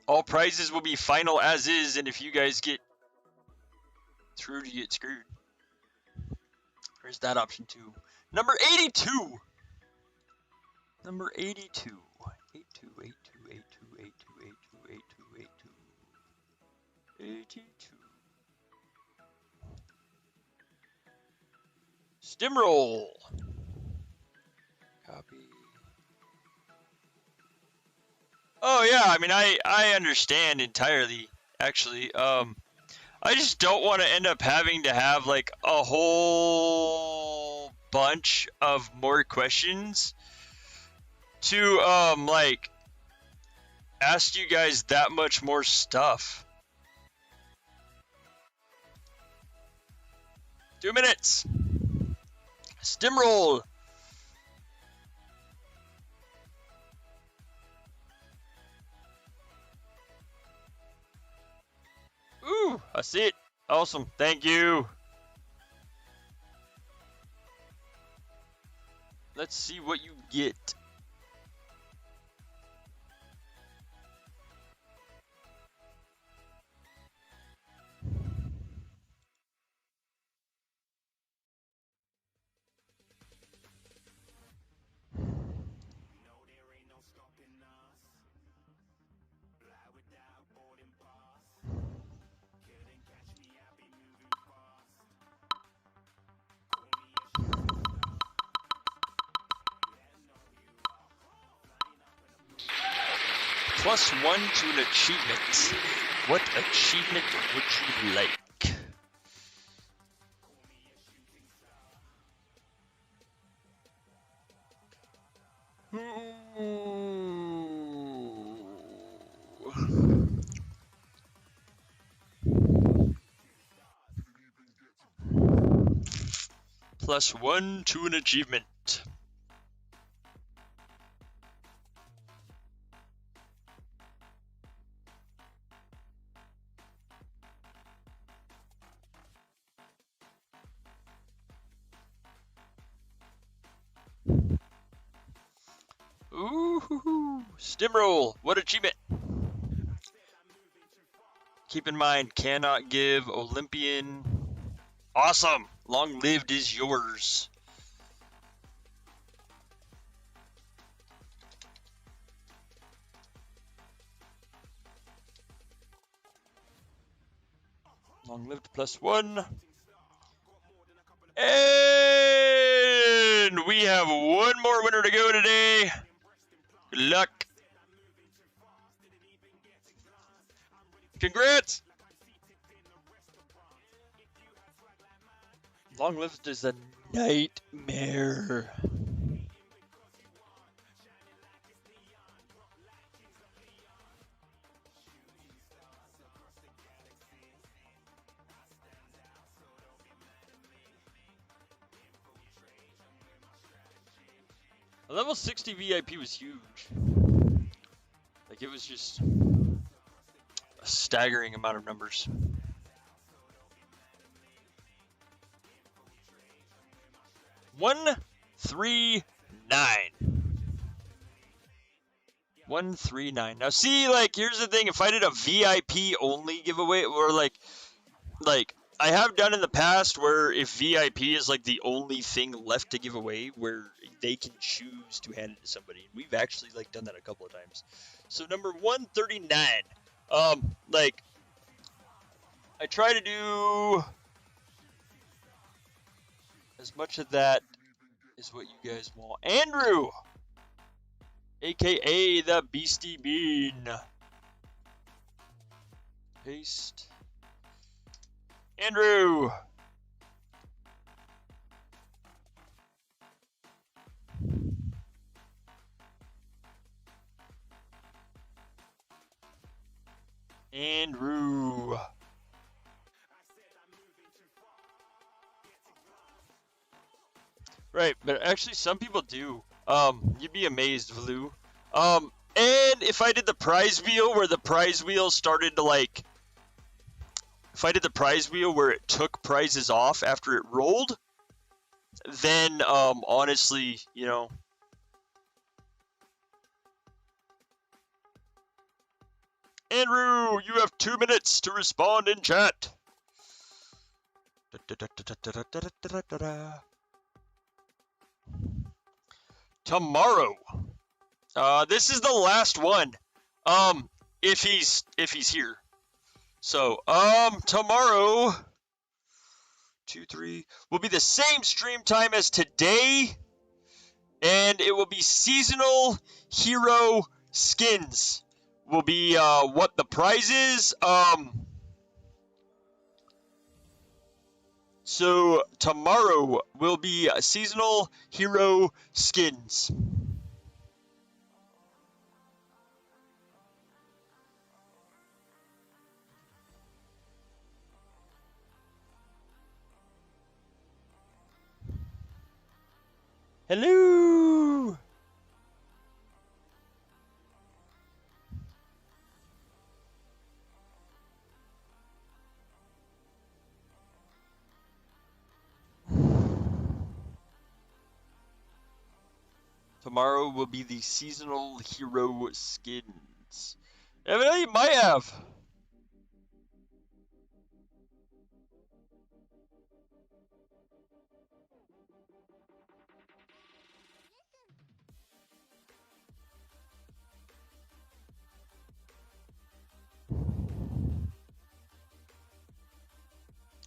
all prizes will be final as is, and if you guys get screwed, you get screwed. There's that option too. Number 82! Number 82. 82, 82, 82, 82, 82, 82, 82. 82. Stimroll. Copy. Oh yeah, I mean I understand entirely actually. I just don't want to end up having to have like a whole bunch of more questions to like ask you guys that much more stuff. 2 minutes. Stimroll. Ooh, I see it. Awesome. Thank you. Let's see what you get. +1 to an achievement. What achievement would you like? +1 to an achievement. Ooh, Stimroll, what achievement? Keep in mind, cannot give Olympian. Awesome, long lived is yours. Long lived +1. And we have one more winner to go today. Good luck. Congrats. Long lived is a nightmare. A level 60 VIP was huge. Like, it was just a staggering amount of numbers. $139. 139. Now see, like, here's the thing, if I did a VIP only giveaway, or like I have done in the past where if VIP is like the only thing left to give away, where they can choose to hand it to somebody. We've actually like done that a couple of times. So number 139, like, I try to do as much of that as what you guys want. Andrew, aka the Beastie Bean. Paste. Andrew. Andrew. Right, but actually some people do. You'd be amazed, Vlu. And if I did the prize wheel where the prize wheel started to like, if I did the prize wheel where it took prizes off after it rolled, then honestly, you know, Andrew, you have 2 minutes to respond in chat. Tomorrow. This is the last one. If he's here. So, tomorrow 2, 3 will be the same stream time as today, and it will be seasonal hero skins. Will be what the prize is. So tomorrow will be seasonal hero skins. Hello. Tomorrow will be the seasonal hero skins. Evidently, you might have.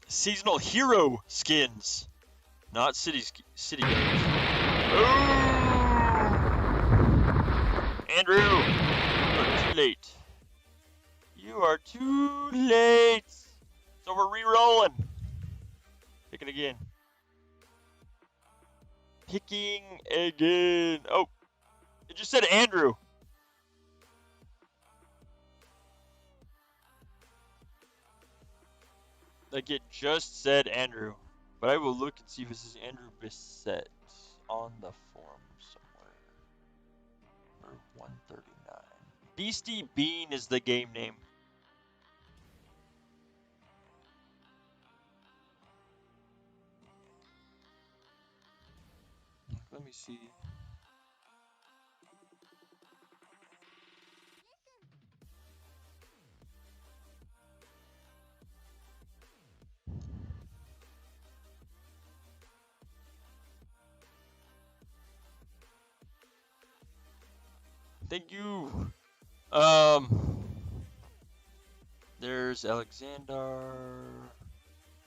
Seasonal hero skins, not city guns. Oh! Andrew, late. You are too late. So we're re-rolling. Pick it again. Picking again. Oh, it just said Andrew. Like it just said Andrew. But I will look and see if this is Andrew Bissett on the forum somewhere. For 139. Beastie Bean is the game name. Let me see. Thank you. There's Alexander.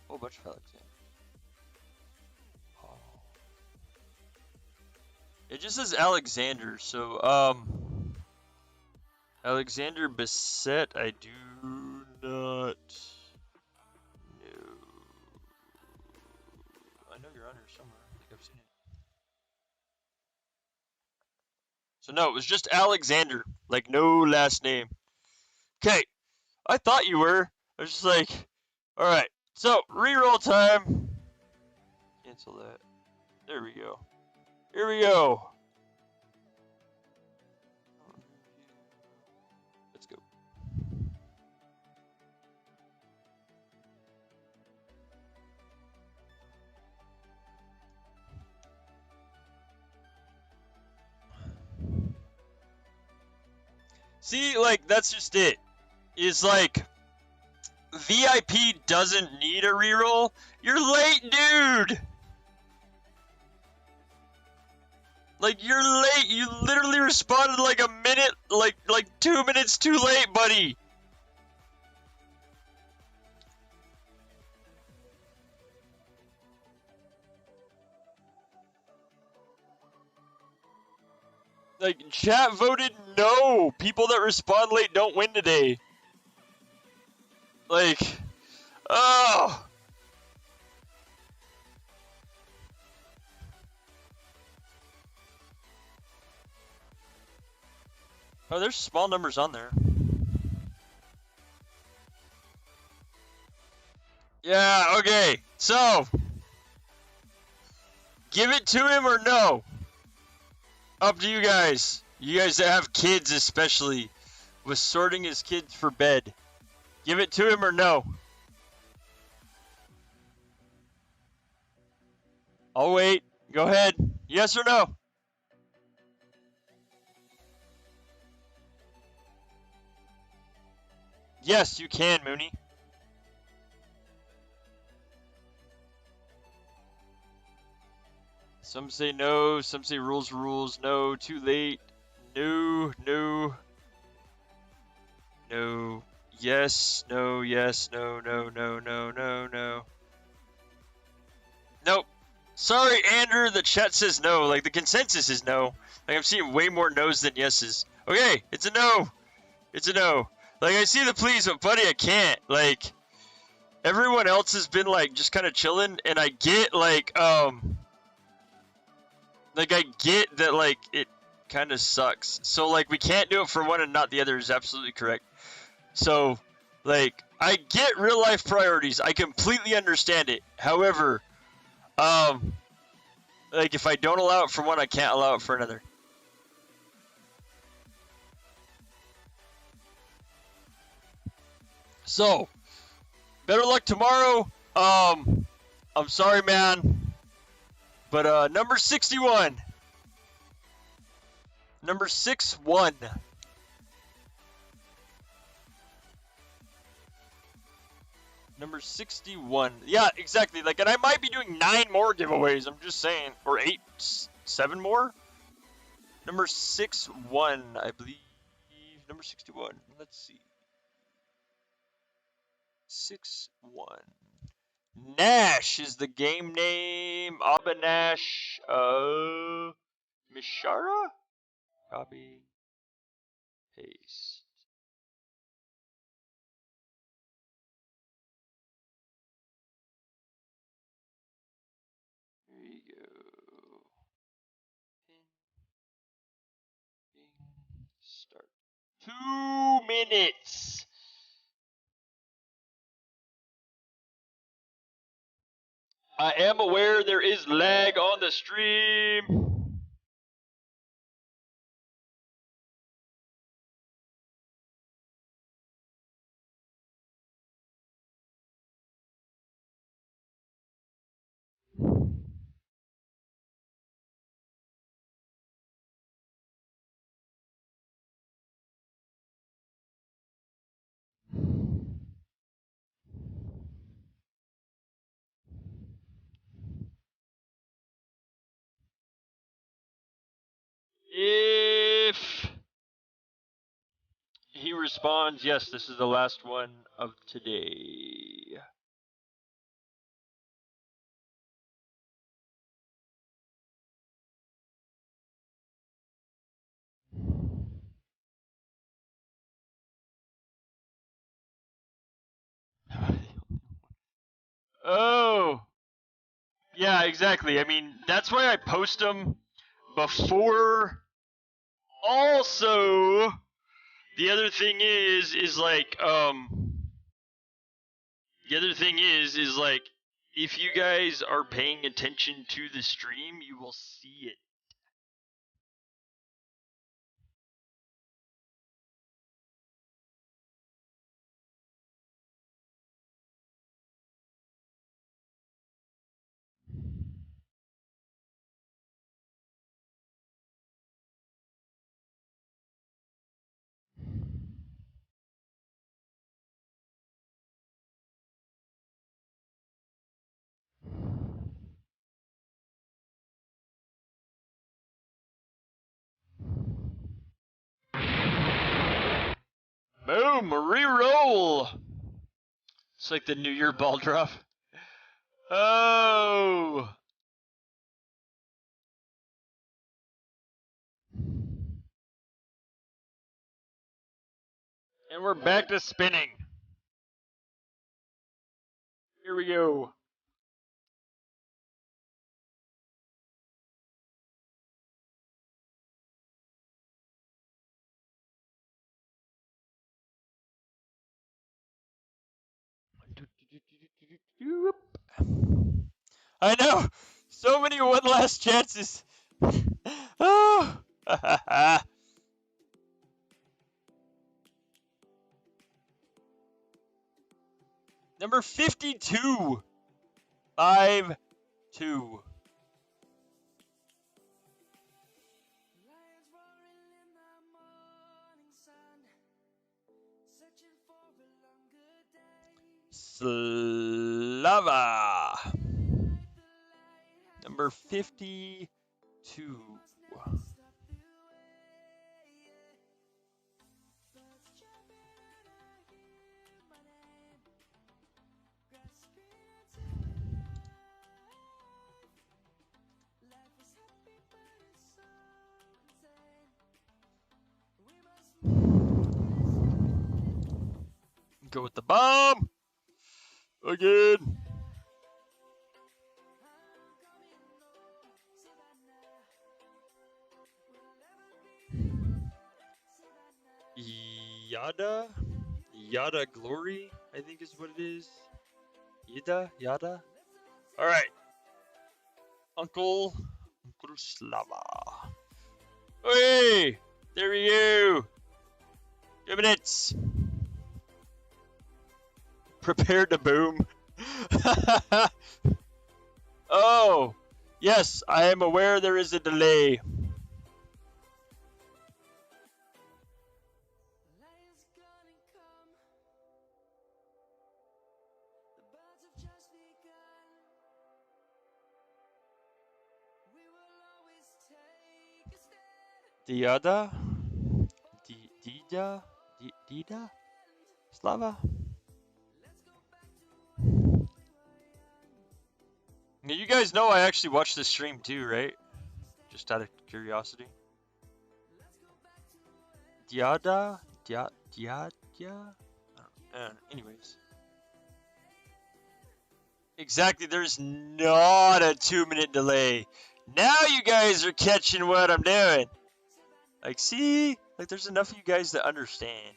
Whole bunch of Alexander. Oh. It just says Alexander, so Alexander Bissett, I do not know. I know you're on here somewhere. I think I've seen it. So no, it was just Alexander, like no last name. Okay, I thought you were. I was just like, all right. So reroll time. Cancel that. There we go. Here we go. Let's go. See, like, that's just it. Is like, VIP doesn't need a reroll. You're late, dude! Like, you're late. You literally responded like a minute, like 2 minutes too late, buddy. Like, chat voted no. People that respond late don't win today. Like, oh. Oh, there's small numbers on there. Yeah, okay. So, give it to him or no? Up to you guys. You guys that have kids especially. Was sorting his kids for bed. Give it to him or no? I'll wait. Go ahead. Yes or no? Yes, you can, Mooney. Some say no, some say rules, no, too late, no, no, no, yes, no, no, no, no, no, no, no. Nope. Sorry, Andrew, the chat says no, like the consensus is no. Like I'm seeing way more no's than yeses. Okay, it's a no. It's a no. Like I see the pleas, but buddy, I can't. Like, everyone else has been like just kind of chilling, and I get like I get that, like, it kind of sucks. So, like, we can't do it for one and not the other is absolutely correct. So, like, I get real life priorities. I completely understand it. However, like, if I don't allow it for one, I can't allow it for another. So, better luck tomorrow. I'm sorry, man. But, number 61. Number 61. Number 61. Yeah, exactly. Like, and I might be doing 9 more giveaways. I'm just saying. Or 8, 7 more? Number 61, I believe. Number 61. Let's see. 61. Nash is the game name. Abanash. Mishara? Copy. Paste. 2 minutes. I am aware there is lag on the stream. If he responds, yes, this is the last one of today. Oh, yeah, exactly. I mean, that's why I post them before. Also, the other thing is like, the other thing is like, if you guys are paying attention to the stream, you will see it. Boom, re-roll. It's like the New Year ball drop. Oh. And we're back to spinning. Here we go. I know. So many one last chances. Oh. Number 52. 5-2. Slava. Number 52. Go with the bomb. Again. Yada Glory, I think is what it is. Yada. All right. Uncle Slava. Hey, there we go. 2 minutes. Prepare to boom. Oh, yes, I am aware there is a delay. Dida? Slava? Now, you guys know I actually watched the stream too, right? Just out of curiosity. Diada? Anyways. Exactly, there's not a 2-minute delay. Now you guys are catching what I'm doing. Like, see? Like, there's enough of you guys that understand.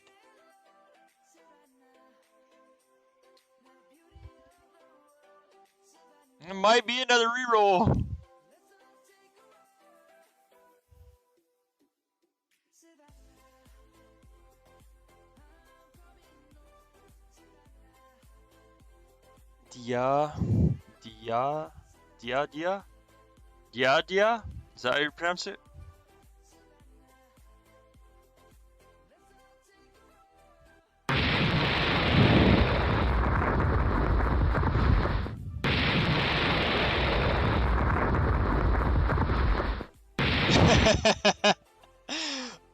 It might be another reroll. Dia. Is that how you pronounce it?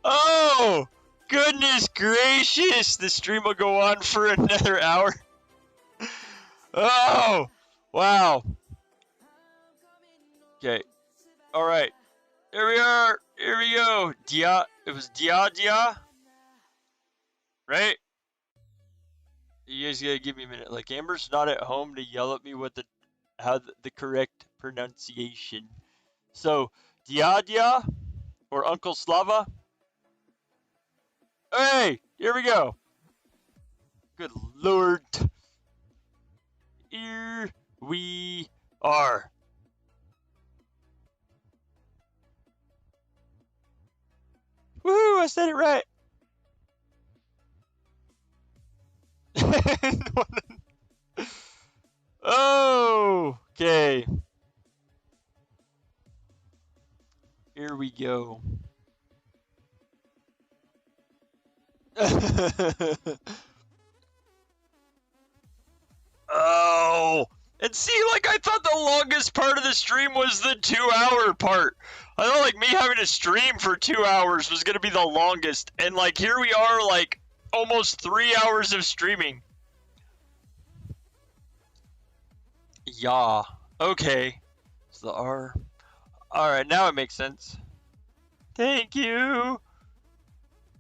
Oh, goodness gracious! The stream will go on for another hour. Oh, wow. Okay. All right. Here we are. Here we go. It was Dia. Right? You guys gotta give me a minute. Like, Amber's not at home to yell at me with the correct pronunciation. So, Dia or Uncle Slava. Hey, here we go. Good Lord. Here we are. Woohoo, I said it right. Oh, okay. Here we go. Oh, and see, like, I thought the longest part of the stream was the 2-hour part. I thought, like, me having to stream for 2 hours was gonna be the longest, and, like, here we are, like, almost 3 hours of streaming. Yeah. Okay. It's the R. Alright, now it makes sense. Thank you.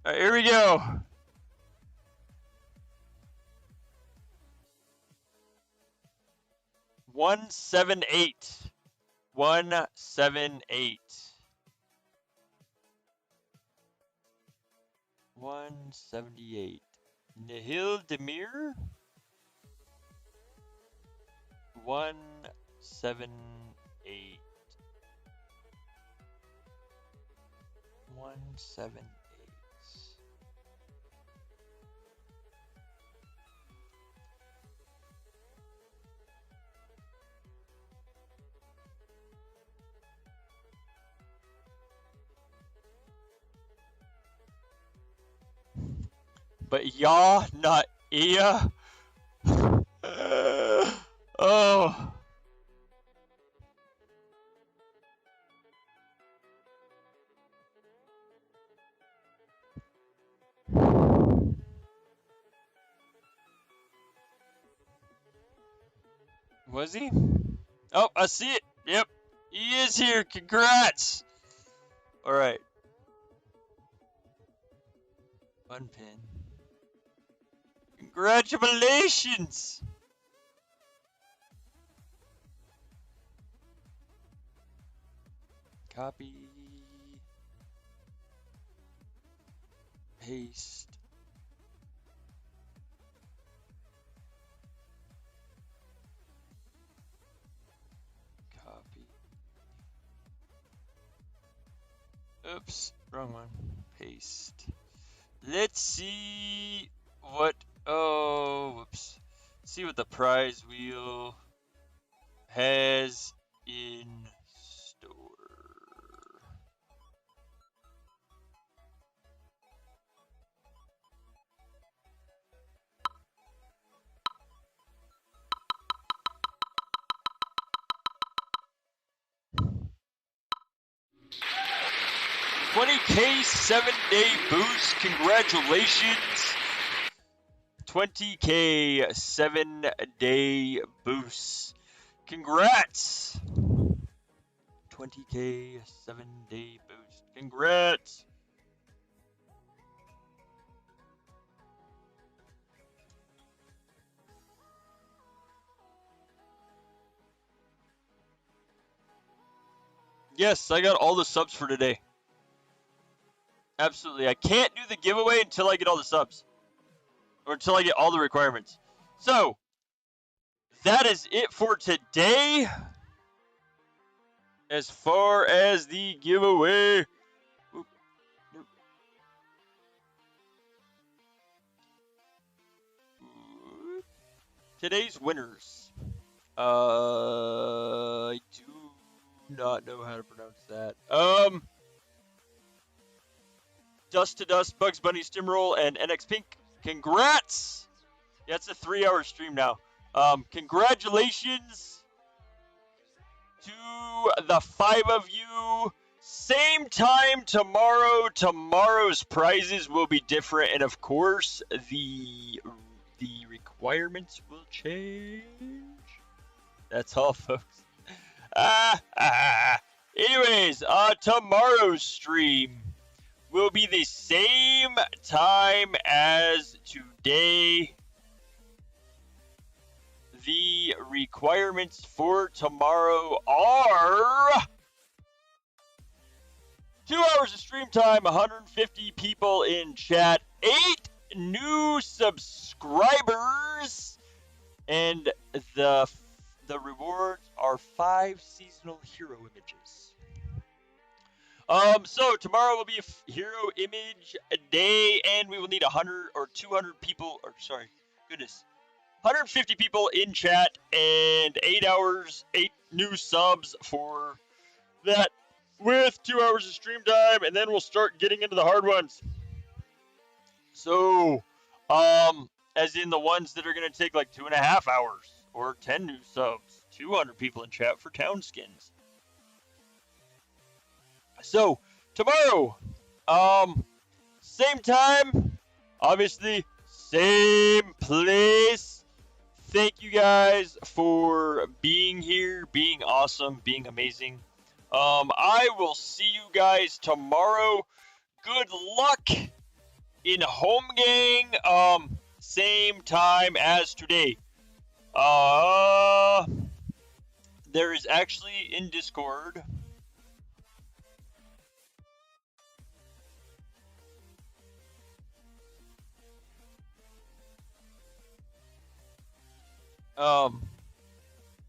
Alright, here we go. One 178. 178. 178. Nidavellir. 178. 178. But ya, not iya. Oh. Was he? Oh, I see it. Yep. He is here. Congrats. All right. Unpin. Congratulations. Copy. Paste. Copy. Oops, wrong one. Paste. Let's see what. Oh, whoops. See what the prize wheel has in store. $20K 7-day boost. Congratulations. 20K 7-day boost. Congrats. 20K 7-day boost. Congrats. Yes, I got all the subs for today. Absolutely. I can't do the giveaway until I get all the subs. Or until I get all the requirements. So, that is it for today. As far as the giveaway. Today's winners. I do not know how to pronounce that. Dust to Dust, Bugs Bunny, Stimroll, and NX Pink. Congrats! Yeah, it's a 3-hour stream now. Congratulations to the 5 of you. Same time tomorrow. Tomorrow's prizes will be different, and of course, the requirements will change. That's all, folks. Anyways, tomorrow's stream will be the same time as today. The requirements for tomorrow are 2 hours of stream time, 150 people in chat, 8 new subscribers, and the rewards are 5 seasonal hero images. So tomorrow will be a hero image day, and we will need 100 or 200 people, 150 people in chat, and 8 hours, 8 new subs for that, with 2 hours of stream time, and then we'll start getting into the hard ones. So, as in the ones that are going to take like 2.5 hours, or 10 new subs, 200 people in chat for town skins. So, tomorrow, same time, obviously, same place. Thank you guys for being here, being awesome, being amazing. I will see you guys tomorrow. Good luck in home gang, same time as today. There is actually in Discord.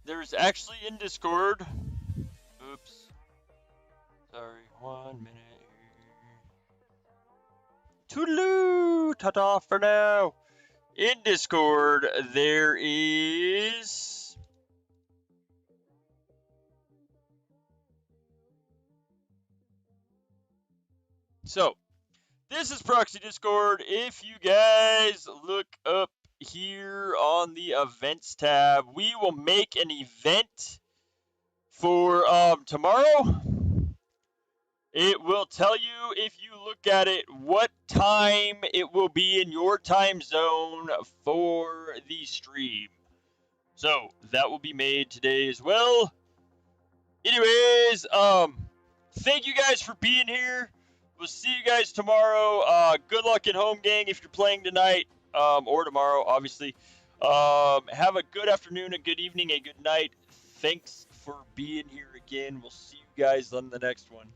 There's actually in Discord. Oops. Sorry, 1 minute here. Toodaloo! Ta-ta for now. In Discord, there is... So, this is Proxy Discord. If you guys look up here on the events tab, we will make an event for tomorrow. It will tell you, if you look at it, what time it will be in your time zone for the stream. So that will be made today as well. Anyways, thank you guys for being here. We'll see you guys tomorrow. Good luck in home gang if you're playing tonight, or tomorrow, obviously. Have a good afternoon, a good evening, a good night. Thanks for being here again. We'll see you guys on the next one.